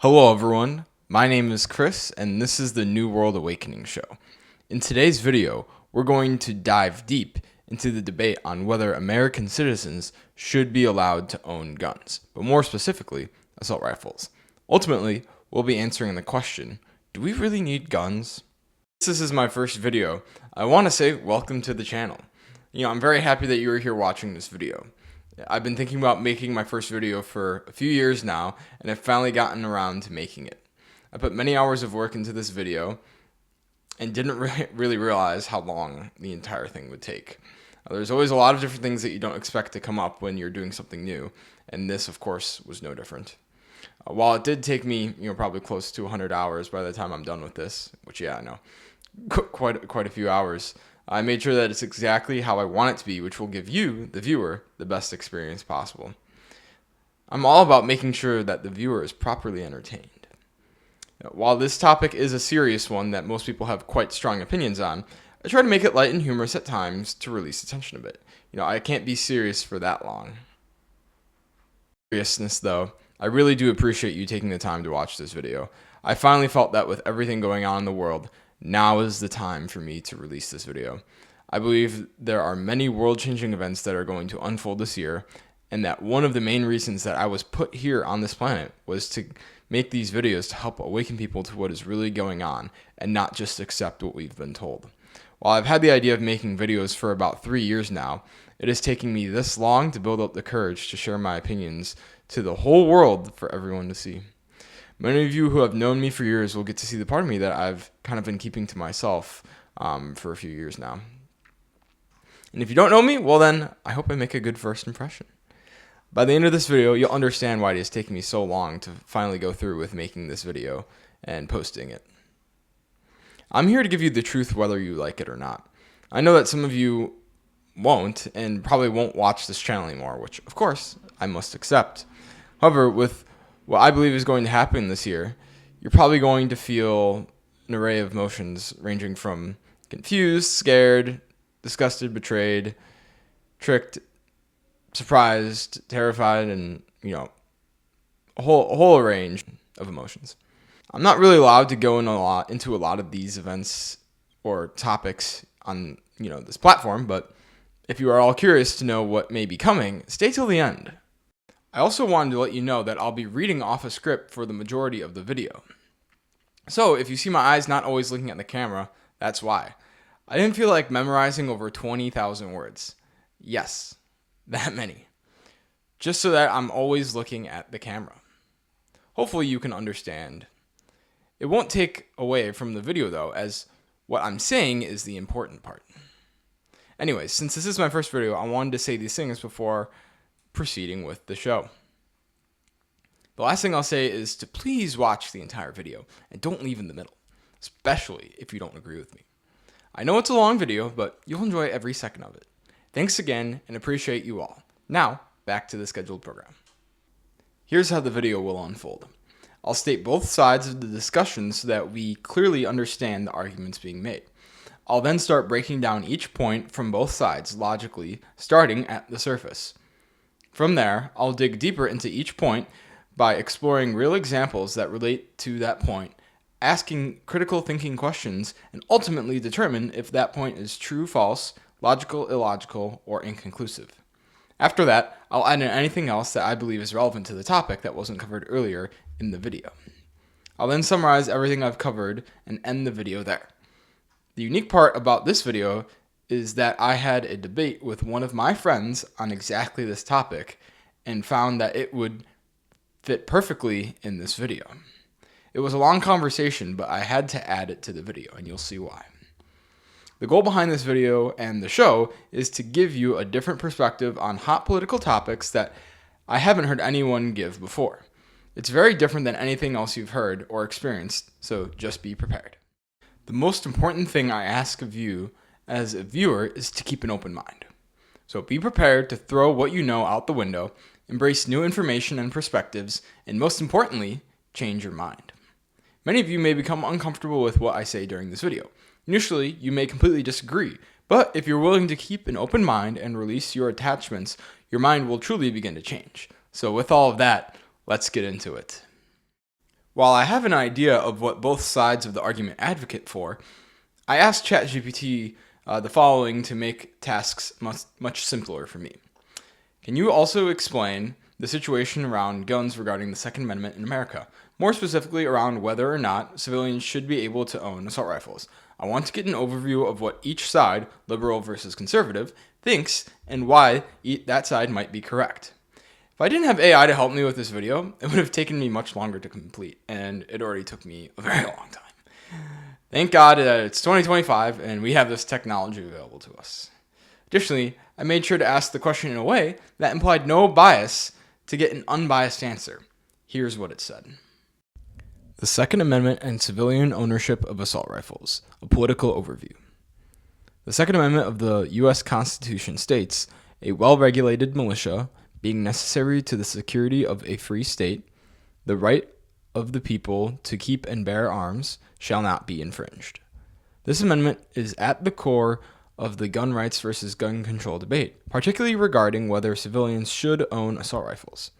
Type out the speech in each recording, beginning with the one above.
Hello everyone, my name is Chris and this is the New World Awakening Show. In today's video, we're going to dive deep into the debate on whether American citizens should be allowed to own guns, but more specifically, assault rifles. Ultimately, we'll be answering the question, do we really need guns? Since this is my first video, I want to say welcome to the channel. I'm very happy that you're here watching this video. I've been thinking about making my first video for a few years now, and I've finally gotten around to making it. I put many hours of work into this video and didn't really realize how long the entire thing would take. There's always a lot of different things that you don't expect to come up when you're doing something new, and this, of course, was no different. While it did take me, probably close to 100 hours by the time I'm done with this, which, yeah, I know, quite a few hours, I made sure that it's exactly how I want it to be, which will give you, the viewer, the best experience possible. I'm all about making sure that the viewer is properly entertained. While this topic is a serious one that most people have quite strong opinions on, I try to make it light and humorous at times to release attention a bit. I can't be serious for that long. Seriousness though, I really do appreciate you taking the time to watch this video. I finally felt that with everything going on in the world, now is the time for me to release this video. I believe there are many world-changing events that are going to unfold this year, and that one of the main reasons that I was put here on this planet was to make these videos to help awaken people to what is really going on and not just accept what we've been told. While I've had the idea of making videos for about 3 years now, it is taking me this long to build up the courage to share my opinions to the whole world for everyone to see. Many of you who have known me for years will get to see the part of me that I've kind of been keeping to myself for a few years now. And if you don't know me, well then, I hope I make a good first impression. By the end of this video, you'll understand why it is taking me so long to finally go through with making this video and posting it. I'm here to give you the truth whether you like it or not. I know that some of you won't and probably won't watch this channel anymore, which of course I must accept. However, with what I believe is going to happen this year, you're probably going to feel an array of emotions ranging from confused, scared, disgusted, betrayed, tricked, surprised, terrified, and, a whole range of emotions. I'm not really allowed to go into a lot of these events or topics on, this platform, but if you are all curious to know what may be coming, stay till the end. I also wanted to let you know that I'll be reading off a script for the majority of the video. So if you see my eyes not always looking at the camera, that's why. I didn't feel like memorizing over 20,000 words. Yes, that many. Just so that I'm always looking at the camera. Hopefully you can understand. It won't take away from the video though, as what I'm saying is the important part. Anyways, since this is my first video, I wanted to say these things before proceeding with the show. The last thing I'll say is to please watch the entire video and don't leave in the middle, especially if you don't agree with me. I know it's a long video, but you'll enjoy every second of it. Thanks again and appreciate you all. Now, back to the scheduled program. Here's how the video will unfold. I'll state both sides of the discussion so that we clearly understand the arguments being made. I'll then start breaking down each point from both sides logically, starting at the surface. From there, I'll dig deeper into each point by exploring real examples that relate to that point, asking critical thinking questions, and ultimately determine if that point is true, false, logical, illogical, or inconclusive. After that, I'll add in anything else that I believe is relevant to the topic that wasn't covered earlier in the video. I'll then summarize everything I've covered and end the video there. The unique part about this video is that I had a debate with one of my friends on exactly this topic and found that it would fit perfectly in this video. It was a long conversation, but I had to add it to the video, and you'll see why. The goal behind this video and the show is to give you a different perspective on hot political topics that I haven't heard anyone give before. It's very different than anything else you've heard or experienced, so just be prepared. The most important thing I ask of you as a viewer is to keep an open mind. So be prepared to throw what you know out the window, embrace new information and perspectives, and most importantly, change your mind. Many of you may become uncomfortable with what I say during this video. Initially, you may completely disagree, but if you're willing to keep an open mind and release your attachments, your mind will truly begin to change. So with all of that, let's get into it. While I have an idea of what both sides of the argument advocate for, I asked ChatGPT the following to make tasks much simpler for me. Can you also explain the situation around guns regarding the Second Amendment in America? More specifically, around whether or not civilians should be able to own assault rifles. I want to get an overview of what each side, liberal versus conservative, thinks and why that side might be correct. If I didn't have AI to help me with this video, it would have taken me much longer to complete, and it already took me a very long time. Thank God it's 2025 and we have this technology available to us. Additionally, I made sure to ask the question in a way that implied no bias to get an unbiased answer. Here's what it said. The Second Amendment and Civilian Ownership of Assault Rifles, a Political Overview. The Second Amendment of the U.S. Constitution states, a well-regulated militia, being necessary to the security of a free state, the right of the people to keep and bear arms shall not be infringed. This amendment is at the core of the gun rights versus gun control debate, particularly regarding whether civilians should own assault rifles.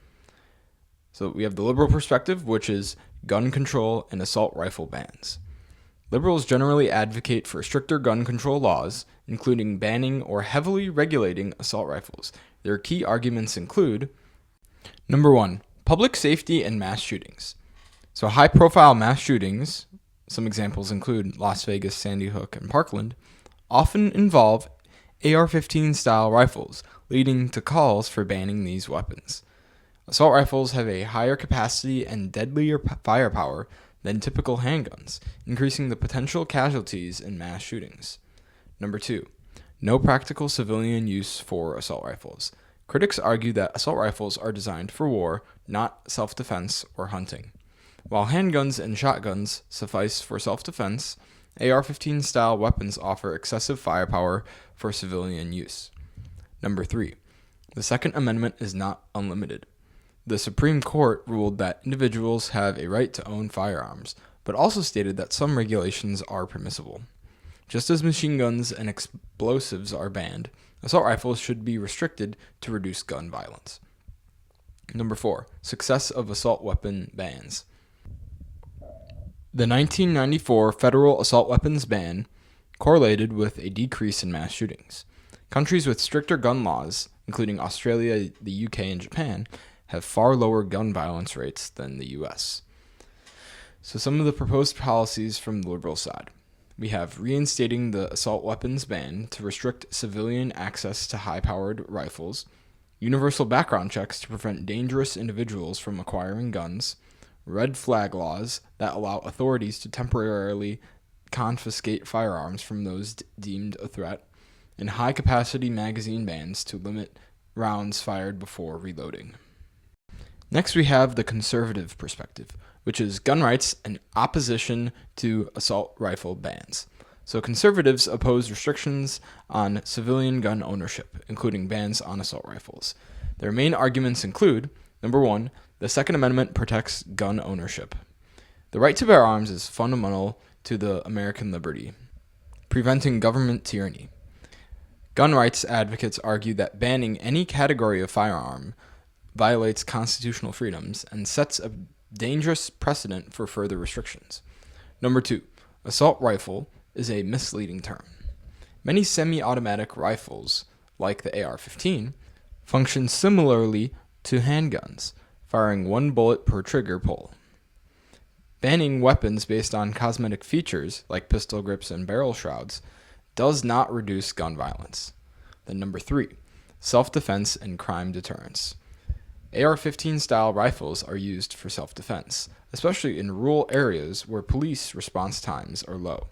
So we have the liberal perspective, which is gun control and assault rifle bans. Liberals generally advocate for stricter gun control laws, including banning or heavily regulating assault rifles. Their key arguments include, number 1, public safety and mass shootings. So high-profile mass shootings, some examples include Las Vegas, Sandy Hook, and Parkland, often involve AR-15 style rifles, leading to calls for banning these weapons. Assault rifles have a higher capacity and deadlier firepower than typical handguns, increasing the potential casualties in mass shootings. Number 2, no practical civilian use for assault rifles. Critics argue that assault rifles are designed for war, not self-defense or hunting. While handguns and shotguns suffice for self-defense, AR-15 style weapons offer excessive firepower for civilian use. Number 3, the Second Amendment is not unlimited. The Supreme Court ruled that individuals have a right to own firearms, but also stated that some regulations are permissible. Just as machine guns and explosives are banned, assault rifles should be restricted to reduce gun violence. Number 4, success of assault weapon bans. The 1994 federal assault weapons ban correlated with a decrease in mass shootings. Countries with stricter gun laws, including Australia, the UK, and Japan, have far lower gun violence rates than the US. So some of the proposed policies from the liberal side. We have reinstating the assault weapons ban to restrict civilian access to high-powered rifles, universal background checks to prevent dangerous individuals from acquiring guns, red flag laws that allow authorities to temporarily confiscate firearms from those deemed a threat, and high-capacity magazine bans to limit rounds fired before reloading. Next, we have the conservative perspective, which is gun rights and opposition to assault rifle bans. So conservatives oppose restrictions on civilian gun ownership, including bans on assault rifles. Their main arguments include, number 1, the Second Amendment protects gun ownership. The right to bear arms is fundamental to the American liberty, preventing government tyranny. Gun rights advocates argue that banning any category of firearm violates constitutional freedoms and sets a dangerous precedent for further restrictions. Number 2, assault rifle is a misleading term. Many semi-automatic rifles, like the AR-15, function similarly to handguns, firing one bullet per trigger pull. Banning weapons based on cosmetic features, like pistol grips and barrel shrouds, does not reduce gun violence. Then number 3, self-defense and crime deterrence. AR-15 style rifles are used for self-defense, especially in rural areas where police response times are low.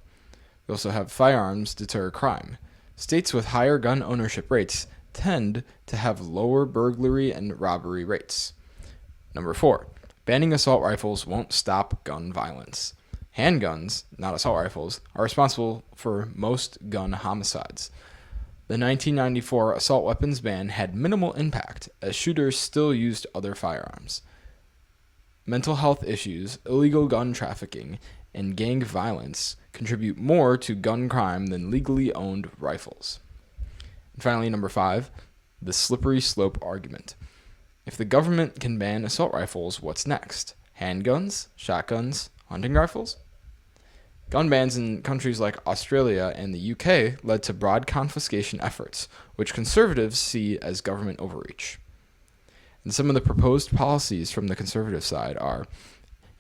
We also have firearms deter crime. States with higher gun ownership rates tend to have lower burglary and robbery rates. Number 4, banning assault rifles won't stop gun violence. Handguns, not assault rifles, are responsible for most gun homicides. The 1994 assault weapons ban had minimal impact, as shooters still used other firearms. Mental health issues, illegal gun trafficking, and gang violence contribute more to gun crime than legally owned rifles. And finally, number 5, the slippery slope argument. If the government can ban assault rifles, what's next? handguns, shotguns, hunting rifles? Gun bans in countries like Australia and the UK led to broad confiscation efforts, which conservatives see as government overreach. And some of the proposed policies from the conservative side are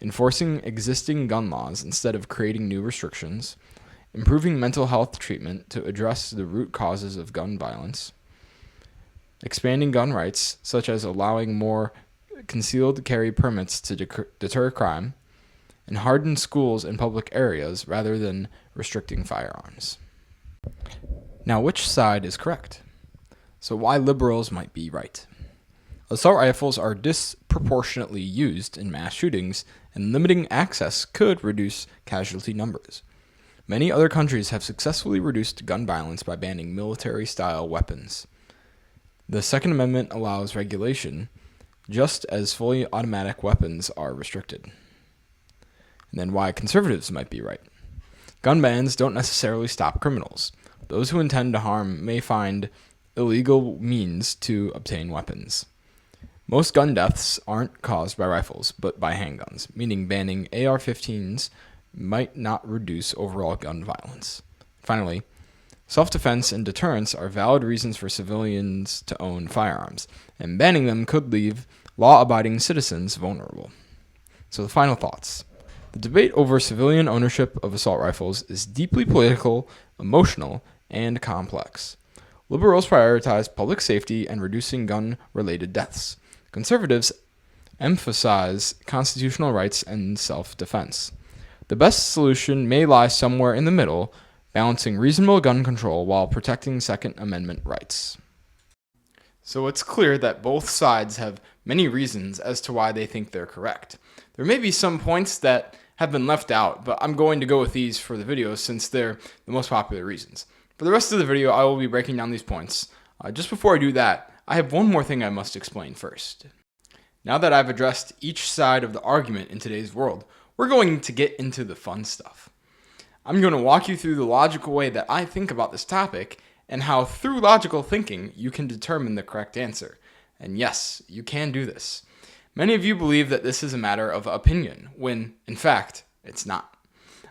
enforcing existing gun laws instead of creating new restrictions, improving mental health treatment to address the root causes of gun violence, expanding gun rights, such as allowing more concealed carry permits to deter crime, and harden schools and public areas rather than restricting firearms. Now, which side is correct? So why liberals might be right. Assault rifles are disproportionately used in mass shootings, and limiting access could reduce casualty numbers. Many other countries have successfully reduced gun violence by banning military-style weapons. The Second Amendment allows regulation, just as fully automatic weapons are restricted. And then why conservatives might be right. Gun bans don't necessarily stop criminals. Those who intend to harm may find illegal means to obtain weapons. Most gun deaths aren't caused by rifles, but by handguns, meaning banning AR-15s might not reduce overall gun violence. Finally, self-defense and deterrence are valid reasons for civilians to own firearms, and banning them could leave law-abiding citizens vulnerable. So the final thoughts. The debate over civilian ownership of assault rifles is deeply political, emotional, and complex. Liberals prioritize public safety and reducing gun-related deaths. Conservatives emphasize constitutional rights and self-defense. The best solution may lie somewhere in the middle, balancing reasonable gun control while protecting Second Amendment rights. So it's clear that both sides have many reasons as to why they think they're correct. There may be some points that have been left out, but I'm going to go with these for the video since they're the most popular reasons. For the rest of the video, I will be breaking down these points. Just before I do that, I have one more thing I must explain first. Now that I've addressed each side of the argument in today's world, we're going to get into the fun stuff. I'm going to walk you through the logical way that I think about this topic and how through logical thinking you can determine the correct answer. And yes, you can do this. Many of you believe that this is a matter of opinion, when, in fact, it's not.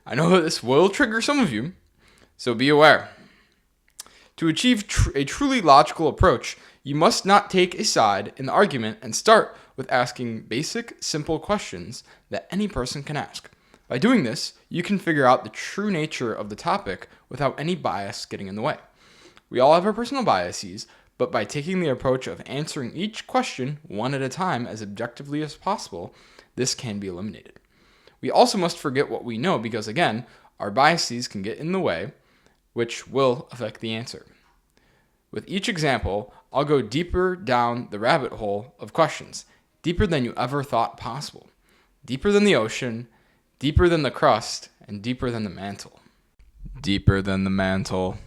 I know that this will trigger some of you, so be aware. To achieve a truly logical approach, you must not take a side in the argument and start with asking basic, simple questions that any person can ask. By doing this, you can figure out the true nature of the topic without any bias getting in the way. We all have our personal biases, but by taking the approach of answering each question one at a time as objectively as possible, this can be eliminated. We also must forget what we know because, again, our biases can get in the way, which will affect the answer. With each example, I'll go deeper down the rabbit hole of questions, deeper than you ever thought possible, deeper than the ocean, deeper than the crust, and deeper than the mantle. Deeper than the mantle.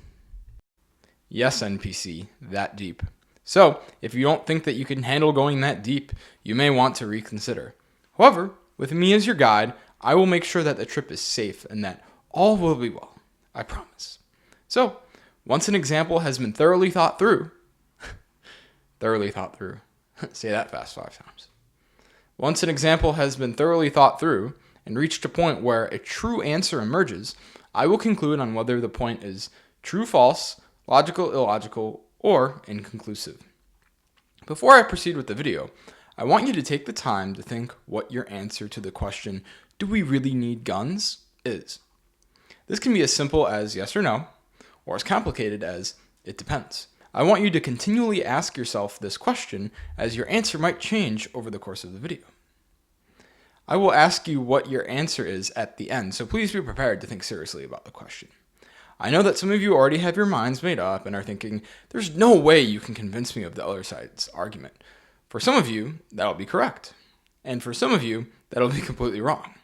Yes, NPC, that deep. So, if you don't think that you can handle going that deep, you may want to reconsider. However, with me as your guide, I will make sure that the trip is safe and that all will be well. I promise. So, once an example has been thoroughly thought through, say that fast 5 times. Once an example has been thoroughly thought through and reached a point where a true answer emerges, I will conclude on whether the point is true, false, logical, illogical, or inconclusive. Before I proceed with the video, I want you to take the time to think what your answer to the question, do we really need guns, is. This can be as simple as yes or no, or as complicated as it depends. I want you to continually ask yourself this question as your answer might change over the course of the video. I will ask you what your answer is at the end, so please be prepared to think seriously about the question. I know that some of you already have your minds made up and are thinking, there's no way you can convince me of the other side's argument. For some of you, that'll be correct. And for some of you, that'll be completely wrong.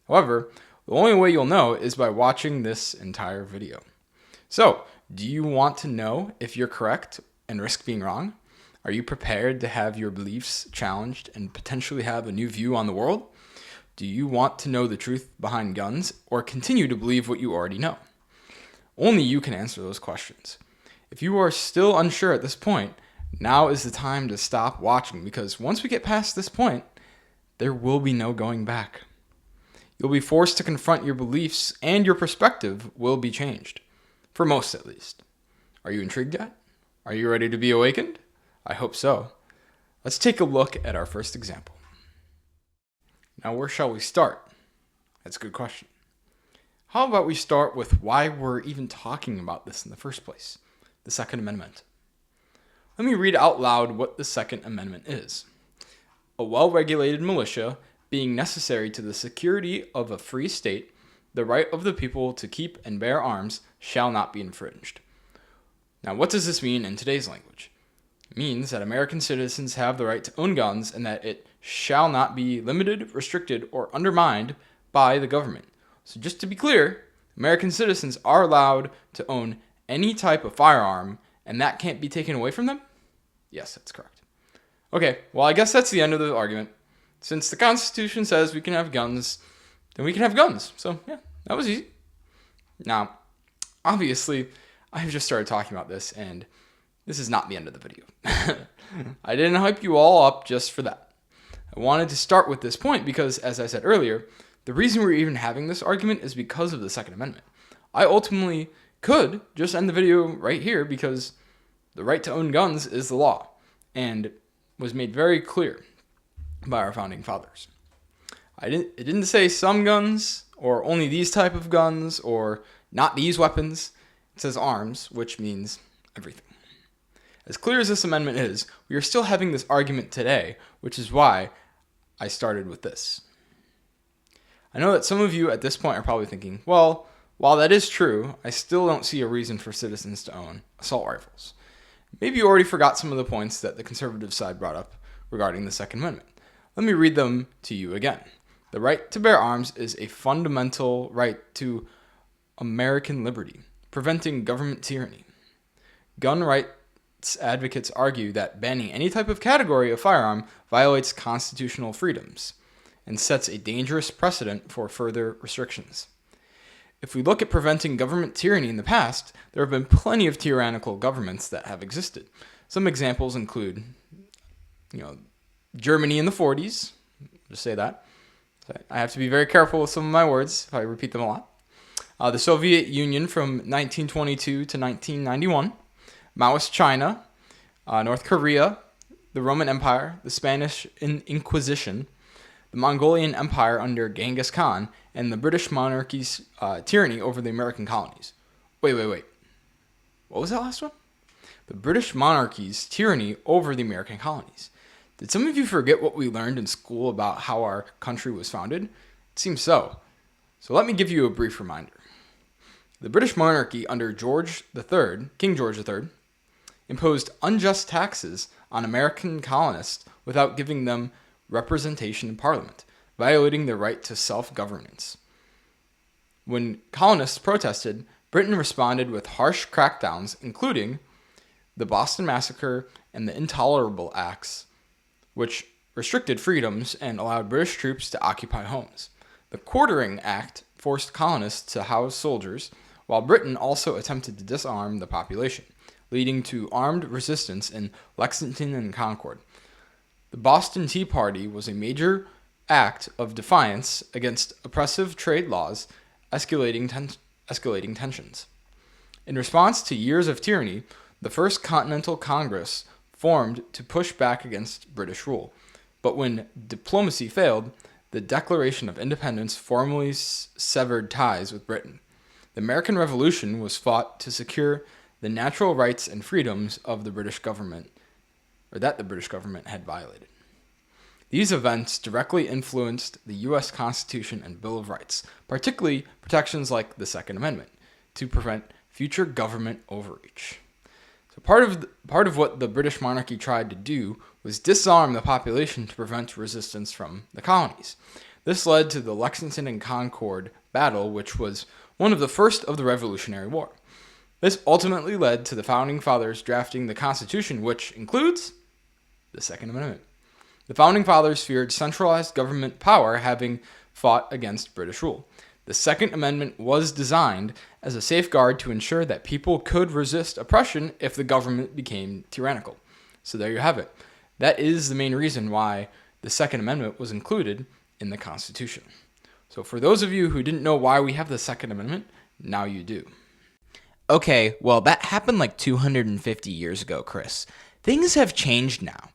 However, the only way you'll know is by watching this entire video. So, do you want to know if you're correct and risk being wrong? Are you prepared to have your beliefs challenged and potentially have a new view on the world? Do you want to know the truth behind guns or continue to believe what you already know? Only you can answer those questions. If you are still unsure at this point, now is the time to stop watching because once we get past this point, there will be no going back. You'll be forced to confront your beliefs, and your perspective will be changed. For most, at least. Are you intrigued yet? Are you ready to be awakened? I hope so. Let's take a look at our first example. Now, where shall we start? That's a good question. How about we start with why we're even talking about this in the first place? The Second Amendment. Let me read out loud what the Second Amendment is. A well-regulated militia being necessary to the security of a free state, the right of the people to keep and bear arms shall not be infringed. Now, what does this mean in today's language? It means that American citizens have the right to own guns and that it shall not be limited, restricted, or undermined by the government. So just to be clear, American citizens are allowed to own any type of firearm, and that can't be taken away from them? Yes, that's correct. Okay, well, I guess that's the end of the argument. Since the Constitution says we can have guns, then we can have guns. So, yeah, that was easy. Now, obviously, I've just started talking about this, and this is not the end of the video. I didn't hype you all up just for that. I wanted to start with this point because, as I said earlier, the reason we're even having this argument is because of the Second Amendment. I ultimately could just end the video right here because the right to own guns is the law and was made very clear by our founding fathers. It didn't say some guns or only these type of guns or not these weapons. It says arms, which means everything. As clear as this amendment is, we are still having this argument today, which is why I started with this. I know that some of you at this point are probably thinking, well, while that is true, I still don't see a reason for citizens to own assault rifles. Maybe you already forgot some of the points that the conservative side brought up regarding the Second Amendment. Let me read them to you again. The right to bear arms is a fundamental right to American liberty, preventing government tyranny. Gun rights advocates argue that banning any type of category of firearm violates constitutional freedoms and sets a dangerous precedent for further restrictions. If we look at preventing government tyranny in the past, there have been plenty of tyrannical governments that have existed. Some examples include, Germany in the 40s, just say that. I have to be very careful with some of my words if I repeat them a lot. The Soviet Union from 1922 to 1991, Maoist China, North Korea, the Roman Empire, the Spanish Inquisition, the Mongolian Empire under Genghis Khan, and the British monarchy's tyranny over the American colonies. Wait. What was that last one? The British monarchy's tyranny over the American colonies. Did some of you forget what we learned in school about how our country was founded? It seems so. So let me give you a brief reminder. The British monarchy under King George III, imposed unjust taxes on American colonists without giving them representation in Parliament, violating their right to self-governance. When colonists protested, Britain responded with harsh crackdowns, including the Boston Massacre and the Intolerable Acts, which restricted freedoms and allowed British troops to occupy homes. The Quartering Act forced colonists to house soldiers, while Britain also attempted to disarm the population, leading to armed resistance in Lexington and Concord. The Boston Tea Party was a major act of defiance against oppressive trade laws, escalating tensions. In response to years of tyranny, the First Continental Congress formed to push back against British rule. But when diplomacy failed, the Declaration of Independence formally severed ties with Britain. The American Revolution was fought to secure the natural rights and freedoms of the British government, or that the British government had violated. These events directly influenced the U.S. Constitution and Bill of Rights, particularly protections like the Second Amendment, to prevent future government overreach. So part of what the British monarchy tried to do was disarm the population to prevent resistance from the colonies. This led to the Lexington and Concord battle, which was one of the first of the Revolutionary War. This ultimately led to the Founding Fathers drafting the Constitution, which includes the Second Amendment. The Founding Fathers feared centralized government power, having fought against British rule. The Second Amendment was designed as a safeguard to ensure that people could resist oppression if the government became tyrannical. So there you have it. That is the main reason why the Second Amendment was included in the Constitution. So for those of you who didn't know why we have the Second Amendment, now you do. Okay, well, that happened like 250 years ago, Chris. Things have changed now.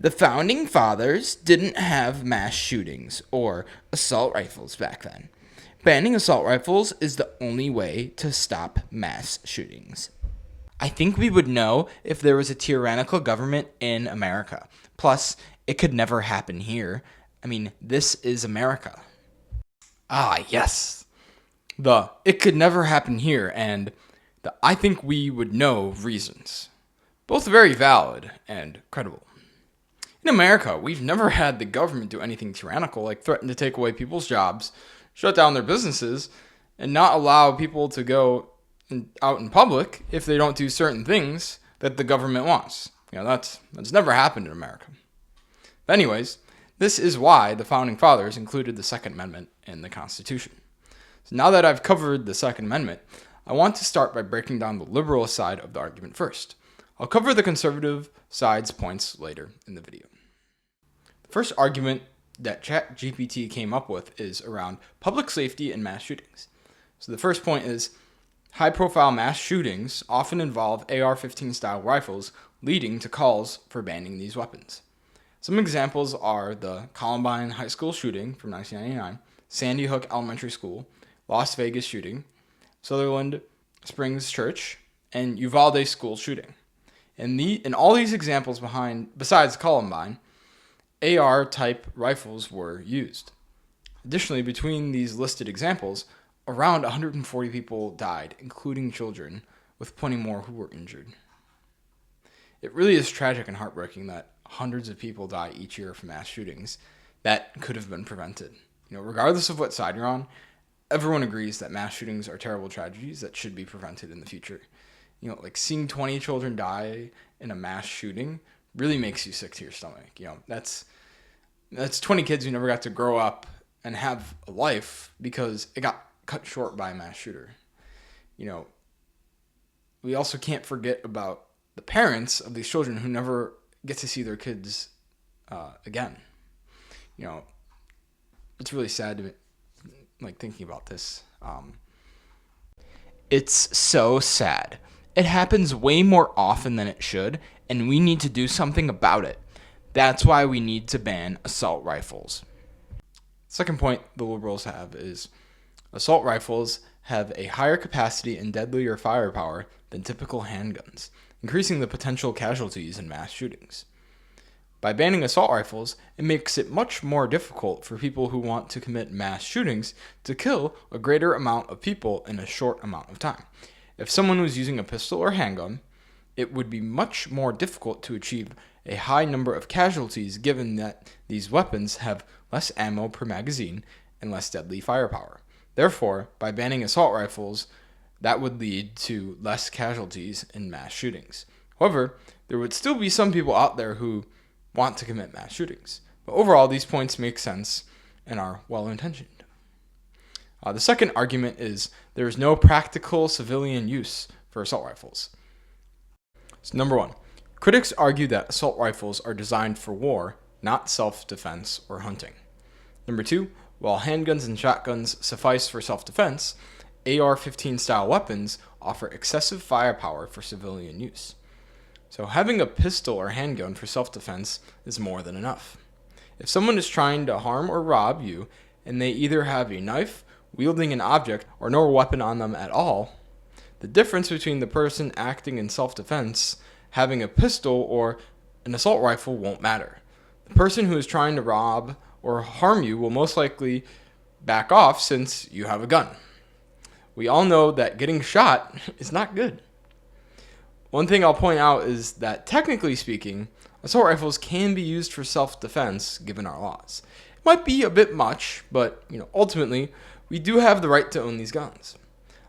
The Founding Fathers didn't have mass shootings or assault rifles back then. Banning assault rifles is the only way to stop mass shootings. I think we would know if there was a tyrannical government in America. Plus, it could never happen here. I mean, this is America. Ah, yes. The "it could never happen here" and the "I think we would know" reasons. Both very valid and credible. In America, we've never had the government do anything tyrannical, like threaten to take away people's jobs, shut down their businesses, and not allow people to go out in public if they don't do certain things that the government wants. That's never happened in America. But anyways, this is why the Founding Fathers included the Second Amendment in the Constitution. So now that I've covered the Second Amendment, I want to start by breaking down the liberal side of the argument first. I'll cover the conservative side's points later in the video. The first argument that ChatGPT came up with is around public safety and mass shootings. So the first point is, high-profile mass shootings often involve AR-15 style rifles, leading to calls for banning these weapons. Some examples are the Columbine High School shooting from 1999, Sandy Hook Elementary School, Las Vegas shooting, Sutherland Springs Church, and Uvalde school shooting. In all these examples besides Columbine, AR-type rifles were used. Additionally, between these listed examples, around 140 people died, including children, with plenty more who were injured. It really is tragic and heartbreaking that hundreds of people die each year from mass shootings that could have been prevented. Regardless of what side you're on, everyone agrees that mass shootings are terrible tragedies that should be prevented in the future. Like seeing 20 children die in a mass shooting really makes you sick to your stomach. That's 20 kids who never got to grow up and have a life because it got cut short by a mass shooter. We also can't forget about the parents of these children who never get to see their kids again. It's really sad to me, thinking about this. It's so sad. It happens way more often than it should, and we need to do something about it. That's why we need to ban assault rifles. Second point the liberals have is assault rifles have a higher capacity and deadlier firepower than typical handguns, increasing the potential casualties in mass shootings. By banning assault rifles, it makes it much more difficult for people who want to commit mass shootings to kill a greater amount of people in a short amount of time. If someone was using a pistol or handgun, it would be much more difficult to achieve a high number of casualties given that these weapons have less ammo per magazine and less deadly firepower. Therefore, by banning assault rifles, that would lead to less casualties in mass shootings. However, there would still be some people out there who want to commit mass shootings. But overall, these points make sense and are well-intentioned. The second argument is there is no practical civilian use for assault rifles. So number one, critics argue that assault rifles are designed for war, not self-defense or hunting. Number two, while handguns and shotguns suffice for self-defense, AR-15 style weapons offer excessive firepower for civilian use. So having a pistol or handgun for self-defense is more than enough. If someone is trying to harm or rob you, and they either have a knife, wielding an object, or no weapon on them at all, the difference between the person acting in self-defense, having a pistol, or an assault rifle won't matter. The person who is trying to rob or harm you will most likely back off since you have a gun. We all know that getting shot is not good. One thing I'll point out is that technically speaking, assault rifles can be used for self-defense given our laws. It might be a bit much, but ultimately, we do have the right to own these guns.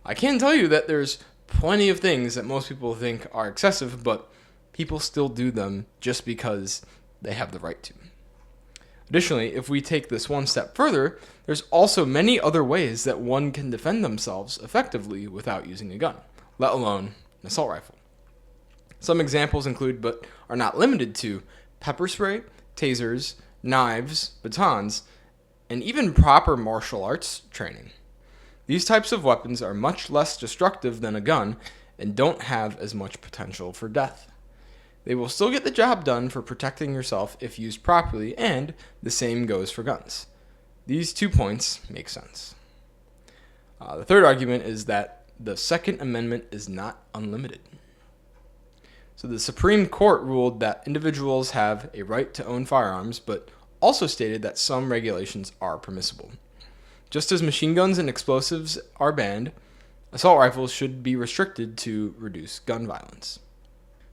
I can tell you that there's plenty of things that most people think are excessive, but people still do them just because they have the right to. Additionally, if we take this one step further, there's also many other ways that one can defend themselves effectively without using a gun, let alone an assault rifle. Some examples include, but are not limited to, pepper spray, tasers, knives, batons, and even proper martial arts training. These types of weapons are much less destructive than a gun and don't have as much potential for death. They will still get the job done for protecting yourself if used properly, and the same goes for guns. These 2 points make sense. The third argument is that the Second Amendment is not unlimited. So the Supreme Court ruled that individuals have a right to own firearms, but also stated that some regulations are permissible. Just as machine guns and explosives are banned, assault rifles should be restricted to reduce gun violence.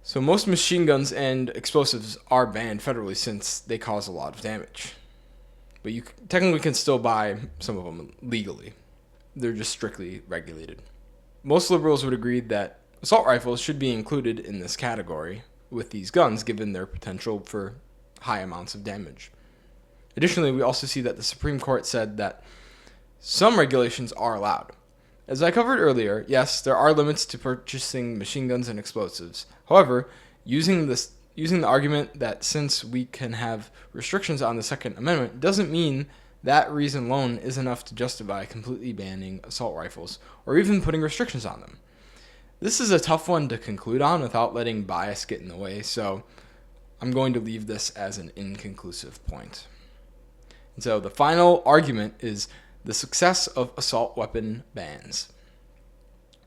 So most machine guns and explosives are banned federally since they cause a lot of damage. But you technically can still buy some of them legally. They're just strictly regulated. Most liberals would agree that assault rifles should be included in this category with these guns given their potential for high amounts of damage. Additionally, we also see that the Supreme Court said that some regulations are allowed. As I covered earlier, yes, there are limits to purchasing machine guns and explosives. However, using the argument that since we can have restrictions on the Second Amendment doesn't mean that reason alone is enough to justify completely banning assault rifles or even putting restrictions on them. This is a tough one to conclude on without letting bias get in the way, so I'm going to leave this as an inconclusive point. And so the final argument is the success of assault weapon bans.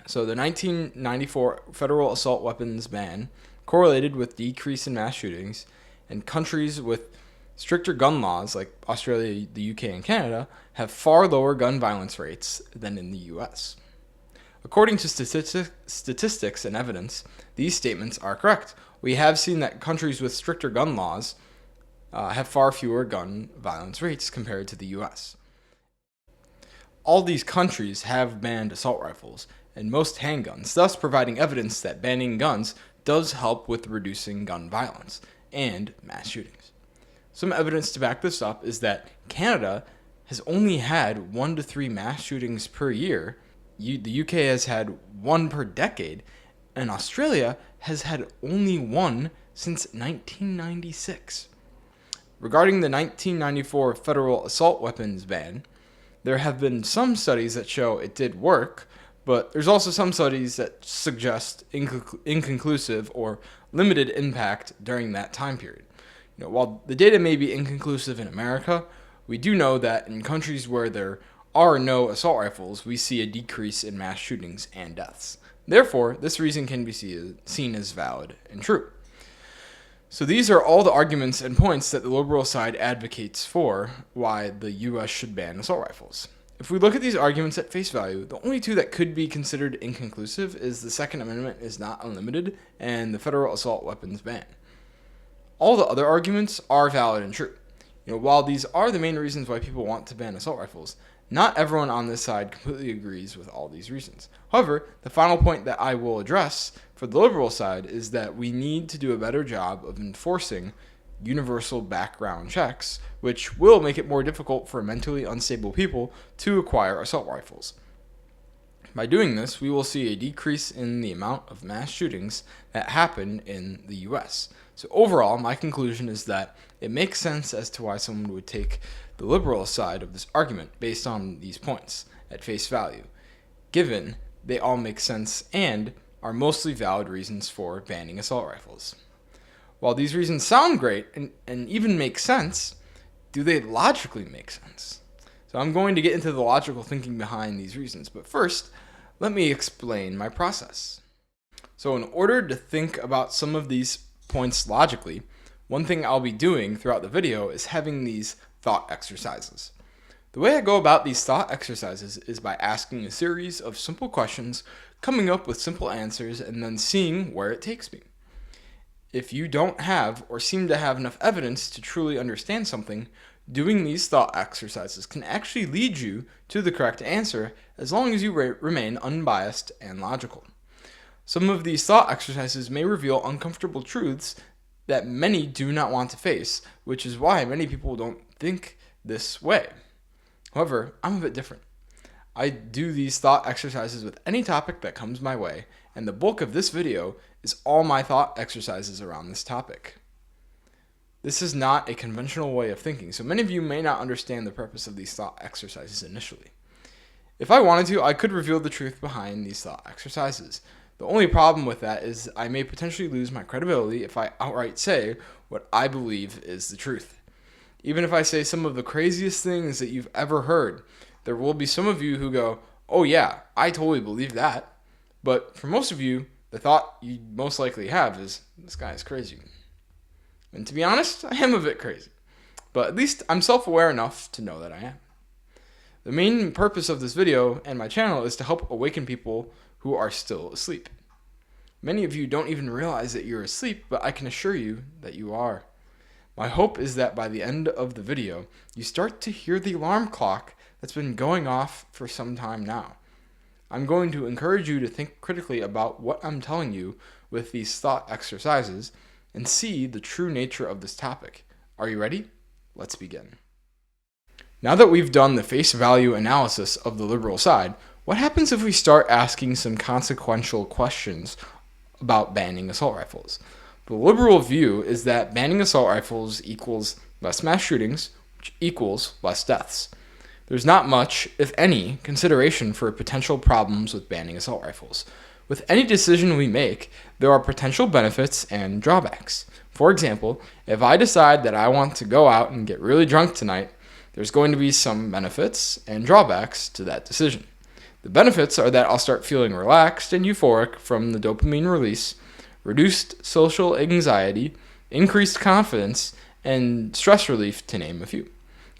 So the 1994 federal assault weapons ban correlated with decrease in mass shootings, and countries with stricter gun laws like Australia, the UK, and Canada have far lower gun violence rates than in the US. According to statistics and evidence, these statements are correct. We have seen that countries with stricter gun laws have far fewer gun violence rates compared to the US. All these countries have banned assault rifles and most handguns, thus providing evidence that banning guns does help with reducing gun violence and mass shootings. Some evidence to back this up is that Canada has only had 1 to 3 mass shootings per year. The UK has had 1 per decade, and Australia has had only 1 since 1996. Regarding the 1994 federal assault weapons ban, there have been some studies that show it did work, but there's also some studies that suggest inconclusive or limited impact during that time period. While the data may be inconclusive in America, we do know that in countries where there are no assault rifles, we see a decrease in mass shootings and deaths. Therefore, this reason can be seen as valid and true. So these are all the arguments and points that the liberal side advocates for why the US should ban assault rifles. If we look at these arguments at face value, the only 2 that could be considered inconclusive is the Second Amendment is not unlimited and the federal assault weapons ban. All the other arguments are valid and true. While these are the main reasons why people want to ban assault rifles, not everyone on this side completely agrees with all these reasons. However, the final point that I will address for the liberal side is that we need to do a better job of enforcing universal background checks, which will make it more difficult for mentally unstable people to acquire assault rifles. By doing this, we will see a decrease in the amount of mass shootings that happen in the US. So overall, my conclusion is that it makes sense as to why someone would take the liberal side of this argument based on these points at face value, given they all make sense and are mostly valid reasons for banning assault rifles. While these reasons sound great and even make sense, do they logically make sense? So I'm going to get into the logical thinking behind these reasons, but first, let me explain my process. So in order to think about some of these points logically, one thing I'll be doing throughout the video is having these thought exercises. The way I go about these thought exercises is by asking a series of simple questions, coming up with simple answers, and then seeing where it takes me. If you don't have or seem to have enough evidence to truly understand something, doing these thought exercises can actually lead you to the correct answer as long as you remain unbiased and logical. Some of these thought exercises may reveal uncomfortable truths that many do not want to face, which is why many people don't think this way. However, I'm a bit different. I do these thought exercises with any topic that comes my way, and the bulk of this video is all my thought exercises around this topic. This is not a conventional way of thinking, so many of you may not understand the purpose of these thought exercises initially. If I wanted to, I could reveal the truth behind these thought exercises. The only problem with that is I may potentially lose my credibility if I outright say what I believe is the truth. Even if I say some of the craziest things that you've ever heard, there will be some of you who go, "Oh yeah, I totally believe that." But for most of you, the thought you most likely have is, "This guy is crazy." And to be honest, I am a bit crazy. But at least I'm self-aware enough to know that I am. The main purpose of this video and my channel is to help awaken people who are still asleep. Many of you don't even realize that you're asleep, but I can assure you that you are. My hope is that by the end of the video, you start to hear the alarm clock that's been going off for some time now. I'm going to encourage you to think critically about what I'm telling you with these thought exercises and see the true nature of this topic. Are you ready? Let's begin. Now that we've done the face value analysis of the liberal side, what happens if we start asking some consequential questions about banning assault rifles? The liberal view is that banning assault rifles equals less mass shootings, which equals less deaths. There's not much, if any, consideration for potential problems with banning assault rifles. With any decision we make, there are potential benefits and drawbacks. For example, if I decide that I want to go out and get really drunk tonight, there's going to be some benefits and drawbacks to that decision. The benefits are that I'll start feeling relaxed and euphoric from the dopamine release, reduced social anxiety, increased confidence, and stress relief, to name a few.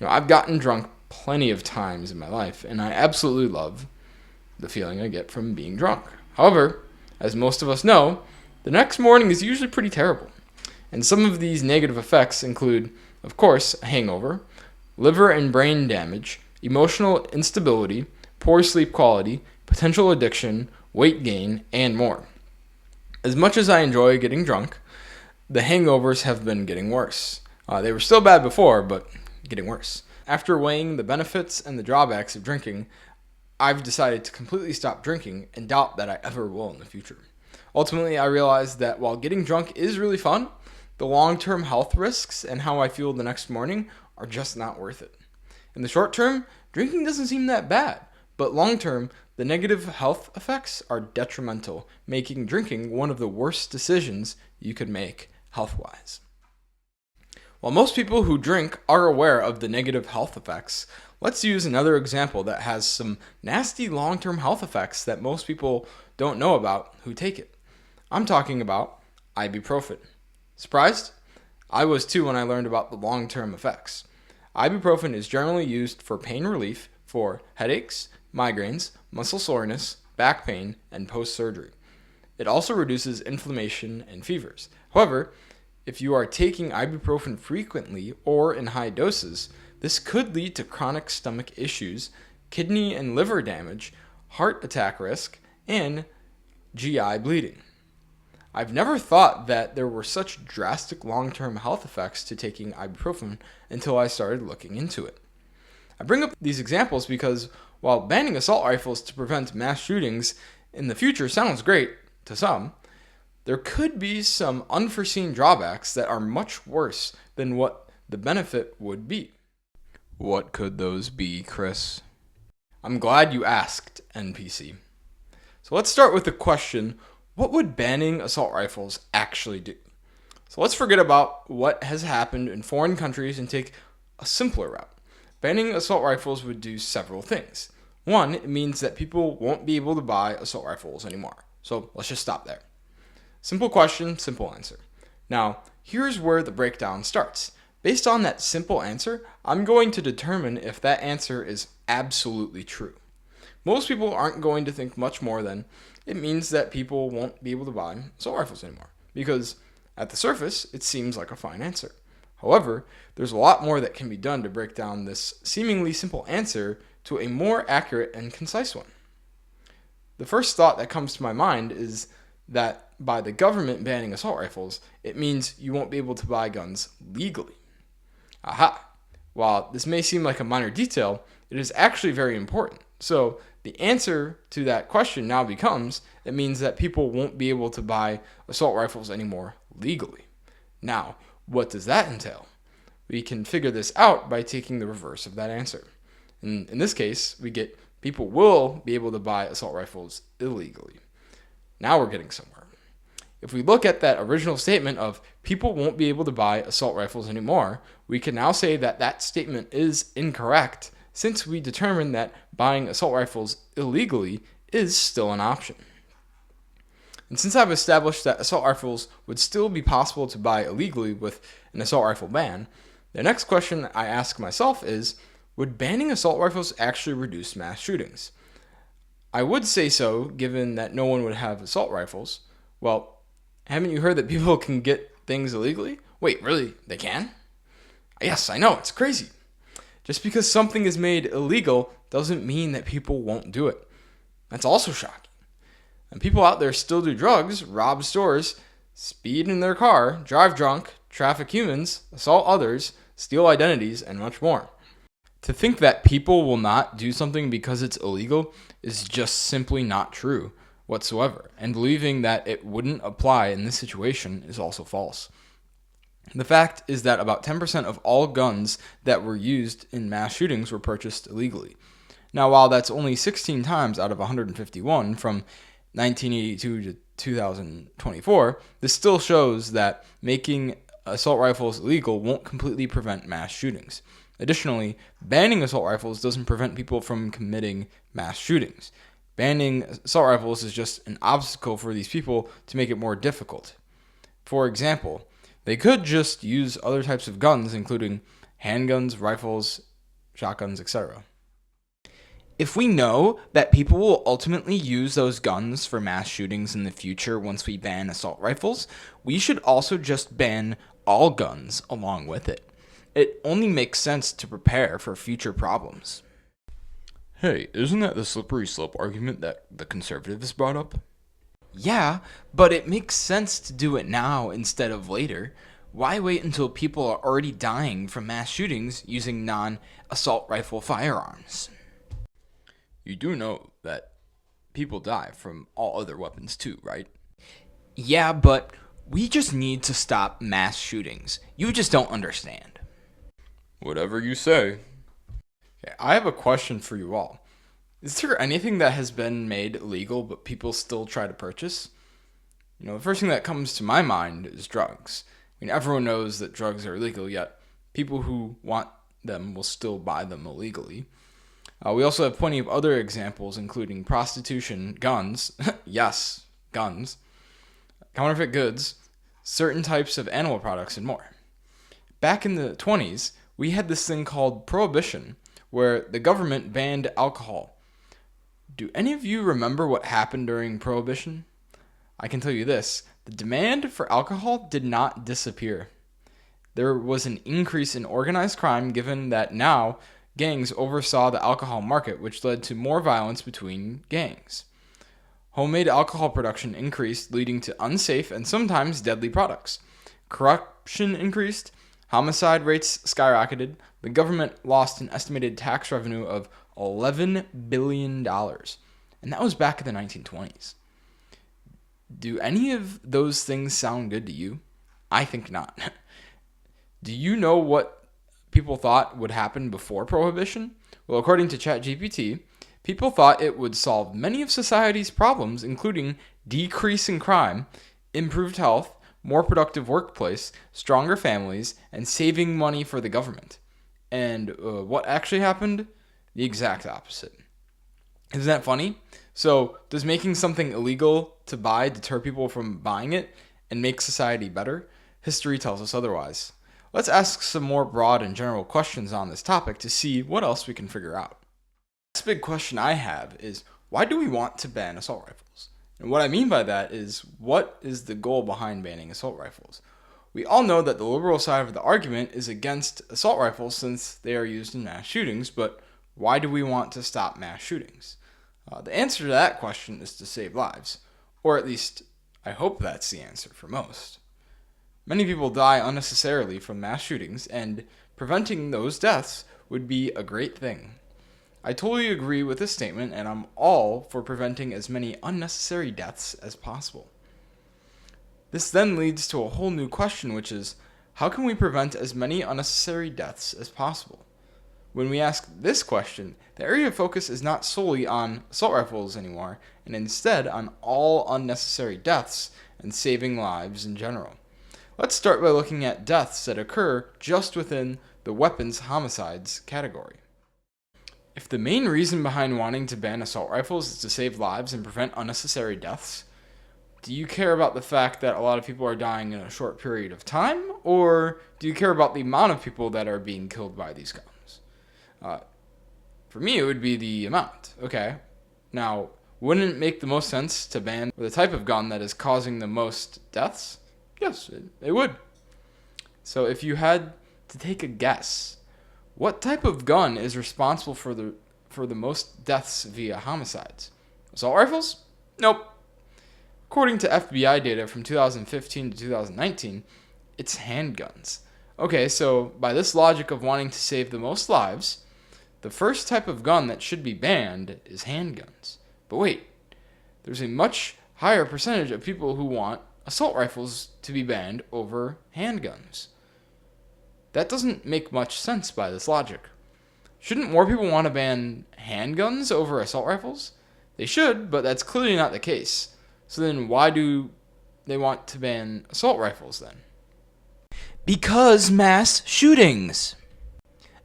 I've gotten drunk plenty of times in my life, and I absolutely love the feeling I get from being drunk. However, as most of us know, the next morning is usually pretty terrible. And some of these negative effects include, of course, a hangover, liver and brain damage, emotional instability, poor sleep quality, potential addiction, weight gain, and more. As much as I enjoy getting drunk, the hangovers have been getting worse. They were still bad before, but getting worse. After weighing the benefits and the drawbacks of drinking, I've decided to completely stop drinking and doubt that I ever will in the future. Ultimately, I realized that while getting drunk is really fun, the long-term health risks and how I feel the next morning are just not worth it. In the short term, drinking doesn't seem that bad, but long term, the negative health effects are detrimental, making drinking one of the worst decisions you could make health-wise. While most people who drink are aware of the negative health effects, let's use another example that has some nasty long-term health effects that most people don't know about who take it. I'm talking about ibuprofen. Surprised? I was too when I learned about the long-term effects. Ibuprofen is generally used for pain relief for headaches, migraines, muscle soreness, back pain, and post-surgery. It also reduces inflammation and fevers. However, if you are taking ibuprofen frequently or in high doses, this could lead to chronic stomach issues, kidney and liver damage, heart attack risk, and GI bleeding. I've never thought that there were such drastic long-term health effects to taking ibuprofen until I started looking into it. I bring up these examples because while banning assault rifles to prevent mass shootings in the future sounds great to some, there could be some unforeseen drawbacks that are much worse than what the benefit would be. What could those be, Chris? I'm glad you asked, NPC. So let's start with the question, what would banning assault rifles actually do? So let's forget about what has happened in foreign countries and take a simpler route. Banning assault rifles would do several things. One, it means that people won't be able to buy assault rifles anymore. So let's just stop there. Simple question, simple answer. Now, here's where the breakdown starts. Based on that simple answer, I'm going to determine if that answer is absolutely true. Most people aren't going to think much more than it means that people won't be able to buy assault rifles anymore, because at the surface, it seems like a fine answer. However, there's a lot more that can be done to break down this seemingly simple answer to a more accurate and concise one. The first thought that comes to my mind is that by the government banning assault rifles, it means you won't be able to buy guns legally. Aha! While this may seem like a minor detail, it is actually very important. So the answer to that question now becomes, it means that people won't be able to buy assault rifles anymore legally. Now, What does that entail? We can figure this out by taking the reverse of that answer. In this case, we get people will be able to buy assault rifles illegally. Now we're getting somewhere. If we look at that original statement of people won't be able to buy assault rifles anymore, we can now say that that statement is incorrect since we determined that buying assault rifles illegally is still an option. And since I've established that assault rifles would still be possible to buy illegally with an assault rifle ban, the next question I ask myself is, would banning assault rifles actually reduce mass shootings? I would say so, given that no one would have assault rifles. Well, haven't you heard that people can get things illegally? Wait, really? They can? Yes, I know, it's crazy. Just because something is made illegal doesn't mean that people won't do it. That's also shocking. And people out there still do drugs, rob stores, speed in their car, drive drunk, traffic humans, assault others, steal identities, and much more. To think that people will not do something because it's illegal is just simply not true whatsoever, and believing that it wouldn't apply in this situation is also false. The fact is that about 10% of all guns that were used in mass shootings were purchased illegally. Now, while that's only 16 times out of 151 from 1982 to 2024, this still shows that making assault rifles illegal won't completely prevent mass shootings. Additionally, banning assault rifles doesn't prevent people from committing mass shootings. Banning assault rifles is just an obstacle for these people to make it more difficult. For example, they could just use other types of guns, including handguns, rifles, shotguns, etc. If we know that people will ultimately use those guns for mass shootings in the future once we ban assault rifles, we should also just ban all guns along with it. It only makes sense to prepare for future problems. Hey, isn't that the slippery slope argument that the conservatives brought up? Yeah, but it makes sense to do it now instead of later. Why wait until people are already dying from mass shootings using non-assault rifle firearms? You do know that people die from all other weapons too, right? Yeah, but we just need to stop mass shootings. You just don't understand. Whatever you say. Okay, I have a question for you all. Is there anything that has been made illegal but people still try to purchase? The first thing that comes to my mind is drugs. Everyone knows that drugs are illegal, yet people who want them will still buy them illegally. We also have plenty of other examples, including prostitution, guns, yes, guns, counterfeit goods, certain types of animal products, and more. Back in the 20s, we had this thing called Prohibition, where the government banned alcohol. Do any of you remember what happened during Prohibition? I can tell you this, the demand for alcohol did not disappear. There was an increase in organized crime given that now gangs oversaw the alcohol market, which led to more violence between gangs. Homemade alcohol production increased, leading to unsafe and sometimes deadly products. Corruption increased, homicide rates skyrocketed, the government lost an estimated tax revenue of $11 billion, and that was back in the 1920s. Do any of those things sound good to you? I think not. Do you know what people thought would happen before Prohibition? Well, according to ChatGPT, people thought it would solve many of society's problems, including decreasing crime, improved health, more productive workplace, stronger families, and saving money for the government. And what actually happened? The exact opposite. Isn't that funny? So, does making something illegal to buy deter people from buying it and make society better? History tells us otherwise. Let's ask some more broad and general questions on this topic to see what else we can figure out. The next big question I have is, why do we want to ban assault rifles? And what I mean by that is, what is the goal behind banning assault rifles? We all know that the liberal side of the argument is against assault rifles since they are used in mass shootings, but why do we want to stop mass shootings? The answer to that question is to save lives, or at least I hope that's the answer for most. Many people die unnecessarily from mass shootings, and preventing those deaths would be a great thing. I totally agree with this statement, and I'm all for preventing as many unnecessary deaths as possible. This then leads to a whole new question, which is, how can we prevent as many unnecessary deaths as possible? When we ask this question, the area of focus is not solely on assault rifles anymore, and instead on all unnecessary deaths and saving lives in general. Let's start by looking at deaths that occur just within the weapons homicides category. If the main reason behind wanting to ban assault rifles is to save lives and prevent unnecessary deaths, do you care about the fact that a lot of people are dying in a short period of time, or do you care about the amount of people that are being killed by these guns? For me, it would be the amount. Okay, now, wouldn't it make the most sense to ban the type of gun that is causing the most deaths? Yes, it would. So if you had to take a guess, what type of gun is responsible for the most deaths via homicides? Assault rifles? Nope. According to FBI data from 2015 to 2019, it's handguns. Okay, so by this logic of wanting to save the most lives, the first type of gun that should be banned is handguns. But wait, there's a much higher percentage of people who want assault rifles to be banned over handguns. That doesn't make much sense by this logic. Shouldn't more people want to ban handguns over assault rifles? They should, but that's clearly not the case. So then why do they want to ban assault rifles then? Because mass shootings.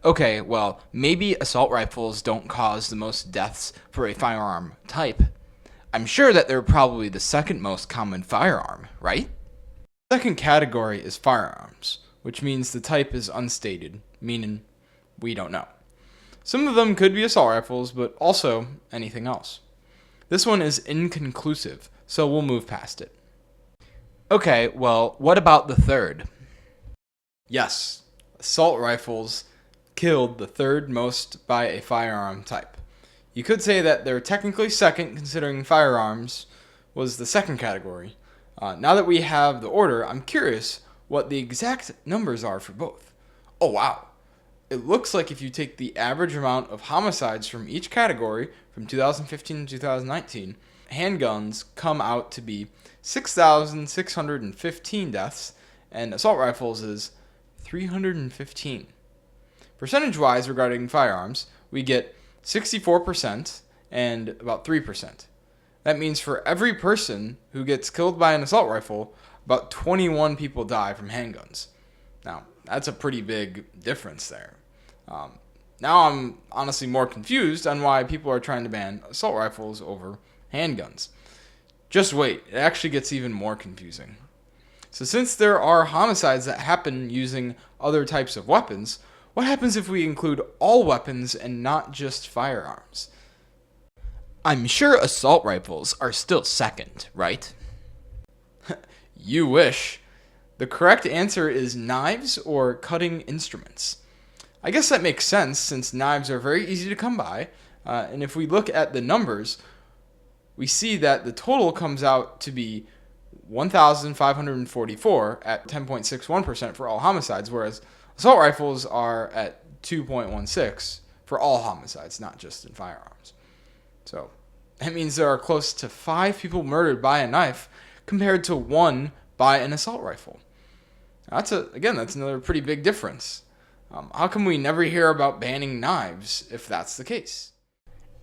Okay, well, maybe assault rifles don't cause the most deaths for a firearm type. I'm sure that they're probably the second most common firearm, right? The second category is firearms, which means the type is unstated, meaning we don't know. Some of them could be assault rifles, but also anything else. This one is inconclusive, so we'll move past it. Okay, well, what about the third? Yes, assault rifles killed the third most by a firearm type. You could say that they're technically second, considering firearms was the second category. Now that we have the order, I'm curious what the exact numbers are for both. Oh wow, it looks like if you take the average amount of homicides from each category from 2015 to 2019, handguns come out to be 6,615 deaths, and assault rifles is 315. Percentage-wise regarding firearms, we get 64% and about 3%. That means for every person who gets killed by an assault rifle, about 21 people die from handguns. Now, that's a pretty big difference there. Now I'm honestly more confused on why people are trying to ban assault rifles over handguns. Just wait, it actually gets even more confusing. So since there are homicides that happen using other types of weapons, what happens if we include all weapons and not just firearms? I'm sure assault rifles are still second, right? You wish. The correct answer is knives or cutting instruments. I guess that makes sense since knives are very easy to come by, and if we look at the numbers, we see that the total comes out to be 1,544 at 10.61% for all homicides, whereas assault rifles are at 2.16 for all homicides, not just in firearms. So that means there are close to 5 people murdered by a knife compared to 1 by an assault rifle. That's another pretty big difference. How come we never hear about banning knives if that's the case?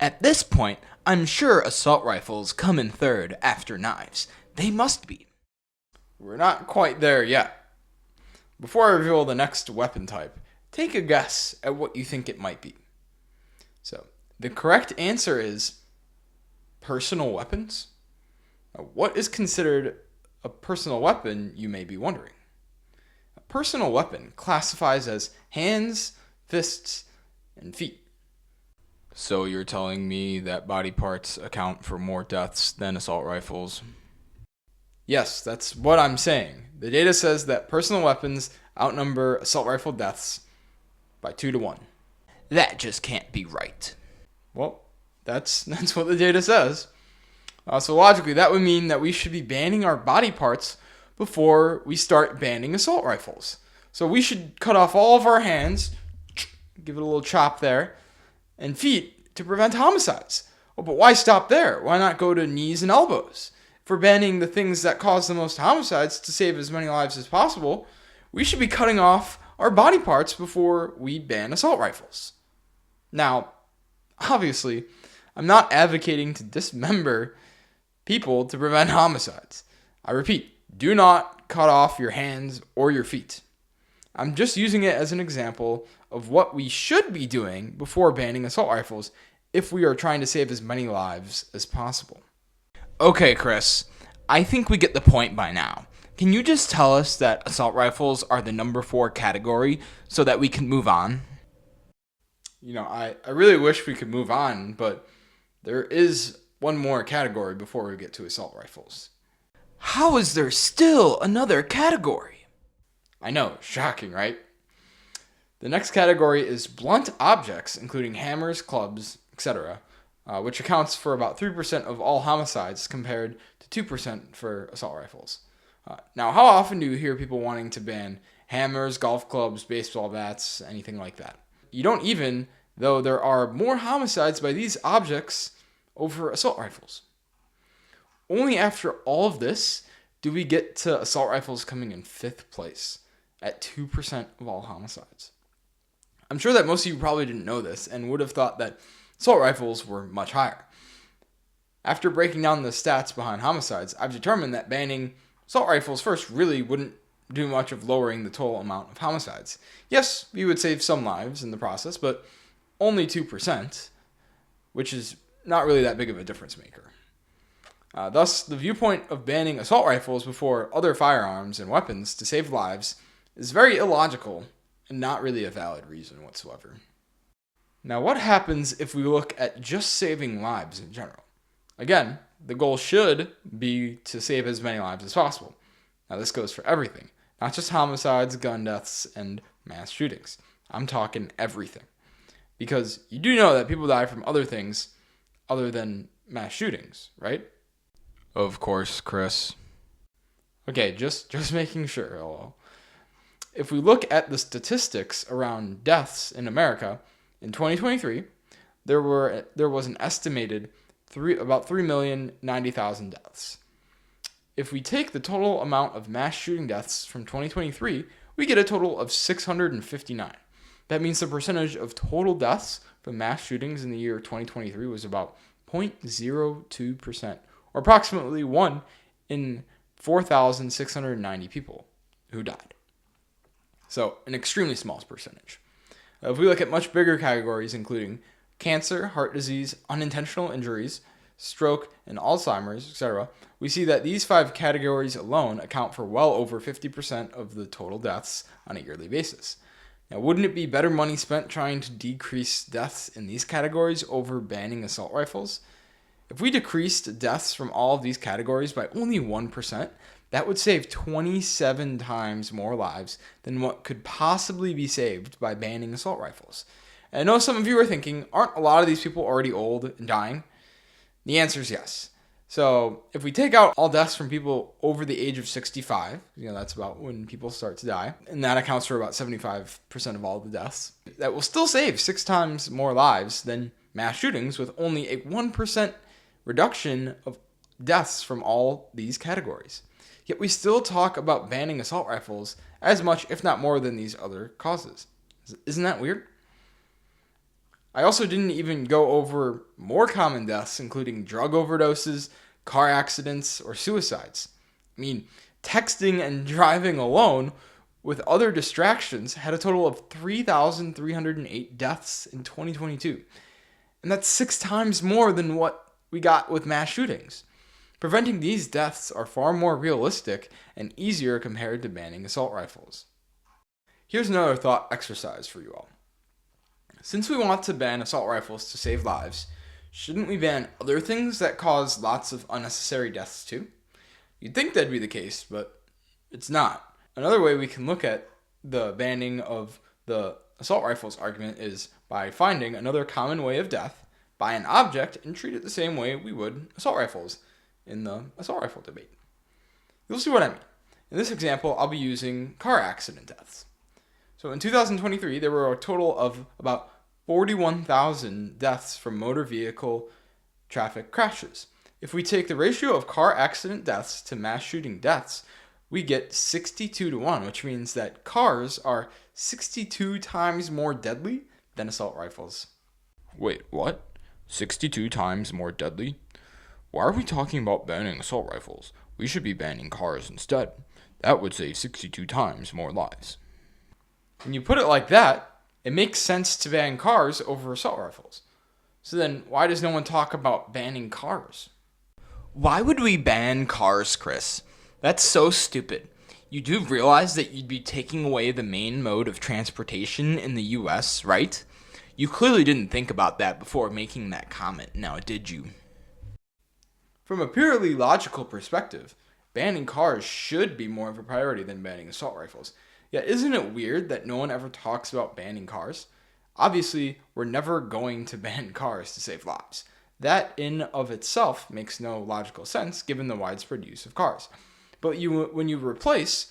At this point, I'm sure assault rifles come in third after knives. They must be. We're not quite there yet. Before I reveal the next weapon type, take a guess at what you think it might be. So, the correct answer is personal weapons. Now, what is considered a personal weapon, you may be wondering? A personal weapon classifies as hands, fists, and feet. So you're telling me that body parts account for more deaths than assault rifles? Yes, that's what I'm saying. The data says that personal weapons outnumber assault rifle deaths by 2 to 1. That just can't be right. Well, that's what the data says. So logically, that would mean that we should be banning our body parts before we start banning assault rifles. So we should cut off all of our hands, give it a little chop there, and feet to prevent homicides. Oh, but why stop there? Why not go to knees and elbows? If we're banning the things that cause the most homicides to save as many lives as possible, we should be cutting off our body parts before we ban assault rifles. Now, obviously, I'm not advocating to dismember people to prevent homicides. I repeat, do not cut off your hands or your feet. I'm just using it as an example of what we should be doing before banning assault rifles if we are trying to save as many lives as possible. Okay, Chris, I think we get the point by now. Can you just tell us that assault rifles are the number 4 category so that we can move on? I really wish we could move on, but there is one more category before we get to assault rifles. How is there still another category? I know, shocking, right? The next category is blunt objects, including hammers, clubs, etc., which accounts for about 3% of all homicides compared to 2% for assault rifles. Now, how often do you hear people wanting to ban hammers, golf clubs, baseball bats, anything like that? You don't even, though there are more homicides by these objects over assault rifles. Only after all of this do we get to assault rifles coming in 5th place at 2% of all homicides. I'm sure that most of you probably didn't know this and would have thought that assault rifles were much higher. After breaking down the stats behind homicides, I've determined that banning assault rifles first really wouldn't do much of lowering the total amount of homicides. Yes, we would save some lives in the process, but only 2%, which is not really that big of a difference maker. Thus, the viewpoint of banning assault rifles before other firearms and weapons to save lives is very illogical and not really a valid reason whatsoever. Now, what happens if we look at just saving lives in general? Again, the goal should be to save as many lives as possible. Now, this goes for everything, not just homicides, gun deaths, and mass shootings. I'm talking everything. Because you do know that people die from other things other than mass shootings, right? Of course, Chris. Okay, just making sure. Hello. If we look at the statistics around deaths in America, in 2023, there was an estimated about 3,090,000 deaths. If we take the total amount of mass shooting deaths from 2023, we get a total of 659. That means the percentage of total deaths from mass shootings in the year 2023 was about 0.02%, or approximately 1 in 4,690 people who died. So, an extremely small percentage. If we look at much bigger categories, including cancer, heart disease, unintentional injuries, stroke, and Alzheimer's, etc., we see that these 5 categories alone account for well over 50% of the total deaths on a yearly basis. Now, wouldn't it be better money spent trying to decrease deaths in these categories over banning assault rifles? If we decreased deaths from all of these categories by only 1%, that would save 27 times more lives than what could possibly be saved by banning assault rifles. And I know some of you are thinking, aren't a lot of these people already old and dying? The answer is yes. So if we take out all deaths from people over the age of 65, that's about when people start to die, and that accounts for about 75% of all the deaths, that will still save 6 times more lives than mass shootings with only a 1% reduction of deaths from all these categories. Yet we still talk about banning assault rifles as much, if not more, than these other causes. Isn't that weird? I also didn't even go over more common deaths, including drug overdoses, car accidents, or suicides. I mean, texting and driving alone with other distractions had a total of 3,308 deaths in 2022. And that's 6 times more than what we got with mass shootings. Preventing these deaths are far more realistic and easier compared to banning assault rifles. Here's another thought exercise for you all. Since we want to ban assault rifles to save lives, shouldn't we ban other things that cause lots of unnecessary deaths too? You'd think that'd be the case, but it's not. Another way we can look at the banning of the assault rifles argument is by finding another common way of death, buy an object, and treat it the same way we would assault rifles in the assault rifle debate. You'll see what I mean. In this example, I'll be using car accident deaths. So in 2023, there were a total of about 41,000 deaths from motor vehicle traffic crashes. If we take the ratio of car accident deaths to mass shooting deaths, we get 62 to 1, which means that cars are 62 times more deadly than assault rifles. Wait, what? 62 times more deadly? Why are we talking about banning assault rifles? We should be banning cars instead. That would save 62 times more lives. When you put it like that, it makes sense to ban cars over assault rifles. So then, why does no one talk about banning cars? Why would we ban cars, Chris? That's so stupid. You do realize that you'd be taking away the main mode of transportation in the US, right? You clearly didn't think about that before making that comment, now did you? From a purely logical perspective, banning cars should be more of a priority than banning assault rifles. Yet isn't it weird that no one ever talks about banning cars? Obviously, we're never going to ban cars to save lives. That in of itself makes no logical sense given the widespread use of cars. But when you replace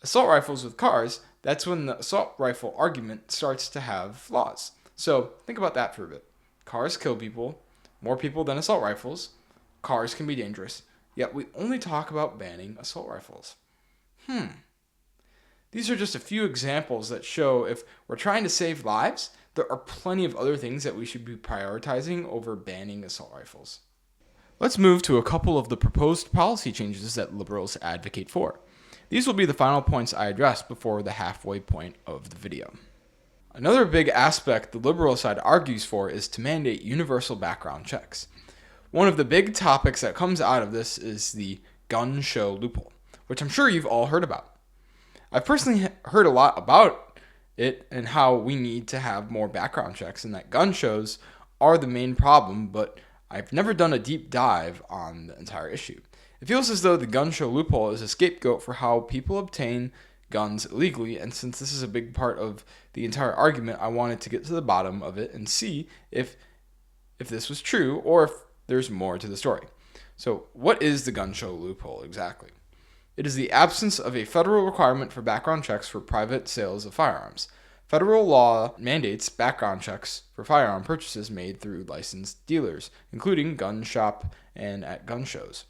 assault rifles with cars, that's when the assault rifle argument starts to have flaws. So think about that for a bit. Cars kill people, more people than assault rifles. Cars can be dangerous, yet we only talk about banning assault rifles. These are just a few examples that show if we're trying to save lives, there are plenty of other things that we should be prioritizing over banning assault rifles. Let's move to a couple of the proposed policy changes that liberals advocate for. These will be the final points I address before the halfway point of the video. Another big aspect the liberal side argues for is to mandate universal background checks. One of the big topics that comes out of this is the gun show loophole, which I'm sure you've all heard about. I've personally heard a lot about it and how we need to have more background checks and that gun shows are the main problem, but I've never done a deep dive on the entire issue. It feels as though the gun show loophole is a scapegoat for how people obtain guns illegally, and since this is a big part of the entire argument, I wanted to get to the bottom of it and see if this was true or if there's more to the story. So what is the gun show loophole exactly? It is the absence of a federal requirement for background checks for private sales of firearms. Federal law mandates background checks for firearm purchases made through licensed dealers, including gun shop and at gun shows.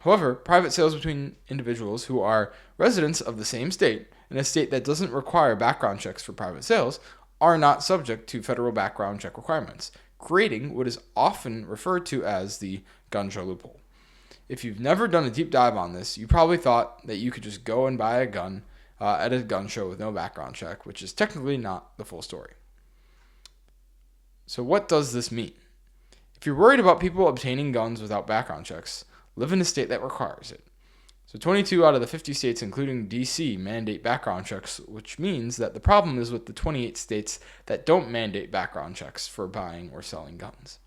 However, private sales between individuals who are residents of the same state, in a state that doesn't require background checks for private sales, are not subject to federal background check requirements, creating what is often referred to as the gun show loophole. If you've never done a deep dive on this, you probably thought that you could just go and buy a gun at a gun show with no background check, which is technically not the full story. So what does this mean? If you're worried about people obtaining guns without background checks, live in a state that requires it. So 22 out of the 50 states, including DC, mandate background checks, which means that the problem is with the 28 states that don't mandate background checks for buying or selling guns.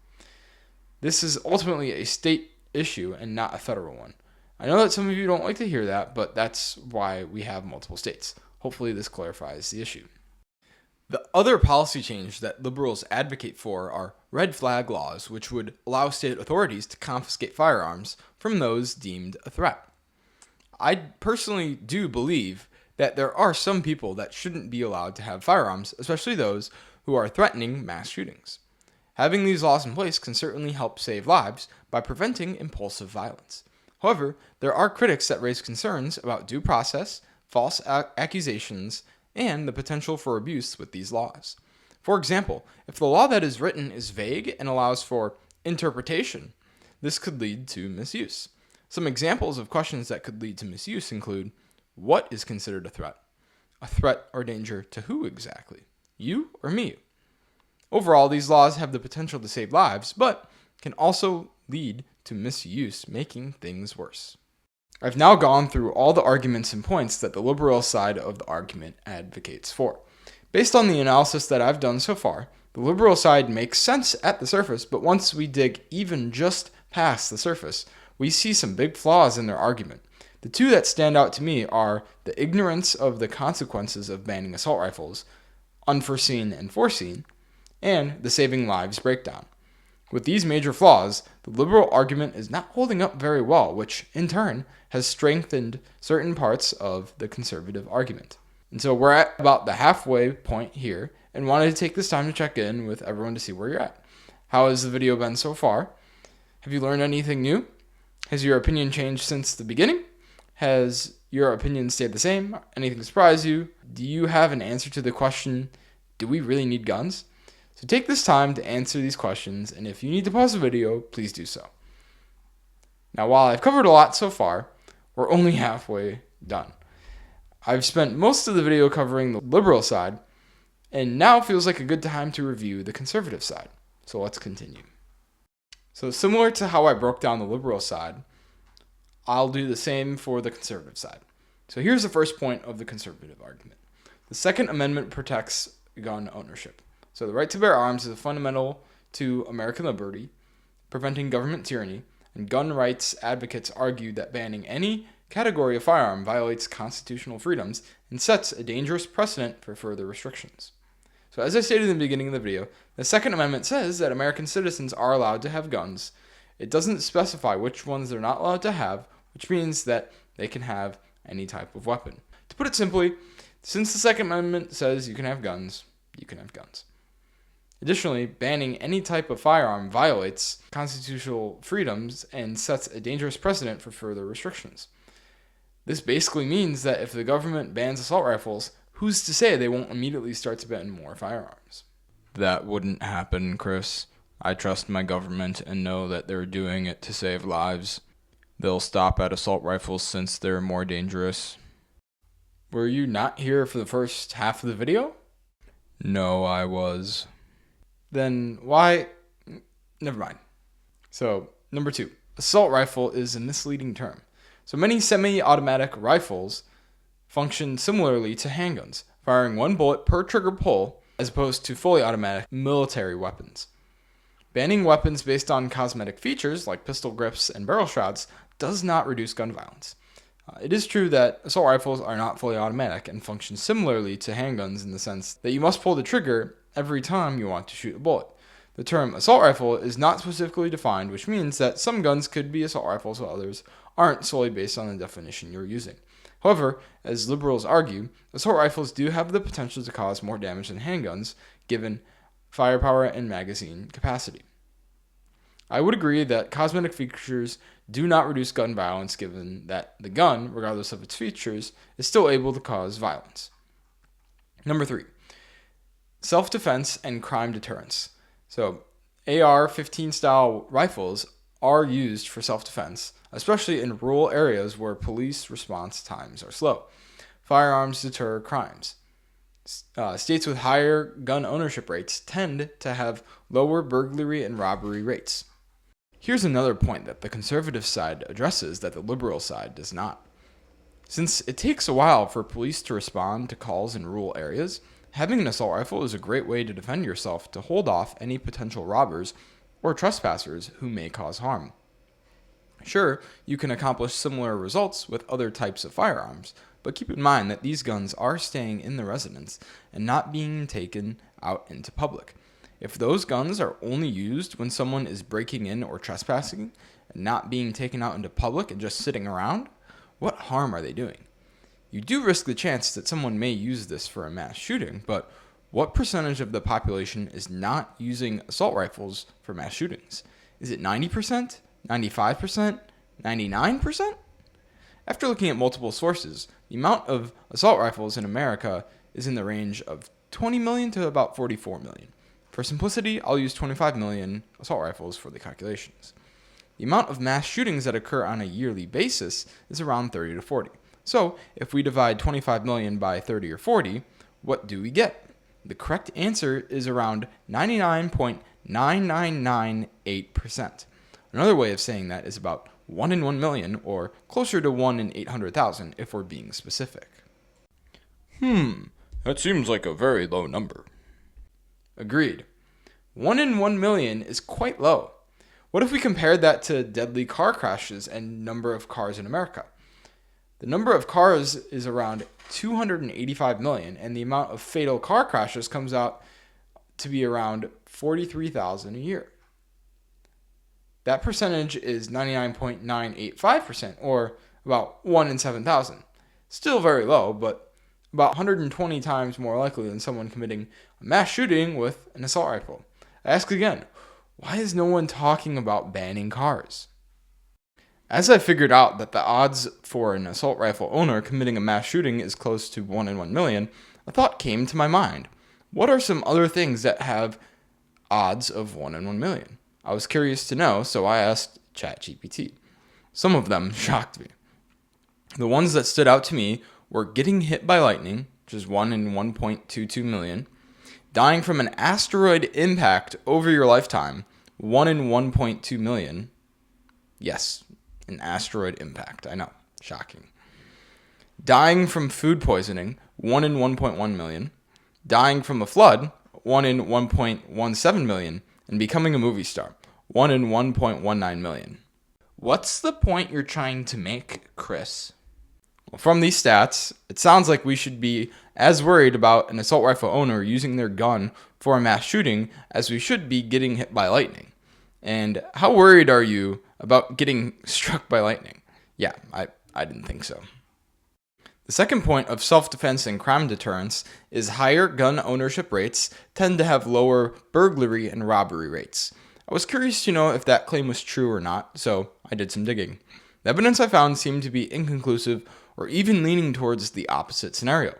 This is ultimately a state issue and not a federal one. I know that some of you don't like to hear that, but that's why we have multiple states. Hopefully this clarifies the issue. The other policy change that liberals advocate for are red flag laws, which would allow state authorities to confiscate firearms from those deemed a threat. I personally do believe that there are some people that shouldn't be allowed to have firearms, especially those who are threatening mass shootings. Having these laws in place can certainly help save lives by preventing impulsive violence. However, there are critics that raise concerns about due process, false accusations, and the potential for abuse with these laws. For example, if the law that is written is vague and allows for interpretation, this could lead to misuse. Some examples of questions that could lead to misuse include, what is considered a threat? A threat or danger to who exactly? You or me? Overall, these laws have the potential to save lives, but can also lead to misuse, making things worse. I've now gone through all the arguments and points that the liberal side of the argument advocates for. Based on the analysis that I've done so far, the liberal side makes sense at the surface, but once we dig even just past the surface, we see some big flaws in their argument. The two that stand out to me are the ignorance of the consequences of banning assault rifles, unforeseen and foreseen, and the saving lives breakdown. With these major flaws, the liberal argument is not holding up very well, which in turn has strengthened certain parts of the conservative argument. And so we're at about the halfway point here and wanted to take this time to check in with everyone to see where you're at. How has the video been so far? Have you learned anything new? Has your opinion changed since the beginning? Has your opinion stayed the same? Anything surprise you? Do you have an answer to the question, do we really need guns? So take this time to answer these questions, and if you need to pause the video, please do so. Now, while I've covered a lot so far, we're only halfway done. I've spent most of the video covering the liberal side, and now feels like a good time to review the conservative side. So let's continue. So similar to how I broke down the liberal side, I'll do the same for the conservative side. So here's the first point of the conservative argument. The Second Amendment protects gun ownership. So the right to bear arms is fundamental to American liberty, preventing government tyranny, and gun rights advocates argue that banning any category of firearm violates constitutional freedoms and sets a dangerous precedent for further restrictions. So as I stated in the beginning of the video, the Second Amendment says that American citizens are allowed to have guns. It doesn't specify which ones they're not allowed to have, which means that they can have any type of weapon. To put it simply, since the Second Amendment says you can have guns, you can have guns. Additionally, banning any type of firearm violates constitutional freedoms and sets a dangerous precedent for further restrictions. This basically means that if the government bans assault rifles, who's to say they won't immediately start to ban more firearms? That wouldn't happen, Chris. I trust my government and know that they're doing it to save lives. They'll stop at assault rifles since they're more dangerous. Were you not here for the first half of the video? No, I was. Then why? Never mind. So, number 2. Assault rifle is a misleading term. So many semi-automatic rifles function similarly to handguns, firing one bullet per trigger pull as opposed to fully automatic military weapons. Banning weapons based on cosmetic features like pistol grips and barrel shrouds does not reduce gun violence. It is true that assault rifles are not fully automatic and function similarly to handguns in the sense that you must pull the trigger every time you want to shoot a bullet. The term assault rifle is not specifically defined, which means that some guns could be assault rifles while others aren't solely based on the definition you're using. However, as liberals argue, assault rifles do have the potential to cause more damage than handguns, given firepower and magazine capacity. I would agree that cosmetic features do not reduce gun violence, given that the gun, regardless of its features, is still able to cause violence. Number 3, self-defense and crime deterrence. So, AR-15 style rifles are used for self-defense, especially in rural areas where police response times are slow. Firearms deter crimes. States with higher gun ownership rates tend to have lower burglary and robbery rates. Here's another point that the conservative side addresses that the liberal side does not. Since it takes a while for police to respond to calls in rural areas, having an assault rifle is a great way to defend yourself to hold off any potential robbers or trespassers who may cause harm. Sure, you can accomplish similar results with other types of firearms, but keep in mind that these guns are staying in the residence and not being taken out into public. If those guns are only used when someone is breaking in or trespassing and not being taken out into public and just sitting around, what harm are they doing? You do risk the chance that someone may use this for a mass shooting, but what percentage of the population is not using assault rifles for mass shootings? Is it 90%? 95%? 99%? After looking at multiple sources, the amount of assault rifles in America is in the range of 20 million to about 44 million. For simplicity, I'll use 25 million assault rifles for the calculations. The amount of mass shootings that occur on a yearly basis is around 30 to 40. So, if we divide 25 million by 30 or 40, what do we get? The correct answer is around 99.9998%. Another way of saying that is about 1 in 1 million, or closer to 1 in 800,000 if we're being specific. That seems like a very low number. Agreed. 1 in 1 million is quite low. What if we compared that to deadly car crashes and number of cars in America? The number of cars is around 285 million, and the amount of fatal car crashes comes out to be around 43,000 a year. That percentage is 99.985%, or about 1 in 7,000. Still very low, but about 120 times more likely than someone committing a mass shooting with an assault rifle. I ask again, why is no one talking about banning cars? As I figured out that the odds for an assault rifle owner committing a mass shooting is close to 1 in 1 million, a thought came to my mind. What are some other things that have odds of 1 in 1 million? I was curious to know, so I asked ChatGPT. Some of them shocked me. The ones that stood out to me were getting hit by lightning, which is 1 in 1.22 million, dying from an asteroid impact over your lifetime, 1 in 1.2 million. Yes, an asteroid impact. I know, shocking. Dying from food poisoning, 1 in 1.1 million. Dying from a flood, 1 in 1.17 million. And becoming a movie star, 1 in 1.19 million. What's the point you're trying to make, Chris? Well, from these stats, it sounds like we should be as worried about an assault rifle owner using their gun for a mass shooting as we should be getting hit by lightning. And how worried are you about getting struck by lightning? Yeah, I didn't think so. The second point of self-defense and crime deterrence is higher gun ownership rates tend to have lower burglary and robbery rates. I was curious to know if that claim was true or not, so I did some digging. The evidence I found seemed to be inconclusive or even leaning towards the opposite scenario.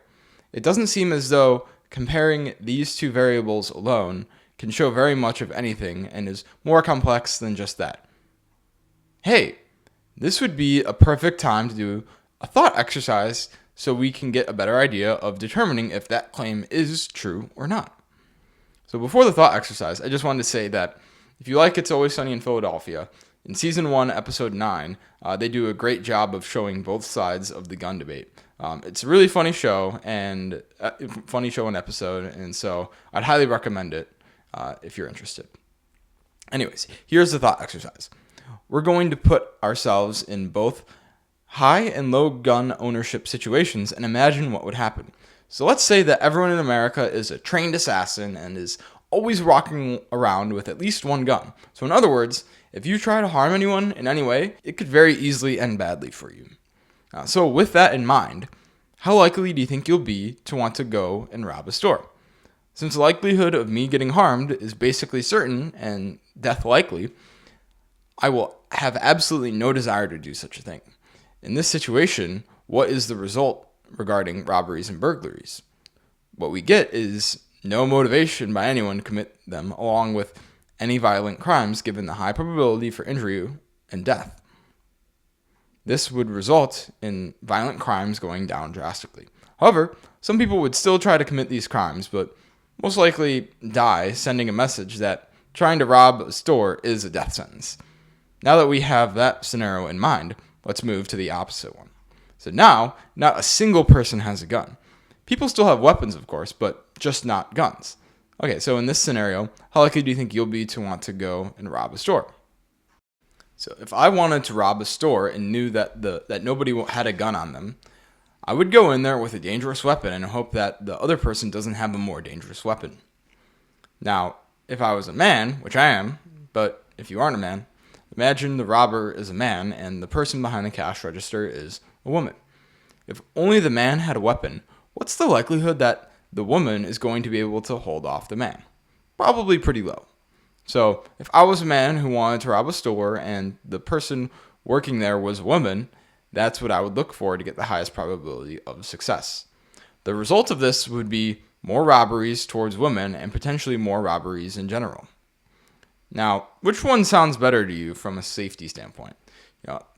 It doesn't seem as though comparing these two variables alone can show very much of anything and is more complex than just that. Hey, this would be a perfect time to do a thought exercise so we can get a better idea of determining if that claim is true or not. So before the thought exercise, I just wanted to say that if you like It's Always Sunny in Philadelphia, in Season 1, Episode 9, they do a great job of showing both sides of the gun debate. It's a really funny show and episode, and so I'd highly recommend it if you're interested. Anyways, here's the thought exercise. We're going to put ourselves in both high and low gun ownership situations and imagine what would happen. So let's say that everyone in America is a trained assassin and is always walking around with at least one gun. So in other words, if you try to harm anyone in any way, it could very easily end badly for you. So with that in mind, how likely do you think you'll be to want to go and rob a store? Since the likelihood of me getting harmed is basically certain and death likely, I will have absolutely no desire to do such a thing. In this situation, what is the result regarding robberies and burglaries? What we get is no motivation by anyone to commit them, along with any violent crimes, given the high probability for injury and death. This would result in violent crimes going down drastically. However, some people would still try to commit these crimes, but most likely die sending a message that trying to rob a store is a death sentence. Now that we have that scenario in mind, let's move to the opposite one. So now, not a single person has a gun. People still have weapons, of course, but just not guns. Okay, so in this scenario, how likely do you think you'll be to want to go and rob a store? So if I wanted to rob a store and knew that nobody had a gun on them, I would go in there with a dangerous weapon and hope that the other person doesn't have a more dangerous weapon. Now, if I was a man, which I am, but if you aren't a man, imagine the robber is a man and the person behind the cash register is a woman. If only the man had a weapon, what's the likelihood that the woman is going to be able to hold off the man? Probably pretty low. So if I was a man who wanted to rob a store and the person working there was a woman, that's what I would look for to get the highest probability of success. The result of this would be more robberies towards women and potentially more robberies in general. Now, which one sounds better to you from a safety standpoint?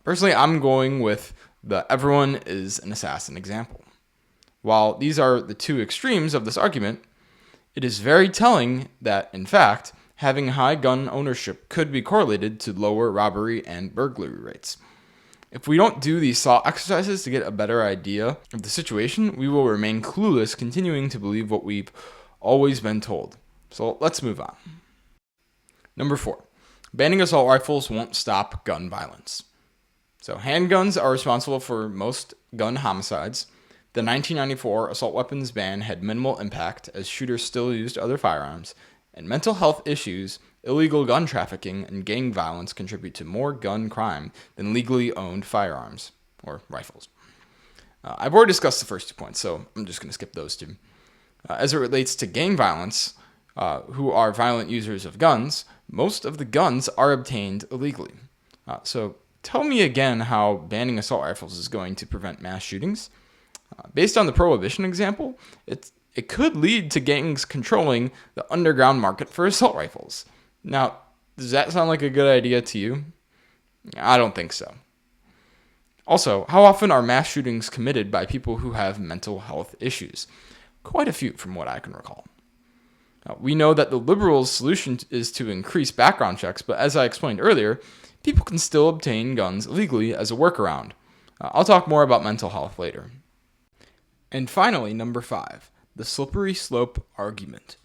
Personally, I'm going with the everyone is an assassin example. While these are the two extremes of this argument, it is very telling that, in fact, having high gun ownership could be correlated to lower robbery and burglary rates. If we don't do these thought exercises to get a better idea of the situation, we will remain clueless, continuing to believe what we've always been told. So let's move on. Number 4, banning assault rifles won't stop gun violence. So handguns are responsible for most gun homicides. The 1994 assault weapons ban had minimal impact as shooters still used other firearms, and mental health issues, illegal gun trafficking, and gang violence contribute to more gun crime than legally owned firearms, or rifles. I've already discussed the first 2 points, so I'm just going to skip those 2. As it relates to gang violence, who are violent users of guns, most of the guns are obtained illegally. So tell me again how banning assault rifles is going to prevent mass shootings. Based on the Prohibition example, it could lead to gangs controlling the underground market for assault rifles. Now, does that sound like a good idea to you? I don't think so. Also, how often are mass shootings committed by people who have mental health issues? Quite a few from what I can recall. We know that the liberals' solution is to increase background checks, but as I explained earlier, people can still obtain guns illegally as a workaround. I'll talk more about mental health later. And finally, number 5, the slippery slope argument.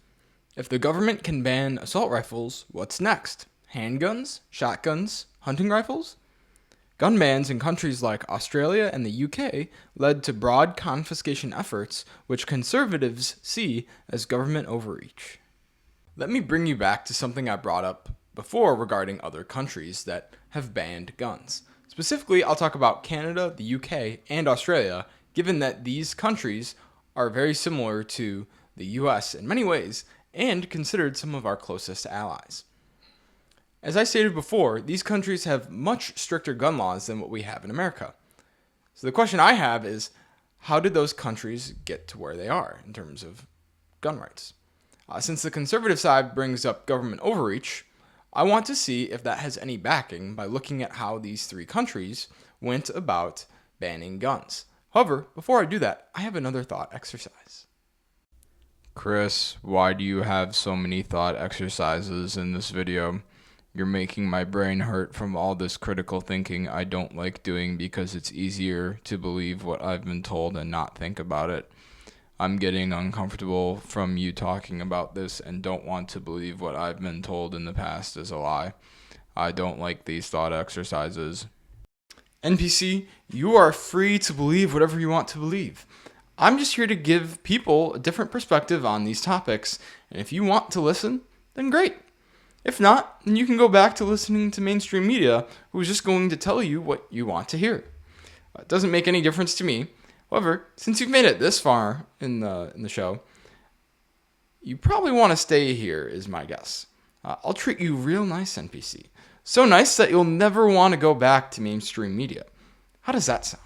If the government can ban assault rifles, what's next? Handguns? Shotguns? Hunting rifles? Gun bans in countries like Australia and the UK led to broad confiscation efforts, which conservatives see as government overreach. Let me bring you back to something I brought up before regarding other countries that have banned guns. Specifically, I'll talk about Canada, the UK, and Australia, given that these countries are very similar to the US in many ways and considered some of our closest allies. As I stated before, these countries have much stricter gun laws than what we have in America. So the question I have is, how did those countries get to where they are in terms of gun rights? Since the conservative side brings up government overreach, I want to see if that has any backing by looking at how these 3 countries went about banning guns. However, before I do that, I have another thought exercise. Chris, why do you have so many thought exercises in this video? You're making my brain hurt from all this critical thinking I don't like doing because it's easier to believe what I've been told and not think about it. I'm getting uncomfortable from you talking about this and don't want to believe what I've been told in the past is a lie. I don't like these thought exercises. NPC, you are free to believe whatever you want to believe. I'm just here to give people a different perspective on these topics, and if you want to listen, then great. If not, then you can go back to listening to mainstream media, who's just going to tell you what you want to hear. It doesn't make any difference to me. However, since you've made it this far in the show, you probably want to stay here, is my guess. I'll treat you real nice, NPC. So nice that you'll never want to go back to mainstream media. How does that sound?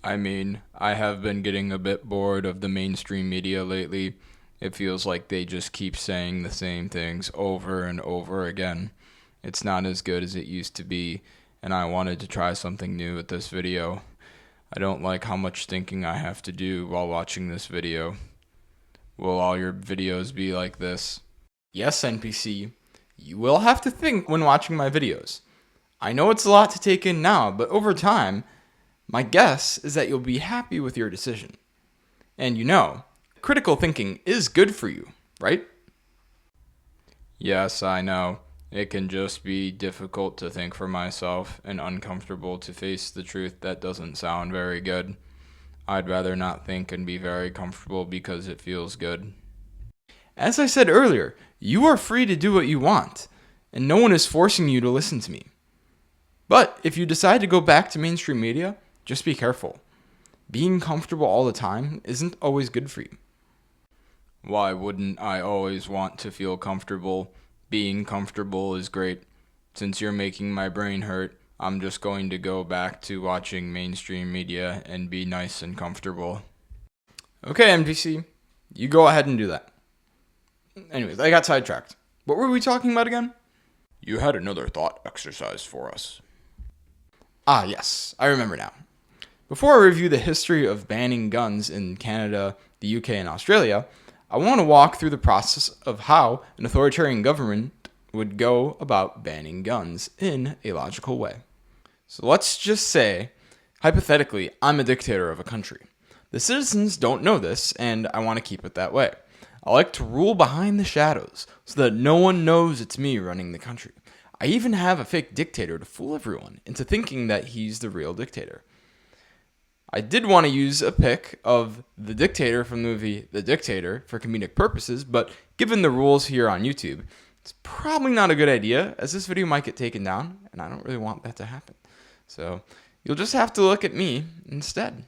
I mean, I have been getting a bit bored of the mainstream media lately. It feels like they just keep saying the same things over and over again. It's not as good as it used to be, and I wanted to try something new with this video. I don't like how much thinking I have to do while watching this video. Will all your videos be like this? Yes, NPC. You will have to think when watching my videos. I know it's a lot to take in now, but over time, my guess is that you'll be happy with your decision. And you know, critical thinking is good for you, right? Yes, I know. It can just be difficult to think for myself and uncomfortable to face the truth that doesn't sound very good. I'd rather not think and be very comfortable because it feels good. As I said earlier, you are free to do what you want, and no one is forcing you to listen to me. But if you decide to go back to mainstream media, just be careful. Being comfortable all the time isn't always good for you. Why wouldn't I always want to feel comfortable? Being comfortable is great. Since you're making my brain hurt, I'm just going to go back to watching mainstream media and be nice and comfortable. Okay, NPC, you go ahead and do that. Anyways, I got sidetracked. What were we talking about again? You had another thought exercise for us. Ah, yes, I remember now. Before I review the history of banning guns in Canada, the UK, and Australia, I want to walk through the process of how an authoritarian government would go about banning guns in a logical way. So let's just say, hypothetically, I'm a dictator of a country. The citizens don't know this, and I want to keep it that way. I like to rule behind the shadows so that no one knows it's me running the country. I even have a fake dictator to fool everyone into thinking that he's the real dictator. I did want to use a pic of the dictator from the movie The Dictator for comedic purposes, but given the rules here on YouTube, it's probably not a good idea, as this video might get taken down, and I don't really want that to happen. So you'll just have to look at me instead.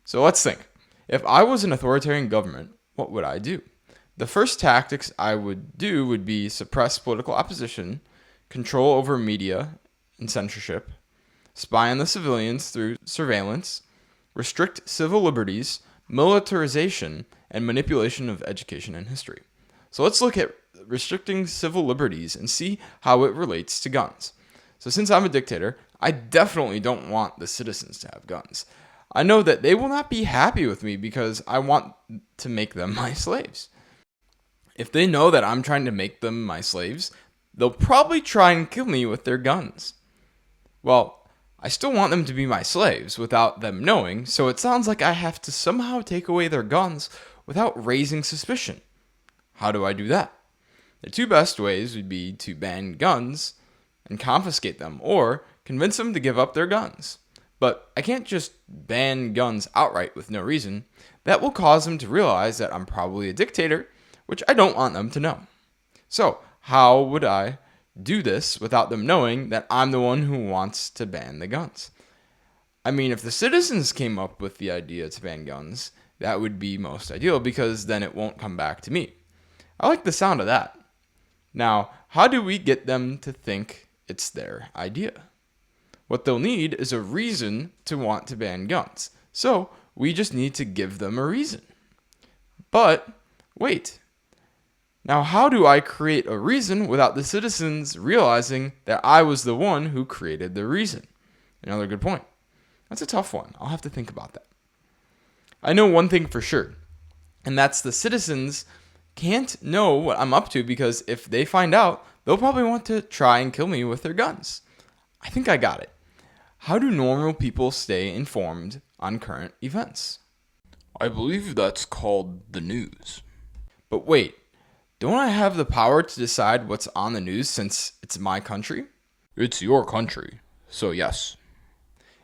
So let's think. If I was an authoritarian government, what would I do? The first tactics I would do would be suppress political opposition, control over media, and censorship, spy on the civilians through surveillance, restrict civil liberties, militarization, and manipulation of education and history. So let's look at restricting civil liberties and see how it relates to guns. So since I'm a dictator, I definitely don't want the citizens to have guns. I know that they will not be happy with me because I want to make them my slaves. If they know that I'm trying to make them my slaves, they'll probably try and kill me with their guns. Well, I still want them to be my slaves without them knowing, so it sounds like I have to somehow take away their guns without raising suspicion. How do I do that? The two best ways would be to ban guns and confiscate them, or convince them to give up their guns. But I can't just ban guns outright with no reason. That will cause them to realize that I'm probably a dictator, which I don't want them to know. So, how would I do this without them knowing that I'm the one who wants to ban the guns? I mean, if the citizens came up with the idea to ban guns, that would be most ideal because then it won't come back to me. I like the sound of that. Now, how do we get them to think it's their idea? What they'll need is a reason to want to ban guns. So, we just need to give them a reason. But, wait. Now, how do I create a reason without the citizens realizing that I was the one who created the reason? Another good point. That's a tough one. I'll have to think about that. I know one thing for sure, and that's the citizens can't know what I'm up to because if they find out, they'll probably want to try and kill me with their guns. I think I got it. How do normal people stay informed on current events? I believe that's called the news. But wait, don't I have the power to decide what's on the news since it's my country? It's your country, so yes.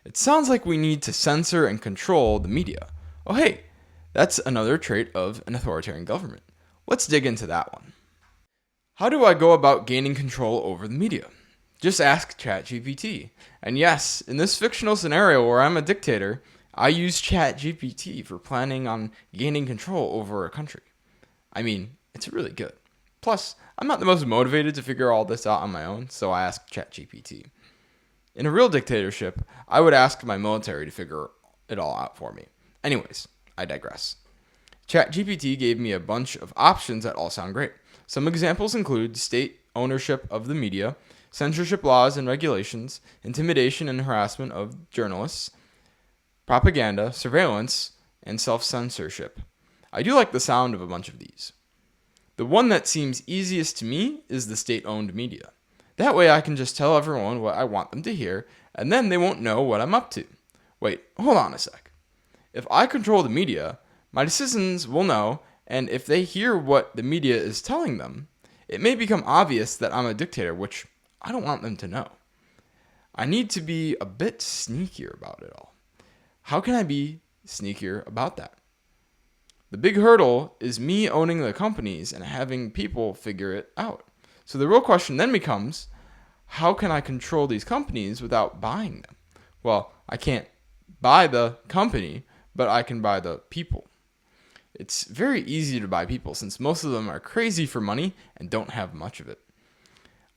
It sounds like we need to censor and control the media. Oh hey, that's another trait of an authoritarian government. Let's dig into that one. How do I go about gaining control over the media? Just ask ChatGPT. And yes, in this fictional scenario where I'm a dictator, I use ChatGPT for planning on gaining control over a country. I mean, it's really good. Plus, I'm not the most motivated to figure all this out on my own, so I ask ChatGPT. In a real dictatorship, I would ask my military to figure it all out for me. Anyways, I digress. ChatGPT gave me a bunch of options that all sound great. Some examples include state ownership of the media, censorship laws and regulations, intimidation and harassment of journalists, propaganda, surveillance, and self-censorship. I do like the sound of a bunch of these. The one that seems easiest to me is the state-owned media. That way I can just tell everyone what I want them to hear, and then they won't know what I'm up to. Wait, hold on a sec. If I control the media, my citizens will know, and if they hear what the media is telling them, it may become obvious that I'm a dictator, which I don't want them to know. I need to be a bit sneakier about it all. How can I be sneakier about that? The big hurdle is me owning the companies and having people figure it out. So the real question then becomes, how can I control these companies without buying them? Well, I can't buy the company, but I can buy the people. It's very easy to buy people since most of them are crazy for money and don't have much of it.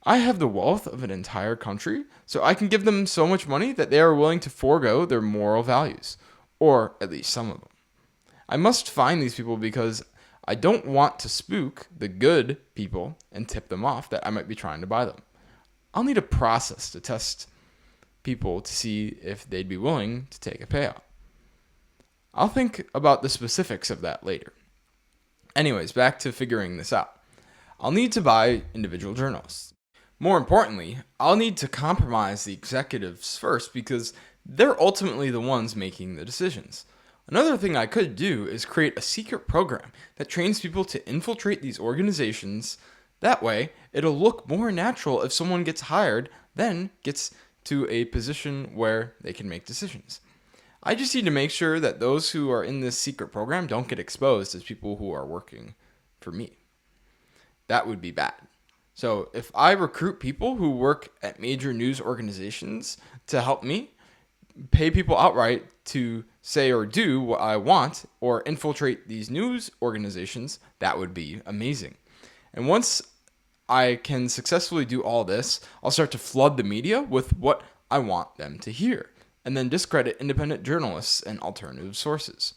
I have the wealth of an entire country, so I can give them so much money that they are willing to forego their moral values, or at least some of them. I must find these people because I don't want to spook the good people and tip them off that I might be trying to buy them. I'll need a process to test people to see if they'd be willing to take a payout. I'll think about the specifics of that later. Anyways, back to figuring this out. I'll need to buy individual journalists. More importantly, I'll need to compromise the executives first because they're ultimately the ones making the decisions. Another thing I could do is create a secret program that trains people to infiltrate these organizations. That way, it'll look more natural if someone gets hired, then gets to a position where they can make decisions. I just need to make sure that those who are in this secret program don't get exposed as people who are working for me. That would be bad. So if I recruit people who work at major news organizations to help me, pay people outright to say or do what I want or infiltrate these news organizations, that would be amazing. And once I can successfully do all this, I'll start to flood the media with what I want them to hear, and then discredit independent journalists and alternative sources.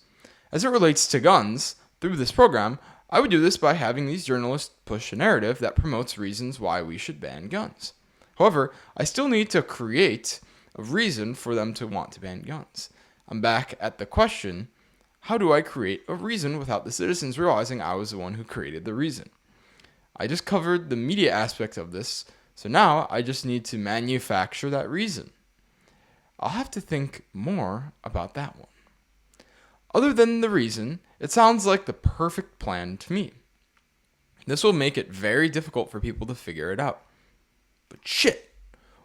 As it relates to guns, through this program, I would do this by having these journalists push a narrative that promotes reasons why we should ban guns. However, I still need to create a reason for them to want to ban guns. I'm back at the question, how do I create a reason without the citizens realizing I was the one who created the reason? I just covered the media aspect of this, so now I just need to manufacture that reason. I'll have to think more about that one. Other than the reason, it sounds like the perfect plan to me. This will make it very difficult for people to figure it out. But shit,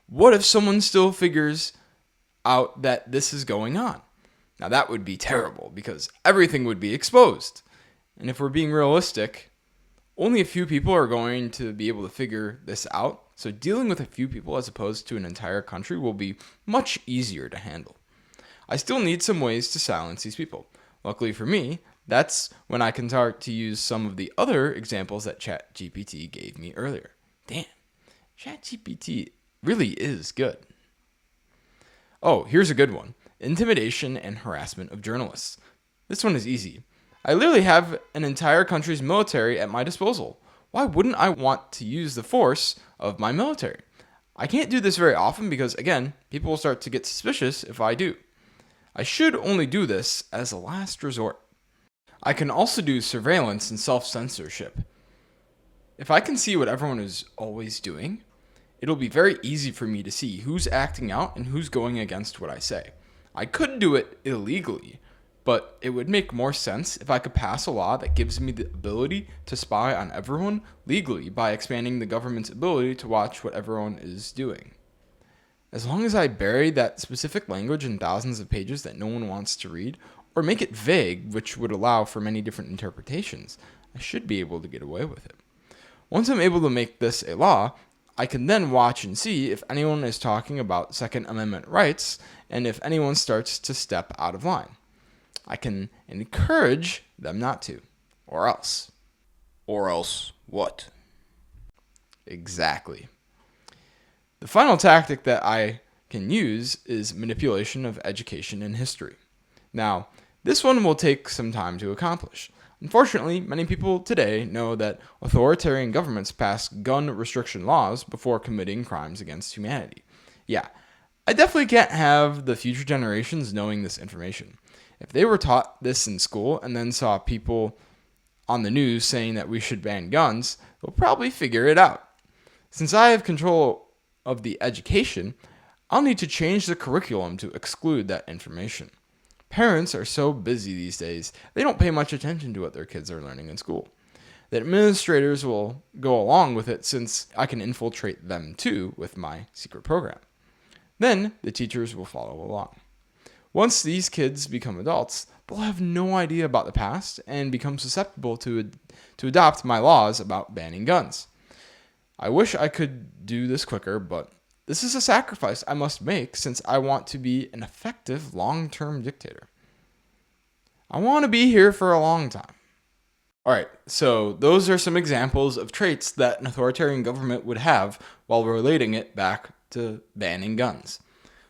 what if someone still figures out that this is going on? Now that would be terrible because everything would be exposed. And if we're being realistic, only a few people are going to be able to figure this out. So dealing with a few people as opposed to an entire country will be much easier to handle. I still need some ways to silence these people. Luckily for me, that's when I can start to use some of the other examples that ChatGPT gave me earlier. Damn, ChatGPT really is good. Oh, here's a good one. Intimidation and harassment of journalists. This one is easy. I literally have an entire country's military at my disposal. Why wouldn't I want to use the force of my military? I can't do this very often because, again, people will start to get suspicious if I do. I should only do this as a last resort. I can also do surveillance and self-censorship. If I can see what everyone is always doing, it'll be very easy for me to see who's acting out and who's going against what I say. I could do it illegally, but it would make more sense if I could pass a law that gives me the ability to spy on everyone legally by expanding the government's ability to watch what everyone is doing. As long as I bury that specific language in thousands of pages that no one wants to read, or make it vague, which would allow for many different interpretations, I should be able to get away with it. Once I'm able to make this a law, I can then watch and see if anyone is talking about Second Amendment rights and if anyone starts to step out of line. I can encourage them not to, or else. Or else what? Exactly. The final tactic that I can use is manipulation of education and history. Now, this one will take some time to accomplish. Unfortunately, many people today know that authoritarian governments pass gun restriction laws before committing crimes against humanity. Yeah, I definitely can't have the future generations knowing this information. If they were taught this in school and then saw people on the news saying that we should ban guns, they'll probably figure it out. Since I have control of the education, I'll need to change the curriculum to exclude that information. Parents are so busy these days, they don't pay much attention to what their kids are learning in school. The administrators will go along with it since I can infiltrate them too with my secret program. Then the teachers will follow along. Once these kids become adults, they'll have no idea about the past and become susceptible to adopt my laws about banning guns. I wish I could do this quicker, but this is a sacrifice I must make since I want to be an effective long-term dictator. I want to be here for a long time. Alright, so those are some examples of traits that an authoritarian government would have while relating it back to banning guns.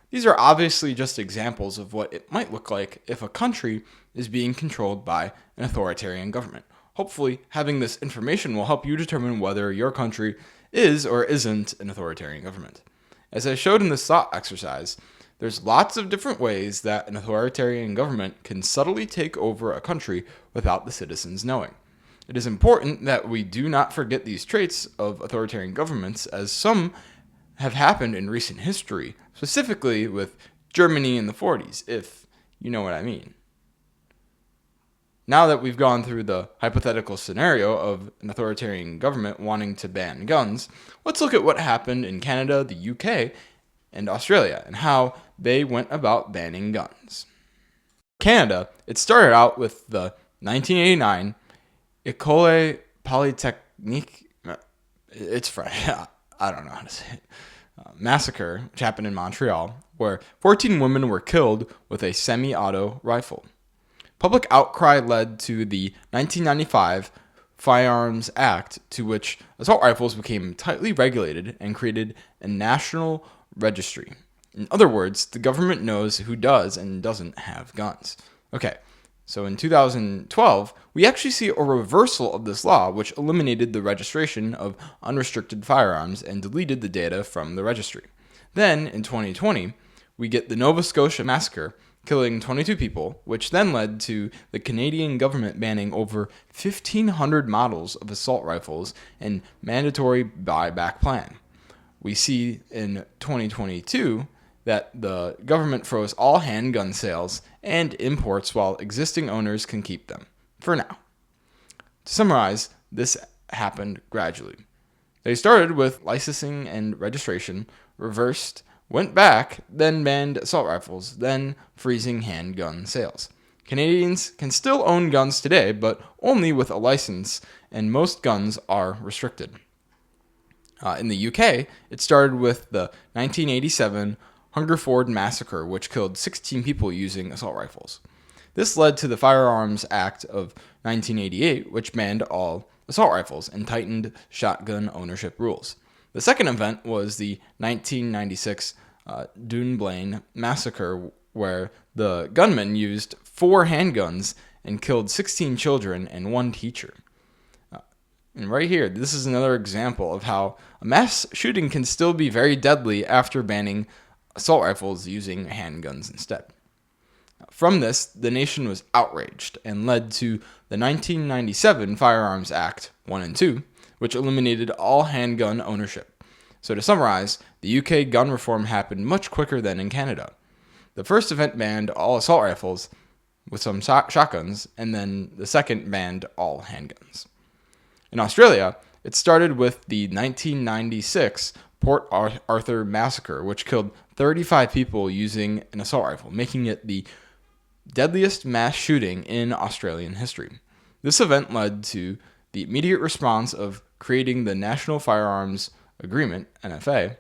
These are obviously just examples of what it might look like if a country is being controlled by an authoritarian government. Hopefully, having this information will help you determine whether your country is or isn't an authoritarian government. As I showed in this thought exercise, there's lots of different ways that an authoritarian government can subtly take over a country without the citizens knowing. It is important that we do not forget these traits of authoritarian governments, as some have happened in recent history, specifically with Germany in the 40s, if you know what I mean. Now that we've gone through the hypothetical scenario of an authoritarian government wanting to ban guns, let's look at what happened in Canada, the UK, and Australia, and how they went about banning guns. Canada, it started out with the 1989 École Polytechnique, it's French, I don't know how to say it, massacre, which happened in Montreal, where 14 women were killed with a semi-auto rifle. Public outcry led to the 1995 Firearms Act, to which assault rifles became tightly regulated and created a national registry. In other words, the government knows who does and doesn't have guns. Okay, so in 2012, we actually see a reversal of this law, which eliminated the registration of unrestricted firearms and deleted the data from the registry. Then, in 2020, we get the Nova Scotia massacre, killing 22 people, which then led to the Canadian government banning over 1,500 models of assault rifles and mandatory buyback plan. We see in 2022 that the government froze all handgun sales and imports while existing owners can keep them, for now. To summarize, this happened gradually. They started with licensing and registration, reversed, went back, then banned assault rifles, then freezing handgun sales. Canadians can still own guns today, but only with a license, and most guns are restricted. In the UK, it started with the 1987 Hungerford Massacre, which killed 16 people using assault rifles. This led to the Firearms Act of 1988, which banned all assault rifles and tightened shotgun ownership rules. The second event was the 1996 Dunblane Massacre, where the gunman used 4 handguns and killed 16 children and 1 teacher. And right here, this is another example of how a mass shooting can still be very deadly after banning assault rifles using handguns instead. From this, the nation was outraged and led to the 1997 Firearms Act 1 and 2, which eliminated all handgun ownership. So to summarize, the UK gun reform happened much quicker than in Canada. The first event banned all assault rifles with some shotguns, and then the second banned all handguns. In Australia, it started with the 1996 Port Arthur Massacre, which killed 35 people using an assault rifle, making it the deadliest mass shooting in Australian history. This event led to the immediate response of creating the National Firearms Agreement, NFA,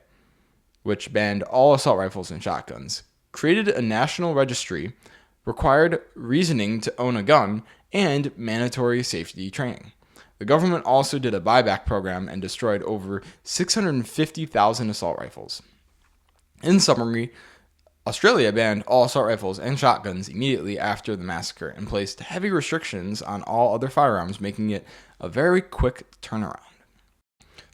which banned all assault rifles and shotguns, created a national registry, required reasoning to own a gun, and mandatory safety training. The government also did a buyback program and destroyed over 650,000 assault rifles. In summary, Australia banned all assault rifles and shotguns immediately after the massacre and placed heavy restrictions on all other firearms, making it a very quick turnaround.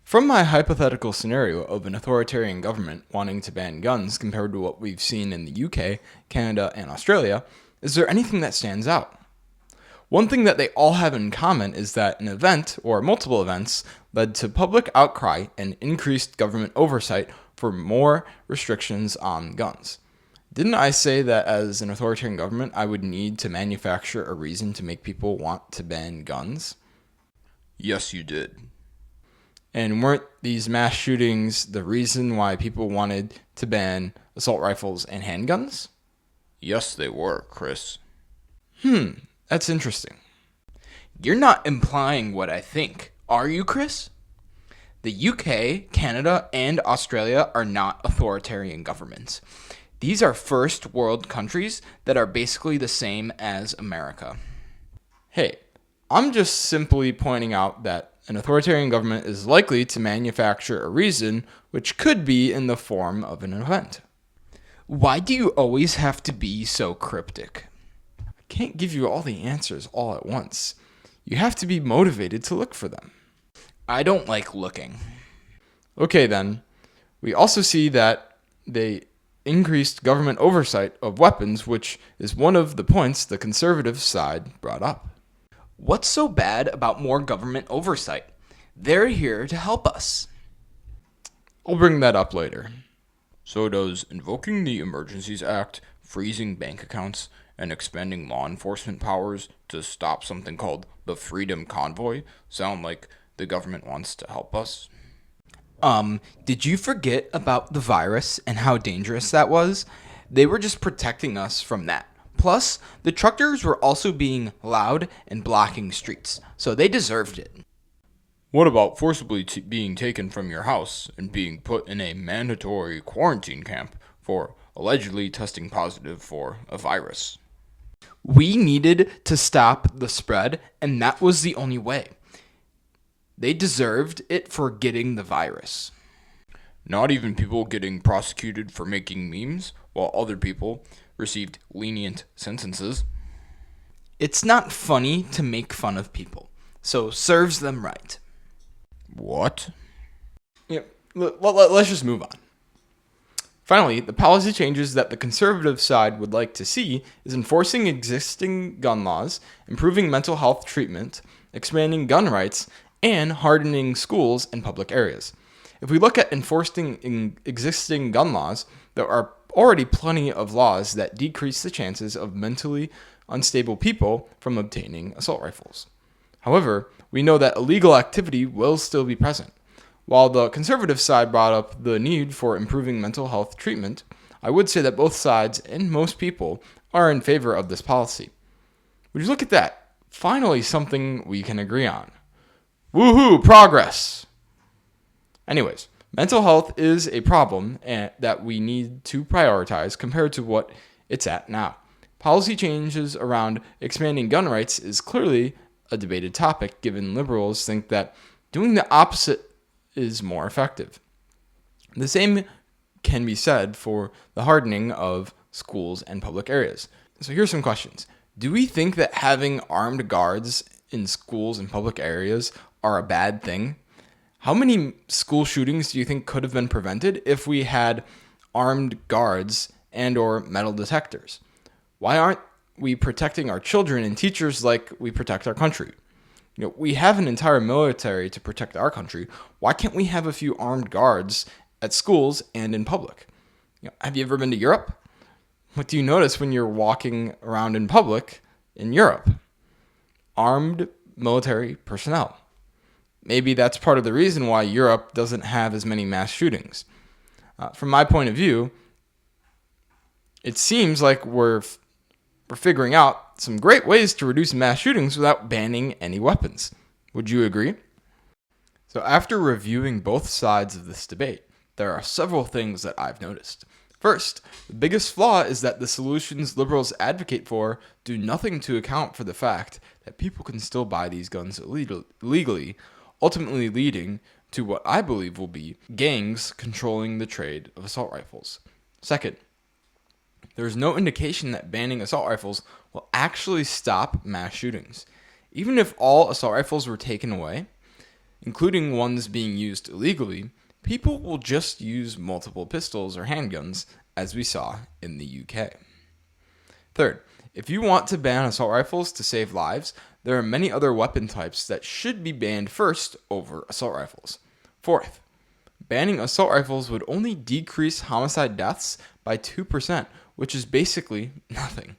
From my hypothetical scenario of an authoritarian government wanting to ban guns compared to what we've seen in the UK, Canada, and Australia, is there anything that stands out? One thing that they all have in common is that an event, or multiple events, led to public outcry and increased government oversight for more restrictions on guns. Didn't I say that as an authoritarian government, I would need to manufacture a reason to make people want to ban guns? Yes, you did. And weren't these mass shootings the reason why people wanted to ban assault rifles and handguns? Yes, they were, Chris. That's interesting. You're not implying what I think, are you, Chris? The UK, Canada, and Australia are not authoritarian governments. These are first world countries that are basically the same as America. Hey, I'm just simply pointing out that an authoritarian government is likely to manufacture a reason which could be in the form of an event. Why do you always have to be so cryptic? I can't give you all the answers all at once. You have to be motivated to look for them. I don't like looking. Okay then, we also see that they increased government oversight of weapons, which is one of the points the conservative side brought up. What's so bad about more government oversight? They're here to help us. I'll bring that up later. So does invoking the Emergencies Act, freezing bank accounts, and expanding law enforcement powers to stop something called the Freedom Convoy sound like the government wants to help us? Did you forget about the virus and how dangerous that was? They were just protecting us from that. Plus, the truckers were also being loud and blocking streets, so they deserved it. What about forcibly being taken from your house and being put in a mandatory quarantine camp for allegedly testing positive for a virus? We needed to stop the spread, and that was the only way. They deserved it for getting the virus. Not even people getting prosecuted for making memes, while other people received lenient sentences. It's not funny to make fun of people, so serves them right. What? Yeah, let's just move on. Finally, the policy changes that the conservative side would like to see is enforcing existing gun laws, improving mental health treatment, expanding gun rights, and hardening schools and public areas. If we look at enforcing existing gun laws, there are already plenty of laws that decrease the chances of mentally unstable people from obtaining assault rifles. However, we know that illegal activity will still be present. While the conservative side brought up the need for improving mental health treatment, I would say that both sides and most people are in favor of this policy. Would you look at that? Finally, something we can agree on. Woohoo, progress! Anyways, mental health is a problem that we need to prioritize compared to what it's at now. Policy changes around expanding gun rights is clearly a debated topic, given liberals think that doing the opposite is more effective. The same can be said for the hardening of schools and public areas. So here's some questions. Do we think that having armed guards in schools and public areas are a bad thing? How many school shootings do you think could have been prevented if we had armed guards and or metal detectors? Why aren't we protecting our children and teachers like we protect our country? We have an entire military to protect our country. Why can't we have a few armed guards at schools and in public? Have you ever been to Europe? What do you notice when you're walking around in public in Europe? Armed military personnel. Maybe that's part of the reason why Europe doesn't have as many mass shootings. From my point of view, it seems like we're figuring out some great ways to reduce mass shootings without banning any weapons. Would you agree? So after reviewing both sides of this debate, there are several things that I've noticed. First, the biggest flaw is that the solutions liberals advocate for do nothing to account for the fact that people can still buy these guns illegally, ultimately leading to what I believe will be gangs controlling the trade of assault rifles. Second, there is no indication that banning assault rifles will actually stop mass shootings. Even if all assault rifles were taken away, including ones being used illegally, people will just use multiple pistols or handguns, as we saw in the UK. Third, if you want to ban assault rifles to save lives, there are many other weapon types that should be banned first over assault rifles. Fourth, banning assault rifles would only decrease homicide deaths by 2%, which is basically nothing.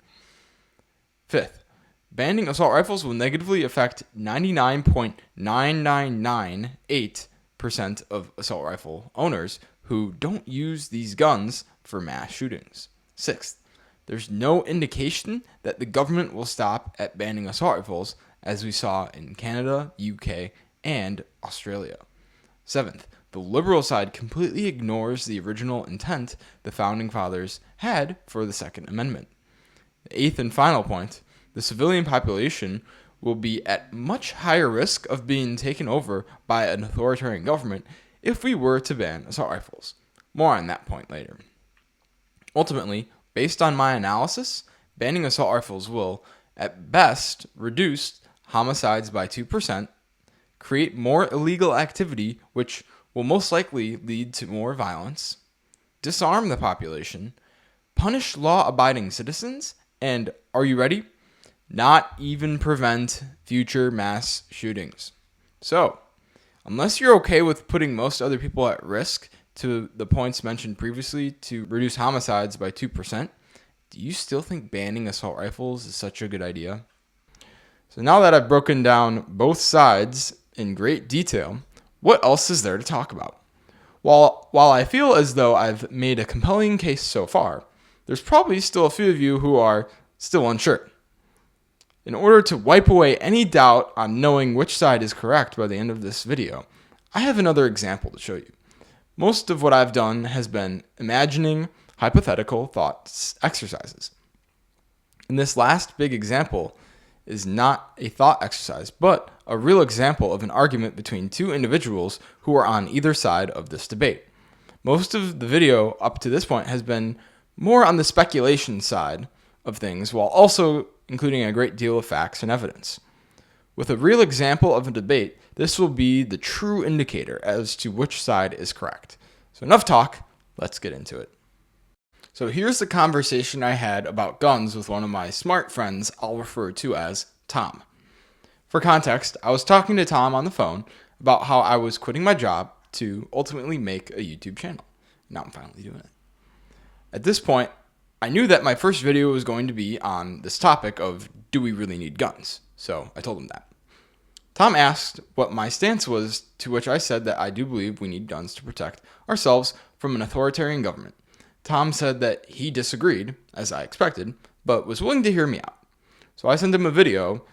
Fifth, banning assault rifles will negatively affect 99.9998% of assault rifle owners who don't use these guns for mass shootings. Sixth, there's no indication that the government will stop at banning assault rifles, as we saw in Canada, UK, and Australia. Seventh, the liberal side completely ignores the original intent the Founding Fathers had for the Second Amendment. The eighth and final point, the civilian population will be at much higher risk of being taken over by an authoritarian government if we were to ban assault rifles. More on that point later. Ultimately, based on my analysis, banning assault rifles will, at best, reduce homicides by 2%, create more illegal activity, which will most likely lead to more violence, disarm the population, punish law-abiding citizens, and, are you ready? Not even prevent future mass shootings. So, unless you're okay with putting most other people at risk to the points mentioned previously to reduce homicides by 2%, do you still think banning assault rifles is such a good idea? So now that I've broken down both sides in great detail, what else is there to talk about? While I feel as though I've made a compelling case so far, there's probably still a few of you who are still unsure. In order to wipe away any doubt on knowing which side is correct by the end of this video, I have another example to show you. Most of what I've done has been imagining hypothetical thoughts exercises. In this last big example, is not a thought exercise, but a real example of an argument between two individuals who are on either side of this debate. Most of the video up to this point has been more on the speculation side of things, while also including a great deal of facts and evidence. With a real example of a debate, this will be the true indicator as to which side is correct. So enough talk, let's get into it. So here's the conversation I had about guns with one of my smart friends I'll refer to as Tom. For context, I was talking to Tom on the phone about how I was quitting my job to ultimately make a YouTube channel. Now I'm finally doing it. At this point, I knew that my first video was going to be on this topic of, do we really need guns? So I told him that. Tom asked what my stance was, to which I said that I do believe we need guns to protect ourselves from an authoritarian government. Tom said that he disagreed, as I expected, but was willing to hear me out. So I sent him a video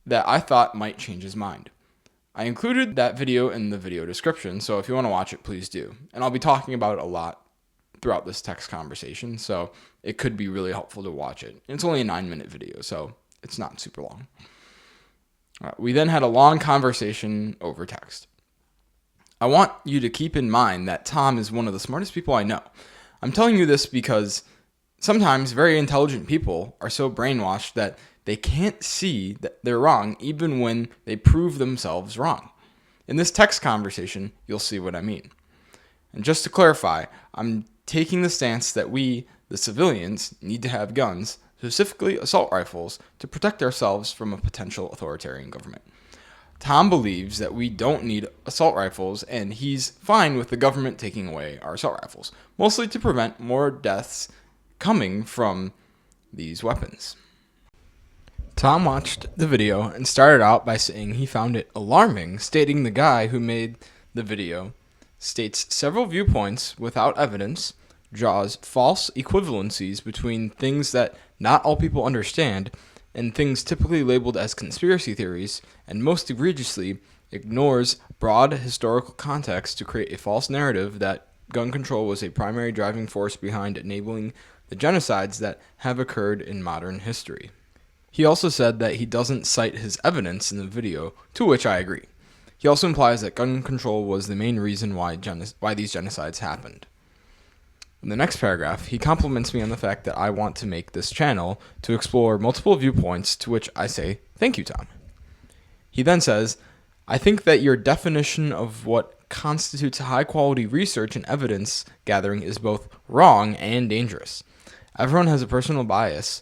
that I thought might change his mind. I included that video in the video description, so if you want to watch it, please do. And I'll be talking about it a lot throughout this text conversation, so it could be really helpful to watch it. It's only a 9-minute video, so it's not super long. We then had a long conversation over text. I want you to keep in mind that Tom is one of the smartest people I know. I'm telling you this because sometimes very intelligent people are so brainwashed that they can't see that they're wrong even when they prove themselves wrong. In this text conversation, you'll see what I mean. And just to clarify, I'm taking the stance that we, the civilians, need to have guns, specifically assault rifles, to protect ourselves from a potential authoritarian government. Tom believes that we don't need assault rifles, and he's fine with the government taking away our assault rifles, mostly to prevent more deaths coming from these weapons. Tom watched the video and started out by saying he found it alarming, stating the guy who made the video states several viewpoints without evidence, draws false equivalencies between things that not all people understand, and things typically labeled as conspiracy theories, and most egregiously, ignores broad historical context to create a false narrative that gun control was a primary driving force behind enabling the genocides that have occurred in modern history. He also said that he doesn't cite his evidence in the video, to which I agree. He also implies that gun control was the main reason why these genocides happened. In the next paragraph, he compliments me on the fact that I want to make this channel to explore multiple viewpoints, to which I say, thank you, Tom. He then says, I think that your definition of what constitutes high-quality research and evidence gathering is both wrong and dangerous. Everyone has a personal bias.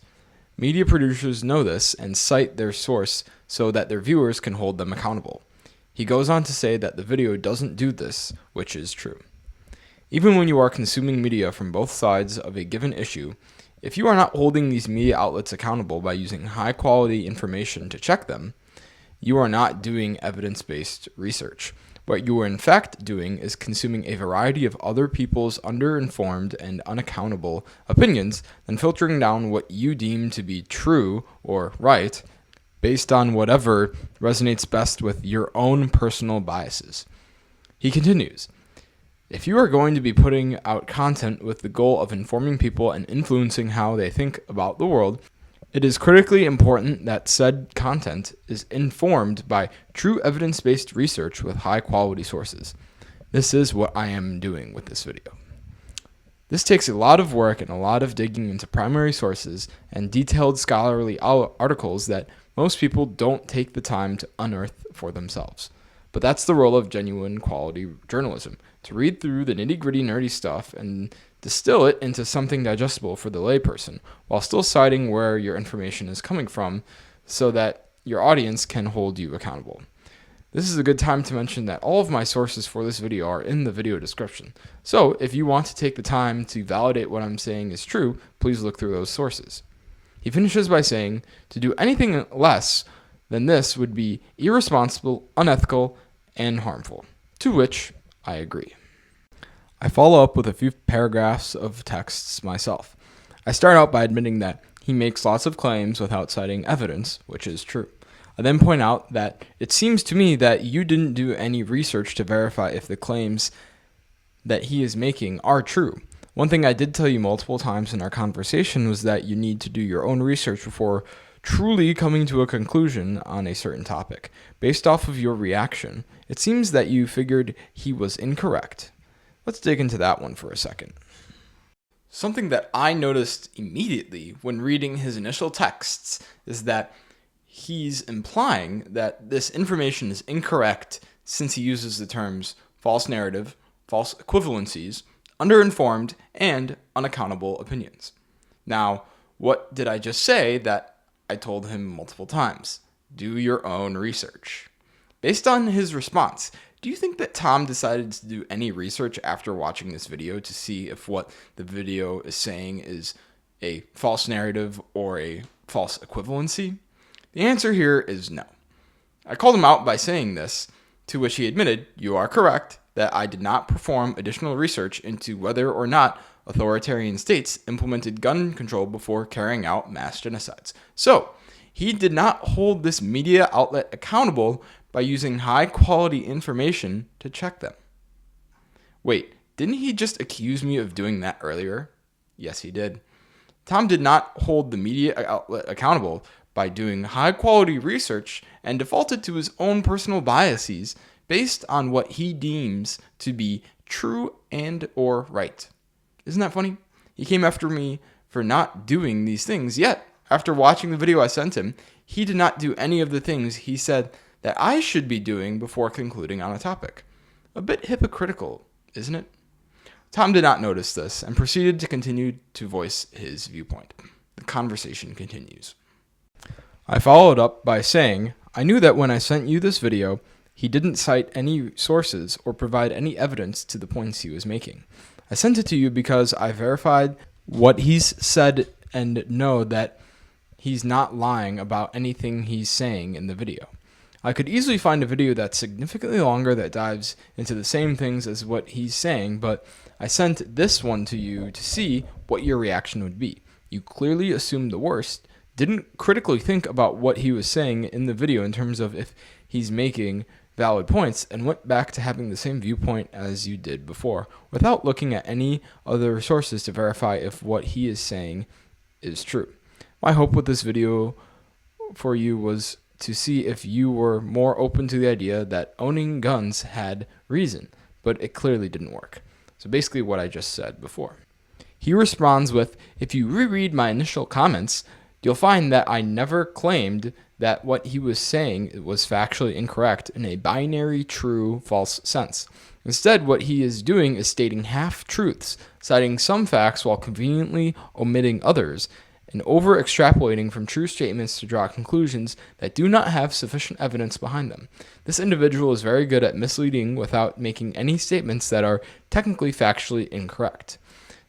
Media producers know this and cite their source so that their viewers can hold them accountable. He goes on to say that the video doesn't do this, which is true. Even when you are consuming media from both sides of a given issue, if you are not holding these media outlets accountable by using high-quality information to check them, you are not doing evidence-based research. What you are in fact doing is consuming a variety of other people's underinformed and unaccountable opinions, then filtering down what you deem to be true or right based on whatever resonates best with your own personal biases. He continues, if you are going to be putting out content with the goal of informing people and influencing how they think about the world, it is critically important that said content is informed by true evidence-based research with high-quality sources. This is what I am doing with this video. This takes a lot of work and a lot of digging into primary sources and detailed scholarly articles that most people don't take the time to unearth for themselves. But that's the role of genuine quality journalism, to read through the nitty-gritty nerdy stuff and distill it into something digestible for the layperson, while still citing where your information is coming from so that your audience can hold you accountable. This is a good time to mention that all of my sources for this video are in the video description. So if you want to take the time to validate what I'm saying is true, please look through those sources. He finishes by saying, to do anything less than this would be irresponsible, unethical, and harmful, to which I agree. I follow up with a few paragraphs of texts myself. I start out by admitting that he makes lots of claims without citing evidence, which is true. I then point out that it seems to me that you didn't do any research to verify if the claims that he is making are true. One thing I did tell you multiple times in our conversation was that you need to do your own research before truly coming to a conclusion on a certain topic. Based off of your reaction, it seems that you figured he was incorrect. Let's dig into that one for a second. Something that I noticed immediately when reading his initial texts is that he's implying that this information is incorrect since he uses the terms false narrative, false equivalencies, underinformed, and unaccountable opinions. Now, what did I just say that I told him multiple times? Do your own research. Based on his response, do you think that Tom decided to do any research after watching this video to see if what the video is saying is a false narrative or a false equivalency? The answer here is no. I called him out by saying this, to which he admitted, "You are correct, that I did not perform additional research into whether or not authoritarian states implemented gun control before carrying out mass genocides." So, he did not hold this media outlet accountable by using high-quality information to check them. Wait, didn't he just accuse me of doing that earlier? Yes, he did. Tom did not hold the media outlet accountable by doing high-quality research and defaulted to his own personal biases based on what he deems to be true and or right. Isn't that funny? He came after me for not doing these things, yet after watching the video I sent him, he did not do any of the things he said that I should be doing before concluding on a topic. A bit hypocritical, isn't it? Tom did not notice this and proceeded to continue to voice his viewpoint. The conversation continues. I followed up by saying, "I knew that when I sent you this video, he didn't cite any sources or provide any evidence to the points he was making. I sent it to you because I verified what he's said and know that he's not lying about anything he's saying in the video. I could easily find a video that's significantly longer that dives into the same things as what he's saying, but I sent this one to you to see what your reaction would be. You clearly assumed the worst, didn't critically think about what he was saying in the video in terms of if he's making valid points, and went back to having the same viewpoint as you did before, without looking at any other sources to verify if what he is saying is true. My hope with this video for you was to see if you were more open to the idea that owning guns had reason, but it clearly didn't work." So basically what I just said before. He responds with, "If you reread my initial comments, you'll find that I never claimed that what he was saying was factually incorrect in a binary true-false sense. Instead, what he is doing is stating half-truths, citing some facts while conveniently omitting others, and over-extrapolating from true statements to draw conclusions that do not have sufficient evidence behind them. This individual is very good at misleading without making any statements that are technically factually incorrect."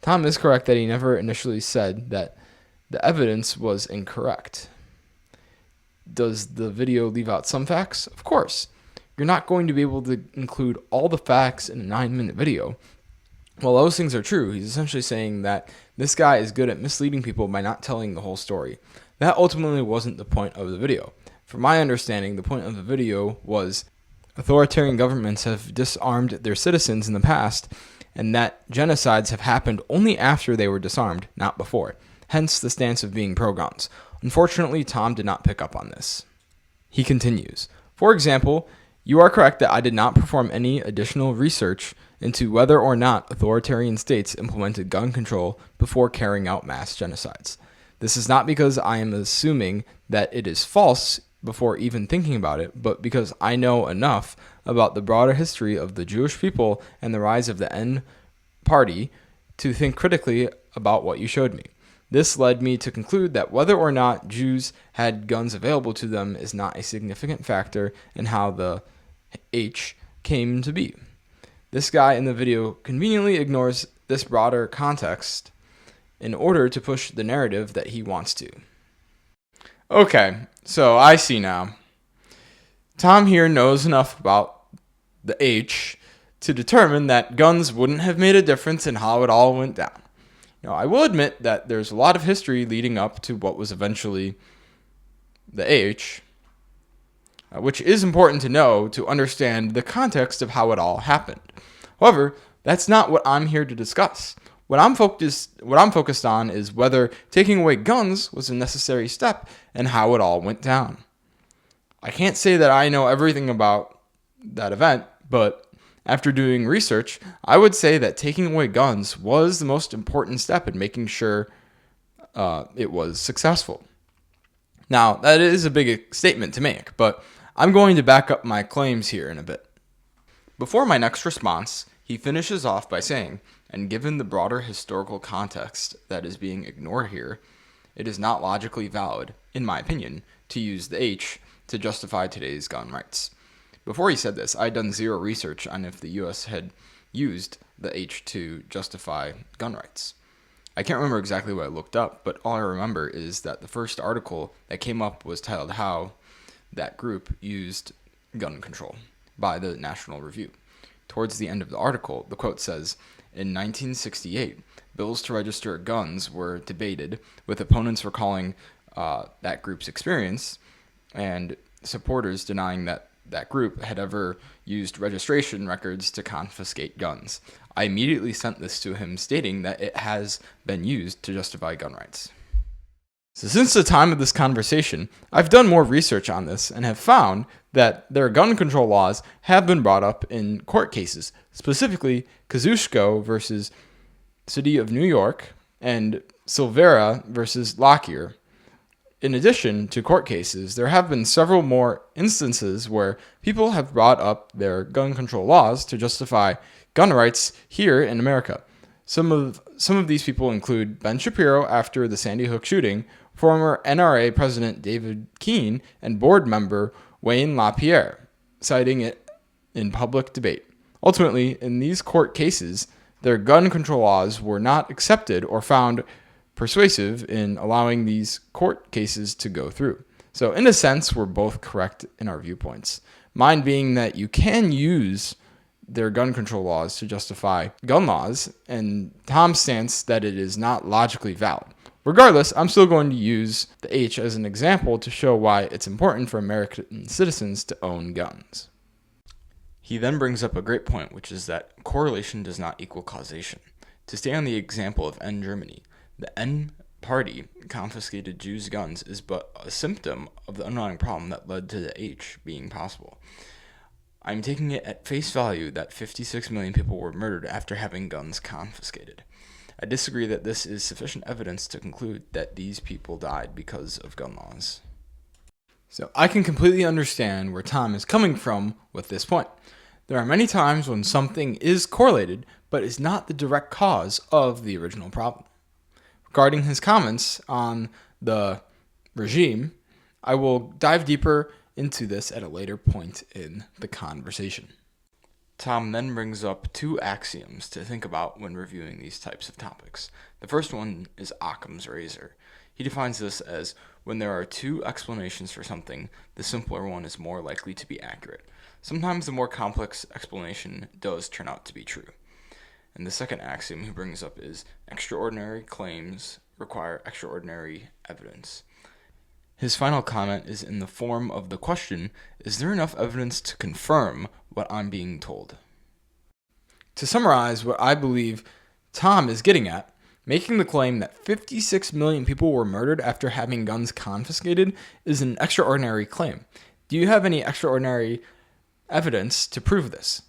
Tom is correct that he never initially said that the evidence was incorrect. Does the video leave out some facts? Of course. You're not going to be able to include all the facts in a 9-minute video. While those things are true, he's essentially saying that this guy is good at misleading people by not telling the whole story. That ultimately wasn't the point of the video. From my understanding, the point of the video was authoritarian governments have disarmed their citizens in the past, and that genocides have happened only after they were disarmed, not before. Hence the stance of being pro-guns. Unfortunately, Tom did not pick up on this. He continues, "For example, you are correct that I did not perform any additional research into whether or not authoritarian states implemented gun control before carrying out mass genocides. This is not because I am assuming that it is false before even thinking about it, but because I know enough about the broader history of the Jewish people and the rise of the N party to think critically about what you showed me. This led me to conclude that whether or not Jews had guns available to them is not a significant factor in how the H came to be. This guy in the video conveniently ignores this broader context in order to push the narrative that he wants to." Okay, so I see now. Tom here knows enough about the H to determine that guns wouldn't have made a difference in how it all went down. Now, I will admit that there's a lot of history leading up to what was eventually the H, which is important to know to understand the context of how it all happened. However, that's not what I'm here to discuss. What I'm focused on is whether taking away guns was a necessary step and how it all went down. I can't say that I know everything about that event, but after doing research, I would say that taking away guns was the most important step in making sure it was successful. Now, that is a big statement to make, but I'm going to back up my claims here in a bit. Before my next response, he finishes off by saying, and given the broader historical context that is being ignored here, it is not logically valid, in my opinion, to use the H to justify today's gun rights. Before he said this, I had done zero research on if the U.S. had used the H to justify gun rights. I can't remember exactly what I looked up, but all I remember is that the first article that came up was titled How That Group Used Gun Control by the National Review. Towards the end of the article, the quote says, in 1968, bills to register guns were debated, with opponents recalling that group's experience and supporters denying that that group had ever used registration records to confiscate guns. I immediately sent this to him, stating that it has been used to justify gun rights. So since the time of this conversation, I've done more research on this and have found that their gun control laws have been brought up in court cases, specifically Kosciuszko versus City of New York and Silvera versus Lockyer. In addition to court cases, there have been several more instances where people have brought up their gun control laws to justify gun rights here in America. Some of these people include Ben Shapiro after the Sandy Hook shooting, former NRA President David Keene, and board member Wayne LaPierre, citing it in public debate. Ultimately, in these court cases, their gun control laws were not accepted or found persuasive in allowing these court cases to go through. So in a sense, we're both correct in our viewpoints. Mine being that you can use their gun control laws to justify gun laws, and Tom's stance that it is not logically valid. Regardless, I'm still going to use the H as an example to show why it's important for American citizens to own guns. He then brings up a great point, which is that correlation does not equal causation. To stay on the example of N Germany, the N party confiscated Jews' guns is but a symptom of the underlying problem that led to the H being possible. I'm taking it at face value that 56 million people were murdered after having guns confiscated. I disagree that this is sufficient evidence to conclude that these people died because of gun laws. So I can completely understand where Tom is coming from with this point. There are many times when something is correlated, but is not the direct cause of the original problem. Regarding his comments on the regime, I will dive deeper into this at a later point in the conversation. Tom then brings up two axioms to think about when reviewing these types of topics. The first one is Occam's razor. He defines this as when there are two explanations for something, the simpler one is more likely to be accurate. Sometimes the more complex explanation does turn out to be true. And the second axiom he brings up is extraordinary claims require extraordinary evidence. His final comment is in the form of the question, is there enough evidence to confirm what I'm being told? To summarize what I believe Tom is getting at, making the claim that 56 million people were murdered after having guns confiscated is an extraordinary claim. Do you have any extraordinary evidence to prove this?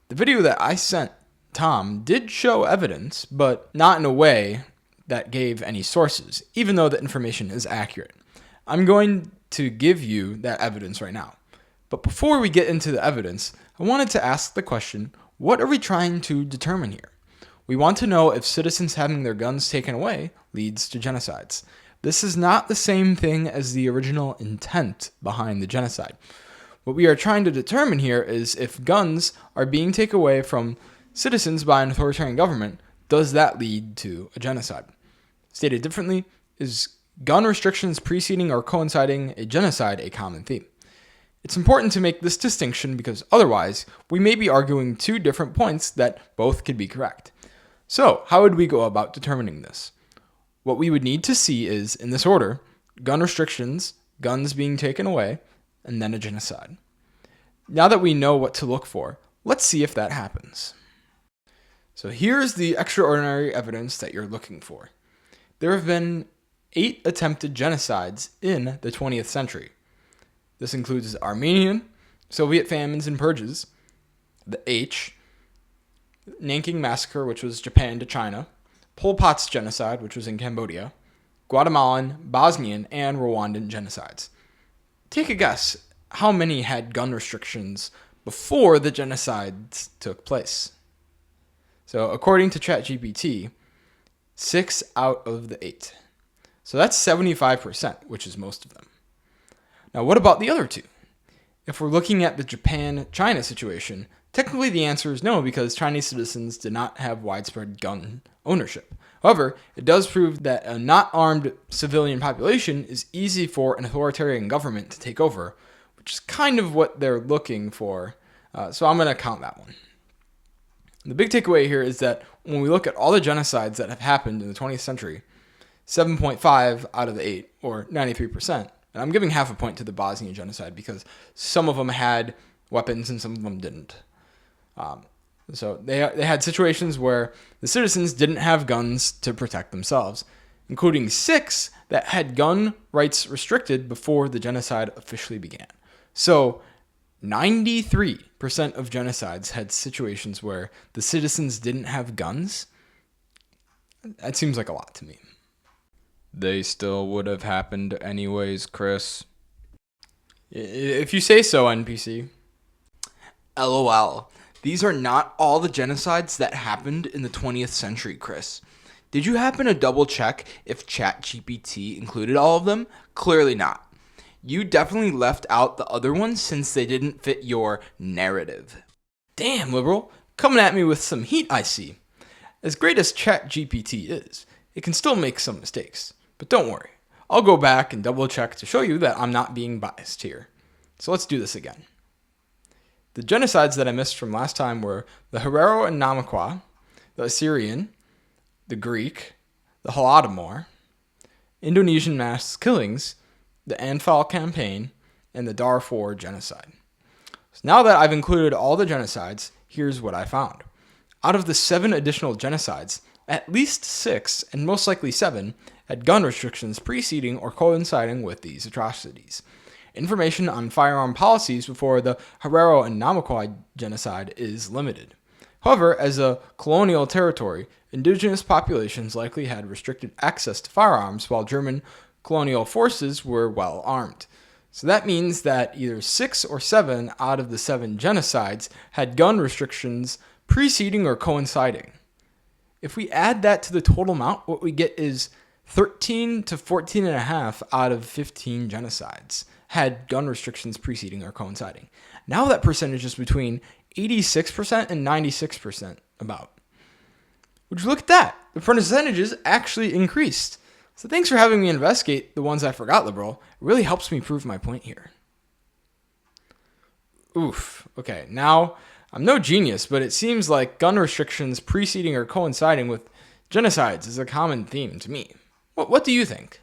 The video that I sent Tom did show evidence, but not in a way that gave any sources, even though the information is accurate. I'm going to give you that evidence right now. But before we get into the evidence, I wanted to ask the question, what are we trying to determine here? We want to know if citizens having their guns taken away leads to genocides. This is not the same thing as the original intent behind the genocide. What we are trying to determine here is if guns are being taken away from citizens by an authoritarian government, does that lead to a genocide? Stated differently, is gun restrictions preceding or coinciding a genocide a common theme? It's important to make this distinction because otherwise, we may be arguing two different points that both could be correct. So, how would we go about determining this? What we would need to see is, in this order, gun restrictions, guns being taken away, and then a genocide. Now that we know what to look for, let's see if that happens. So here's the extraordinary evidence that you're looking for. There have been 8 attempted genocides in the 20th century. This includes Armenian, Soviet famines and purges, the Nanking Massacre, which was Japan to China, Pol Pot's genocide, which was in Cambodia, Guatemalan, Bosnian, and Rwandan genocides. Take a guess, how many had gun restrictions before the genocides took place? So according to ChatGPT, 6 out of the 8. So that's 75%, which is most of them. Now what about the other 2? If we're looking at the Japan-China situation, technically the answer is no, because Chinese citizens did not have widespread gun ownership. However, it does prove that a not armed civilian population is easy for an authoritarian government to take over, which is kind of what they're looking for. So I'm going to count that one. The big takeaway here is that when we look at all the genocides that have happened in the 20th century, 7.5 out of the 8, or 93%, and I'm giving half a point to the Bosnian genocide because some of them had weapons and some of them didn't. So they had situations where the citizens didn't have guns to protect themselves, including 6 that had gun rights restricted before the genocide officially began. So 93% of genocides had situations where the citizens didn't have guns. That seems like a lot to me. They still would have happened anyways, Chris. If you say so, NPC. LOL. These are not all the genocides that happened in the 20th century, Chris. Did you happen to double check if ChatGPT included all of them? Clearly not. You definitely left out the other ones since they didn't fit your narrative. Damn, liberal. Coming at me with some heat, I see. As great as ChatGPT is, it can still make some mistakes. But don't worry. I'll go back and double check to show you that I'm not being biased here. So let's do this again. The genocides that I missed from last time were the Herero and Namaqua, the Assyrian, the Greek, the Holodomor, Indonesian mass killings, the Anfal campaign, and the Darfur genocide. So now that I've included all the genocides, here's what I found. Out of the 7 additional genocides, at least 6, and most likely 7, had gun restrictions preceding or coinciding with these atrocities. Information on firearm policies before the Herero and Namaqua genocide is limited. However, as a colonial territory, indigenous populations likely had restricted access to firearms while German colonial forces were well armed. So that means that either 6 or 7 out of the 7 genocides had gun restrictions preceding or coinciding. If we add that to the total amount, what we get is 13 to 14.5 out of 15 genocides had gun restrictions preceding or coinciding. Now that percentage is between 86% and 96% about. Would you look at that? The percentages actually increased. So thanks for having me investigate the ones I forgot, liberal. It really helps me prove my point here. Oof. Okay, now I'm no genius, but it seems like gun restrictions preceding or coinciding with genocides is a common theme to me. What do you think?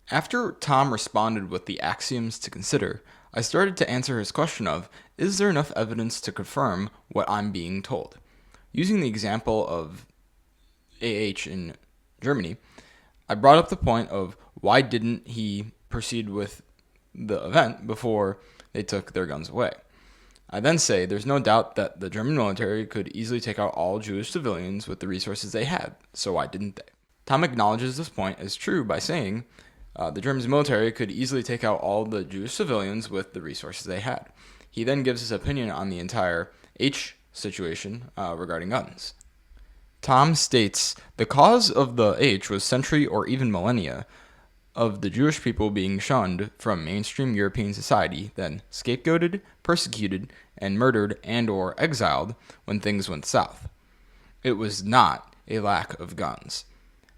After Tom responded with the axioms to consider, I started to answer his question of, is there enough evidence to confirm what I'm being told? Using the example of AH in Germany, I brought up the point of why didn't he proceed with the event before they took their guns away. I then say there's no doubt that the German military could easily take out all Jewish civilians with the resources they had, so why didn't they? Tom acknowledges this point as true by saying the German military could easily take out all the Jewish civilians with the resources they had. He then gives his opinion on the entire H situation regarding guns. Tom states, the cause of the H was century or even millennia of the Jewish people being shunned from mainstream European society, then scapegoated, persecuted, and murdered and or exiled when things went south. It was not a lack of guns.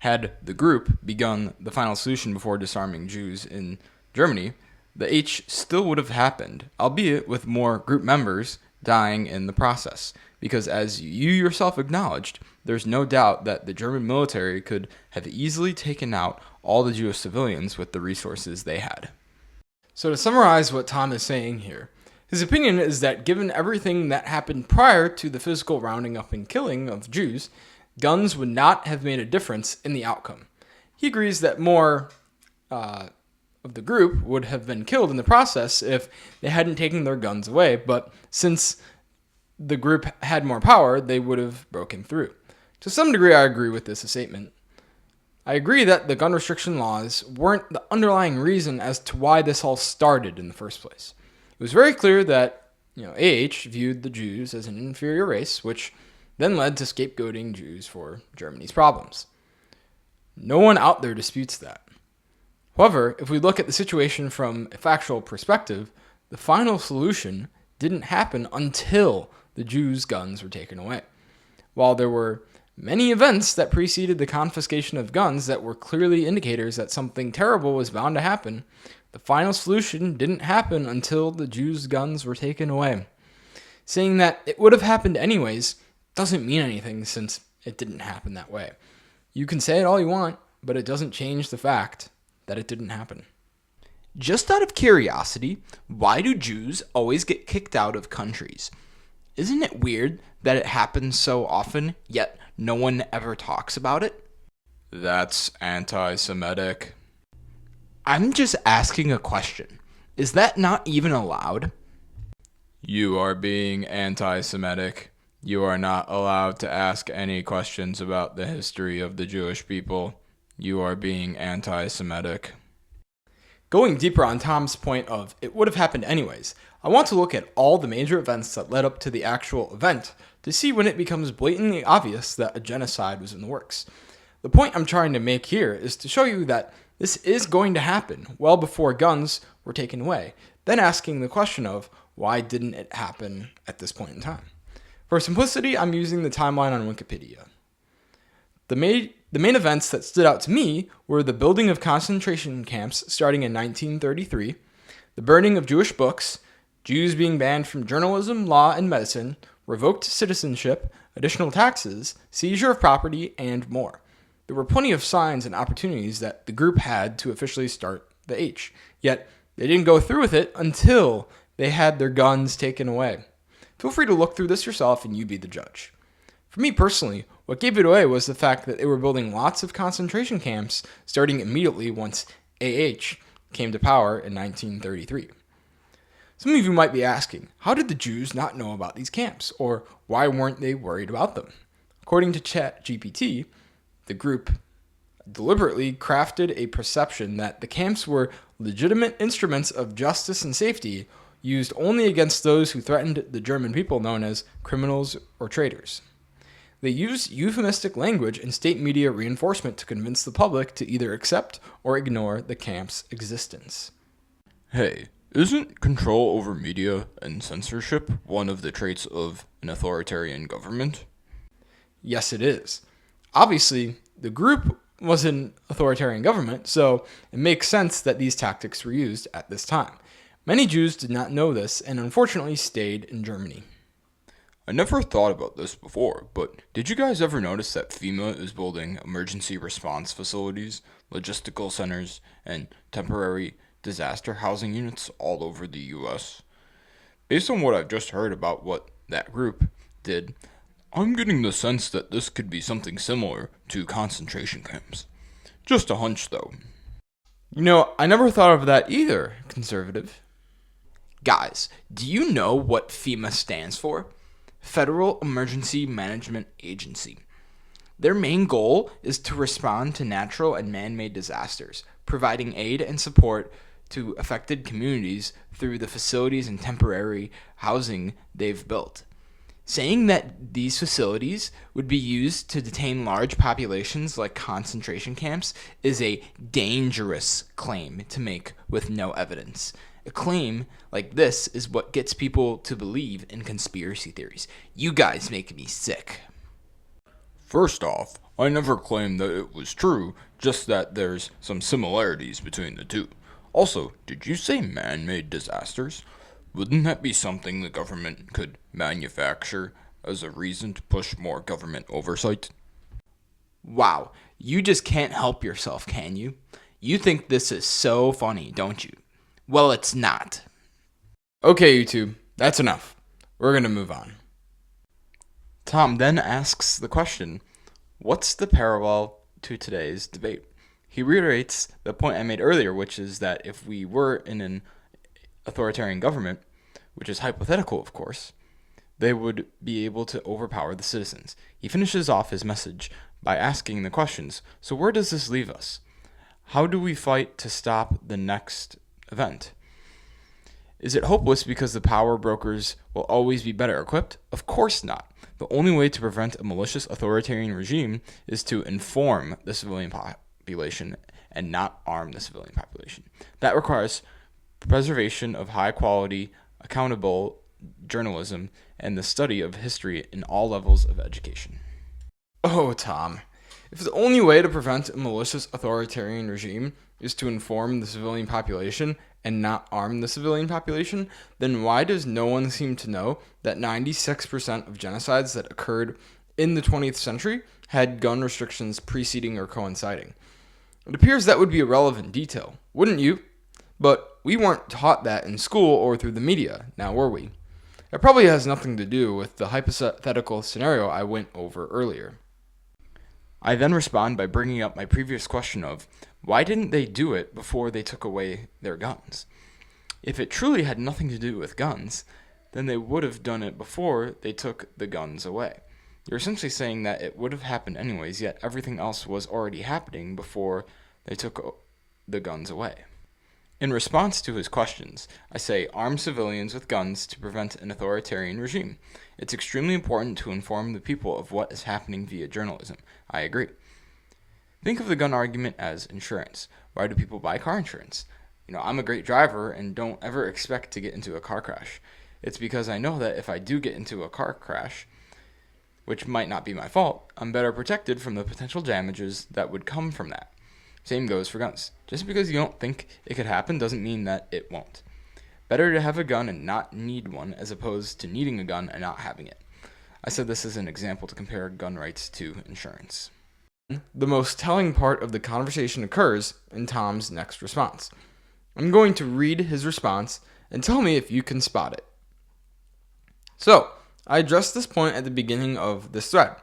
Had the group begun the final solution before disarming Jews in Germany, the H still would have happened, albeit with more group members dying in the process. Because as you yourself acknowledged, there's no doubt that the German military could have easily taken out all the Jewish civilians with the resources they had. So to summarize what Tom is saying here, His opinion is that given everything that happened prior to the physical rounding up and killing of Jews, guns would not have made a difference in the outcome. He agrees that more of the group would have been killed in the process if they hadn't taken their guns away, but since the group had more power, they would have broken through. To some degree, I agree with this statement. I agree that the gun restriction laws weren't the underlying reason as to why this all started in the first place. It was very clear that AH viewed the Jews as an inferior race, which then led to scapegoating Jews for Germany's problems. No one out there disputes that. However, if we look at the situation from a factual perspective, the final solution didn't happen until the Jews' guns were taken away. While there were many events that preceded the confiscation of guns that were clearly indicators that something terrible was bound to happen, the final solution didn't happen until the Jews' guns were taken away. Saying that it would have happened anyways doesn't mean anything since it didn't happen that way. You can say it all you want, but it doesn't change the fact that it didn't happen. Just out of curiosity, why do Jews always get kicked out of countries? Isn't it weird that it happens so often, yet no one ever talks about it? That's anti-Semitic. I'm just asking a question. Is that not even allowed? You are being anti-Semitic. You are not allowed to ask any questions about the history of the Jewish people. You are being anti-Semitic. Going deeper on Tom's point of it would have happened anyways, I want to look at all the major events that led up to the actual event to see when it becomes blatantly obvious that a genocide was in the works. The point I'm trying to make here is to show you that this is going to happen well before guns were taken away, then asking the question of why didn't it happen at this point in time. For simplicity, I'm using the timeline on Wikipedia. The main events that stood out to me were the building of concentration camps starting in 1933, the burning of Jewish books, Jews being banned from journalism, law, and medicine, revoked citizenship, additional taxes, seizure of property, and more. There were plenty of signs and opportunities that the group had to officially start the H, yet they didn't go through with it until they had their guns taken away. Feel free to look through this yourself and you be the judge. For me personally, what gave it away was the fact that they were building lots of concentration camps starting immediately once AH came to power in 1933. Some of you might be asking, how did the Jews not know about these camps, or why weren't they worried about them? According to ChatGPT, the group deliberately crafted a perception that the camps were legitimate instruments of justice and safety used only against those who threatened the German people known as criminals or traitors. They used euphemistic language and state media reinforcement to convince the public to either accept or ignore the camp's existence. Hey, isn't control over media and censorship one of the traits of an authoritarian government? Yes, it is. Obviously, the group was an authoritarian government, so it makes sense that these tactics were used at this time. Many Jews did not know this and unfortunately stayed in Germany. I never thought about this before, but did you guys ever notice that FEMA is building emergency response facilities, logistical centers, and temporary disaster housing units all over the U.S.? Based on what I've just heard about what that group did, I'm getting the sense that this could be something similar to concentration camps. Just a hunch, though. I never thought of that either, conservative. Guys, do you know what FEMA stands for? Federal Emergency Management Agency. Their main goal is to respond to natural and man-made disasters, providing aid and support to affected communities through the facilities and temporary housing they've built. Saying that these facilities would be used to detain large populations like concentration camps is a dangerous claim to make with no evidence. A claim like this is what gets people to believe in conspiracy theories. You guys make me sick. First off, I never claimed that it was true, just that there's some similarities between the two. Also, did you say man-made disasters? Wouldn't that be something the government could manufacture as a reason to push more government oversight? Wow, you just can't help yourself, can you? You think this is so funny, don't you? Well, it's not. Okay, YouTube, that's enough. We're gonna move on. Tom then asks the question, what's the parallel to today's debate? He reiterates the point I made earlier, which is that if we were in an authoritarian government, which is hypothetical, of course, they would be able to overpower the citizens. He finishes off his message by asking the questions, so where does this leave us? How do we fight to stop the next event? Is it hopeless because the power brokers will always be better equipped? Of course not. The only way to prevent a malicious authoritarian regime is to inform the civilian population and not arm the civilian population. That requires preservation of high quality, accountable journalism and the study of history in all levels of education. Oh, Tom, if the only way to prevent a malicious authoritarian regime is to inform the civilian population and not arm the civilian population, then why does no one seem to know that 96% of genocides that occurred in the 20th century had gun restrictions preceding or coinciding? It appears that would be a relevant detail, wouldn't you? But we weren't taught that in school or through the media, now were we? It probably has nothing to do with the hypothetical scenario I went over earlier. I then respond by bringing up my previous question of, why didn't they do it before they took away their guns? If it truly had nothing to do with guns, then they would have done it before they took the guns away. You're essentially saying that it would have happened anyways, yet everything else was already happening before they took the guns away. In response to his questions, I say arm civilians with guns to prevent an authoritarian regime. It's extremely important to inform the people of what is happening via journalism. I agree. Think of the gun argument as insurance. Why do people buy car insurance? I'm a great driver and don't ever expect to get into a car crash. It's because I know that if I do get into a car crash, which might not be my fault, I'm better protected from the potential damages that would come from that. Same goes for guns. Just because you don't think it could happen doesn't mean that it won't. Better to have a gun and not need one as opposed to needing a gun and not having it. I said this as an example to compare gun rights to insurance. The most telling part of the conversation occurs in Tom's next response. I'm going to read his response and tell me if you can spot it. So, I addressed this point at the beginning of this thread.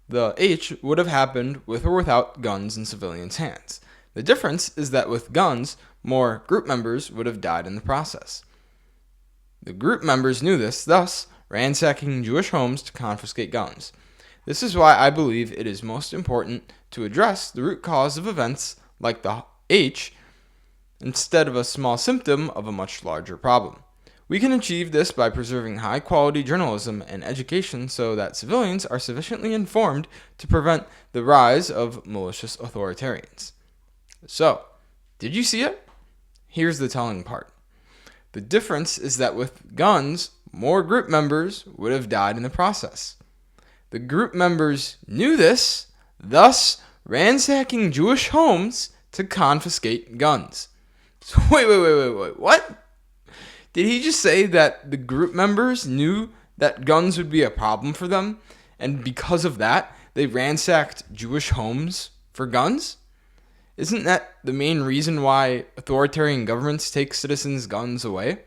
The H would have happened with or without guns in civilians' hands. The difference is that with guns, more group members would have died in the process. The group members knew this, thus ransacking Jewish homes to confiscate guns. This is why I believe it is most important to address the root cause of events like the H instead of a small symptom of a much larger problem. We can achieve this by preserving high-quality journalism and education so that civilians are sufficiently informed to prevent the rise of malicious authoritarians. So, did you see it? Here's the telling part. The difference is that with guns, more group members would have died in the process. The group members knew this, thus ransacking Jewish homes to confiscate guns. So wait, what? Did he just say that the group members knew that guns would be a problem for them, and because of that, they ransacked Jewish homes for guns? Isn't that the main reason why authoritarian governments take citizens' guns away?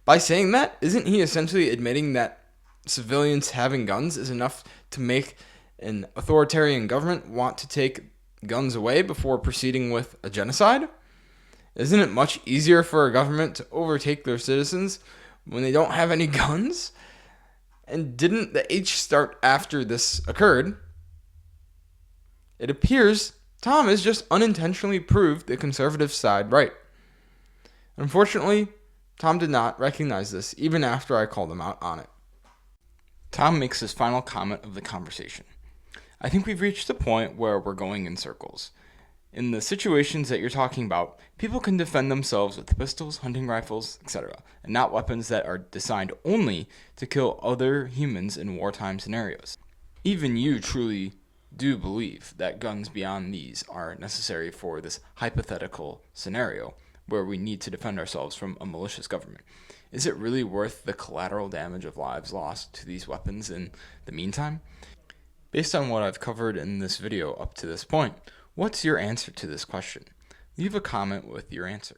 By saying that, isn't he essentially admitting that civilians having guns is enough to make an authoritarian government want to take guns away before proceeding with a genocide? Isn't it much easier for a government to overtake their citizens when they don't have any guns? And didn't the H start after this occurred? It appears Tom has just unintentionally proved the conservative side right. Unfortunately, Tom did not recognize this even after I called him out on it. Tom makes his final comment of the conversation. I think we've reached the point where we're going in circles. In the situations that you're talking about, people can defend themselves with pistols, hunting rifles, etc., and not weapons that are designed only to kill other humans in wartime scenarios. Even you truly do believe that guns beyond these are necessary for this hypothetical scenario where we need to defend ourselves from a malicious government. Is it really worth the collateral damage of lives lost to these weapons in the meantime? Based on what I've covered in this video up to this point, what's your answer to this question? Leave a comment with your answer.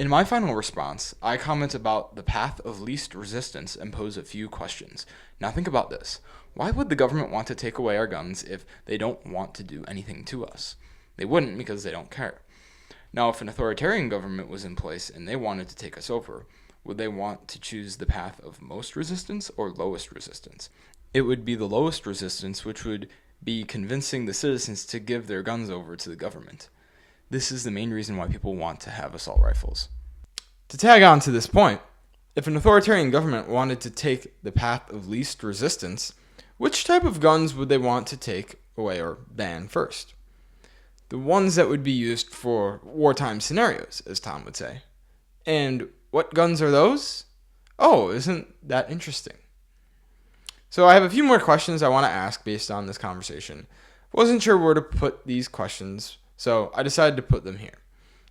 In my final response, I comment about the path of least resistance and pose a few questions. Now think about this. Why would the government want to take away our guns if they don't want to do anything to us? They wouldn't because they don't care. Now, if an authoritarian government was in place and they wanted to take us over, would they want to choose the path of most resistance or lowest resistance? It would be the lowest resistance, which would be convincing the citizens to give their guns over to the government. This is the main reason why people want to have assault rifles. To tag on to this point, if an authoritarian government wanted to take the path of least resistance, which type of guns would they want to take away or ban first? The ones that would be used for wartime scenarios, as Tom would say. And what guns are those? Oh, isn't that interesting? So I have a few more questions I want to ask based on this conversation. Wasn't sure where to put these questions, so I decided to put them here.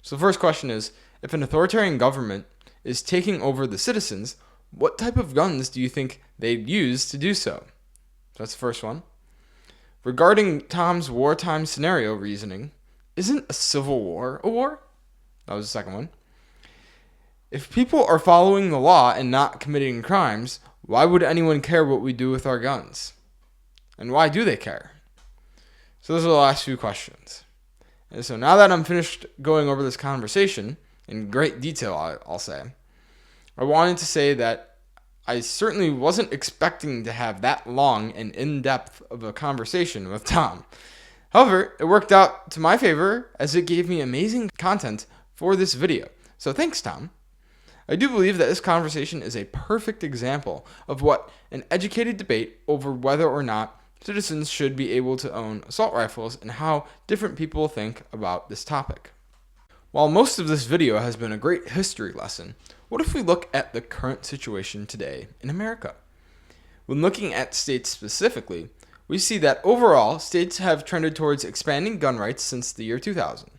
So the first question is, if an authoritarian government is taking over the citizens, what type of guns do you think they'd use to do so? That's the first one. Regarding Tom's wartime scenario reasoning, isn't a civil war a war? That was the second one. If people are following the law and not committing crimes, why would anyone care what we do with our guns? And why do they care? So those are the last few questions. And so now that I'm finished going over this conversation, in great detail, I'll say, I wanted to say that I certainly wasn't expecting to have that long and in-depth of a conversation with Tom. However, it worked out to my favor as it gave me amazing content for this video. So thanks, Tom. I do believe that this conversation is a perfect example of what an educated debate over whether or not citizens should be able to own assault rifles and how different people think about this topic. While most of this video has been a great history lesson, what if we look at the current situation today in America? When looking at states specifically, we see that overall, states have trended towards expanding gun rights since the year 2000.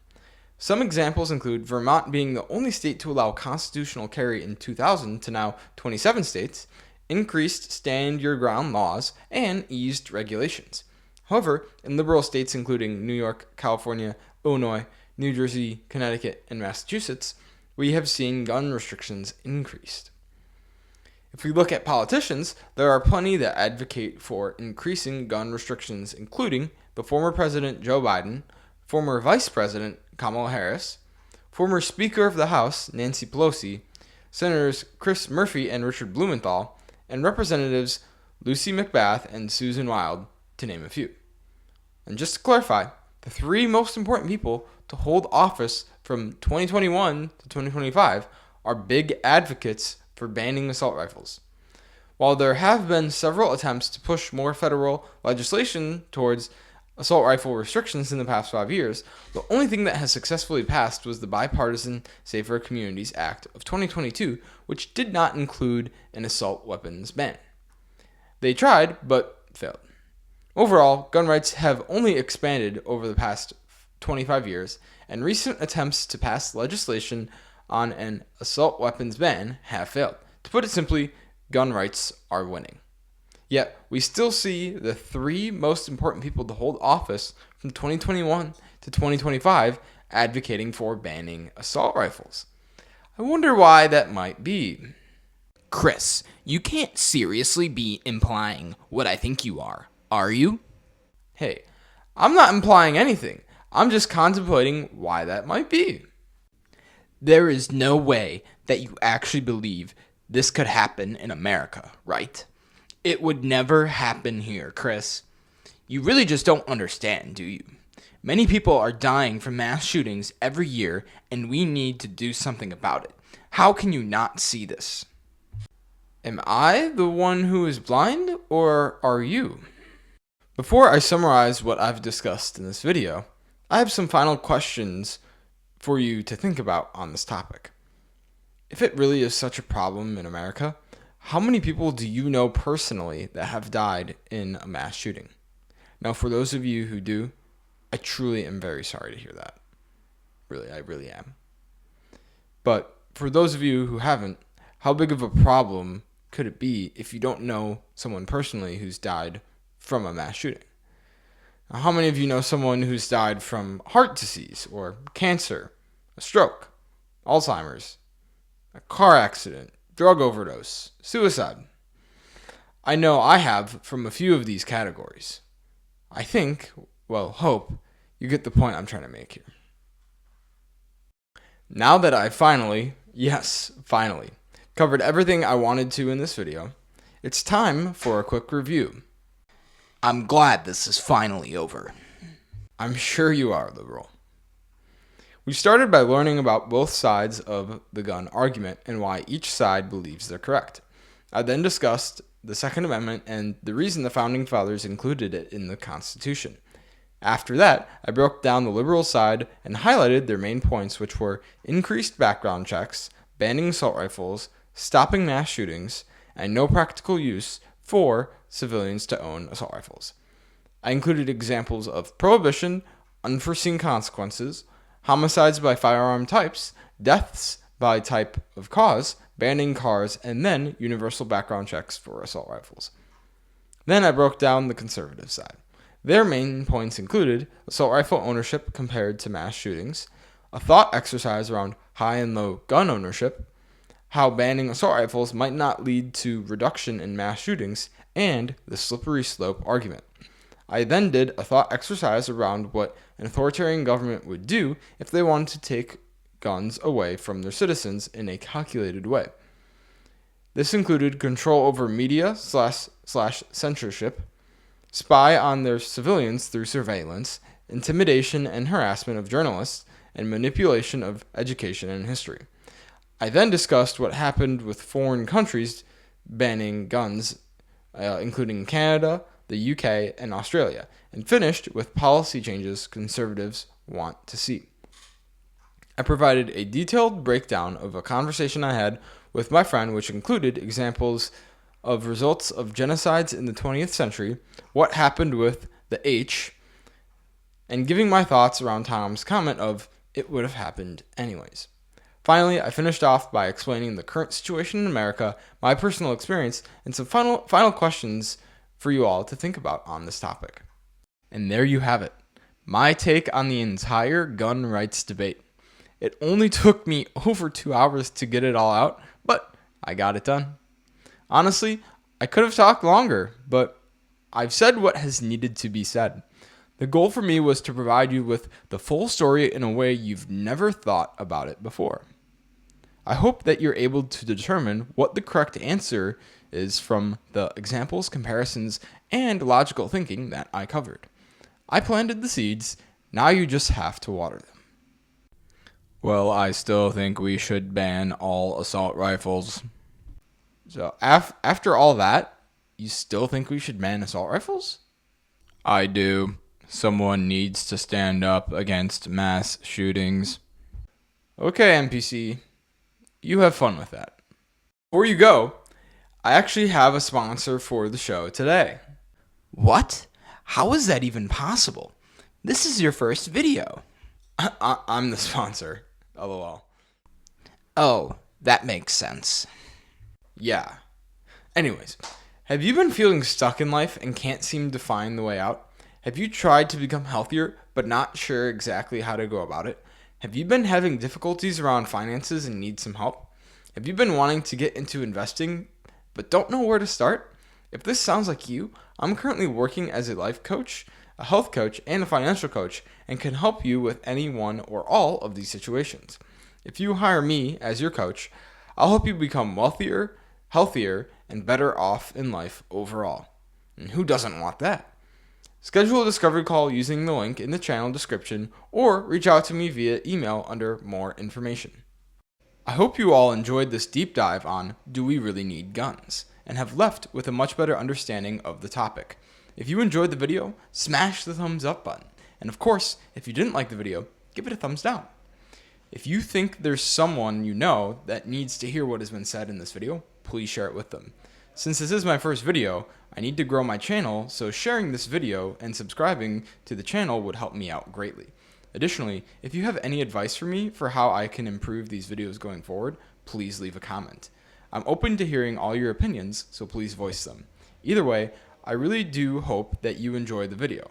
Some examples include Vermont being the only state to allow constitutional carry in 2000 to now 27 states, increased stand your ground laws, and eased regulations. However, in liberal states including New York, California, Illinois, New Jersey, Connecticut, and Massachusetts, we have seen gun restrictions increased. If we look at politicians, there are plenty that advocate for increasing gun restrictions, including the former President Joe Biden, former Vice President Kamala Harris, former Speaker of the House Nancy Pelosi, Senators Chris Murphy and Richard Blumenthal, and Representatives Lucy McBath and Susan Wild, to name a few. And just to clarify, the three most important people to hold office from 2021 to 2025 are big advocates for banning assault rifles. While there have been several attempts to push more federal legislation towards assault rifle restrictions in the past 5 years, the only thing that has successfully passed was the Bipartisan Safer Communities Act of 2022, which did not include an assault weapons ban. They tried, but failed. Overall, gun rights have only expanded over the past 25 years, and recent attempts to pass legislation on an assault weapons ban have failed. To put it simply, gun rights are winning. Yet, we still see the three most important people to hold office from 2021 to 2025 advocating for banning assault rifles. I wonder why that might be. Chris, you can't seriously be implying what I think you are you? Hey, I'm not implying anything. I'm just contemplating why that might be. There is no way that you actually believe this could happen in America, right? It would never happen here, Chris. You really just don't understand, do you? Many people are dying from mass shootings every year, and we need to do something about it. How can you not see this? Am I the one who is blind, or are you? Before I summarize what I've discussed in this video, I have some final questions for you to think about on this topic. If it really is such a problem in America, how many people do you know personally that have died in a mass shooting? Now, for those of you who do, I truly am very sorry to hear that. Really, I really am. But for those of you who haven't, how big of a problem could it be if you don't know someone personally who's died from a mass shooting? Now, how many of you know someone who's died from heart disease or cancer, a stroke, Alzheimer's, a car accident, drug overdose, suicide. I know I have from a few of these categories. I think, well, hope, you get the point I'm trying to make here. Now that I finally, yes, finally, covered everything I wanted to in this video, it's time for a quick review. I'm glad this is finally over. I'm sure you are, liberal. We started by learning about both sides of the gun argument and why each side believes they're correct. I then discussed the Second Amendment and the reason the Founding Fathers included it in the Constitution. After that, I broke down the liberal side and highlighted their main points, which were increased background checks, banning assault rifles, stopping mass shootings, and no practical use for civilians to own assault rifles. I included examples of prohibition, unforeseen consequences, homicides by firearm types, deaths by type of cause, banning cars, and then universal background checks for assault rifles. Then I broke down the conservative side. Their main points included assault rifle ownership compared to mass shootings, a thought exercise around high and low gun ownership, how banning assault rifles might not lead to reduction in mass shootings, and the slippery slope argument. I then did a thought exercise around what an authoritarian government would do if they wanted to take guns away from their citizens in a calculated way. This included control over media slash censorship, spy on their civilians through surveillance, intimidation and harassment of journalists, and manipulation of education and history. I then discussed what happened with foreign countries banning guns, including Canada, the UK, and Australia, and finished with policy changes conservatives want to see. I provided a detailed breakdown of a conversation I had with my friend, which included examples of results of genocides in the 20th century, what happened with the H, and giving my thoughts around Tom's comment of, it would have happened anyways. Finally, I finished off by explaining the current situation in America, my personal experience, and some final questions for you all to think about on this topic. And there you have it, my take on the entire gun rights debate. It only took me over 2 hours to get it all out, but I got it done. Honestly, I could have talked longer, but I've said what has needed to be said. The goal for me was to provide you with the full story in a way you've never thought about it before. I hope that you're able to determine what the correct answer is from the examples, comparisons, and logical thinking that I covered. I planted the seeds, now you just have to water them. Well, I still think we should ban all assault rifles. So after all that, you still think we should ban assault rifles? I do. Someone needs to stand up against mass shootings. Okay, NPC, you have fun with that. Before you go, I actually have a sponsor for the show today. What? How is that even possible? This is your first video. I'm the sponsor. LOL. Oh, that makes sense. Yeah. Anyways, have you been feeling stuck in life and can't seem to find the way out? Have you tried to become healthier but not sure exactly how to go about it? Have you been having difficulties around finances and need some help? Have you been wanting to get into investing but don't know where to start? If this sounds like you, I'm currently working as a life coach, a health coach, and a financial coach, and can help you with any one or all of these situations. If you hire me as your coach, I'll help you become wealthier, healthier, and better off in life overall. And who doesn't want that? Schedule a discovery call using the link in the channel description or reach out to me via email under more information. I hope you all enjoyed this deep dive on Do We Really Need Guns? And have left with a much better understanding of the topic. If you enjoyed the video, smash the thumbs up button. And of course, if you didn't like the video, give it a thumbs down. If you think there's someone you know that needs to hear what has been said in this video, please share it with them. Since this is my first video, I need to grow my channel, so sharing this video and subscribing to the channel would help me out greatly. Additionally, if you have any advice for me for how I can improve these videos going forward, please leave a comment. I'm open to hearing all your opinions, so please voice them. Either way, I really do hope that you enjoyed the video.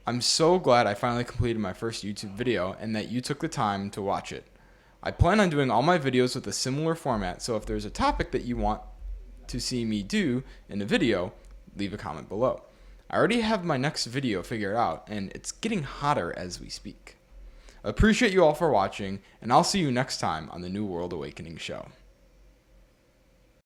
I'm so glad I finally completed my first YouTube video and that you took the time to watch it. I plan on doing all my videos with a similar format, so if there's a topic that you want to see me do in a video, leave a comment below. I already have my next video figured out, and it's getting hotter as we speak. Appreciate you all for watching, and I'll see you next time on the New World Awakening show.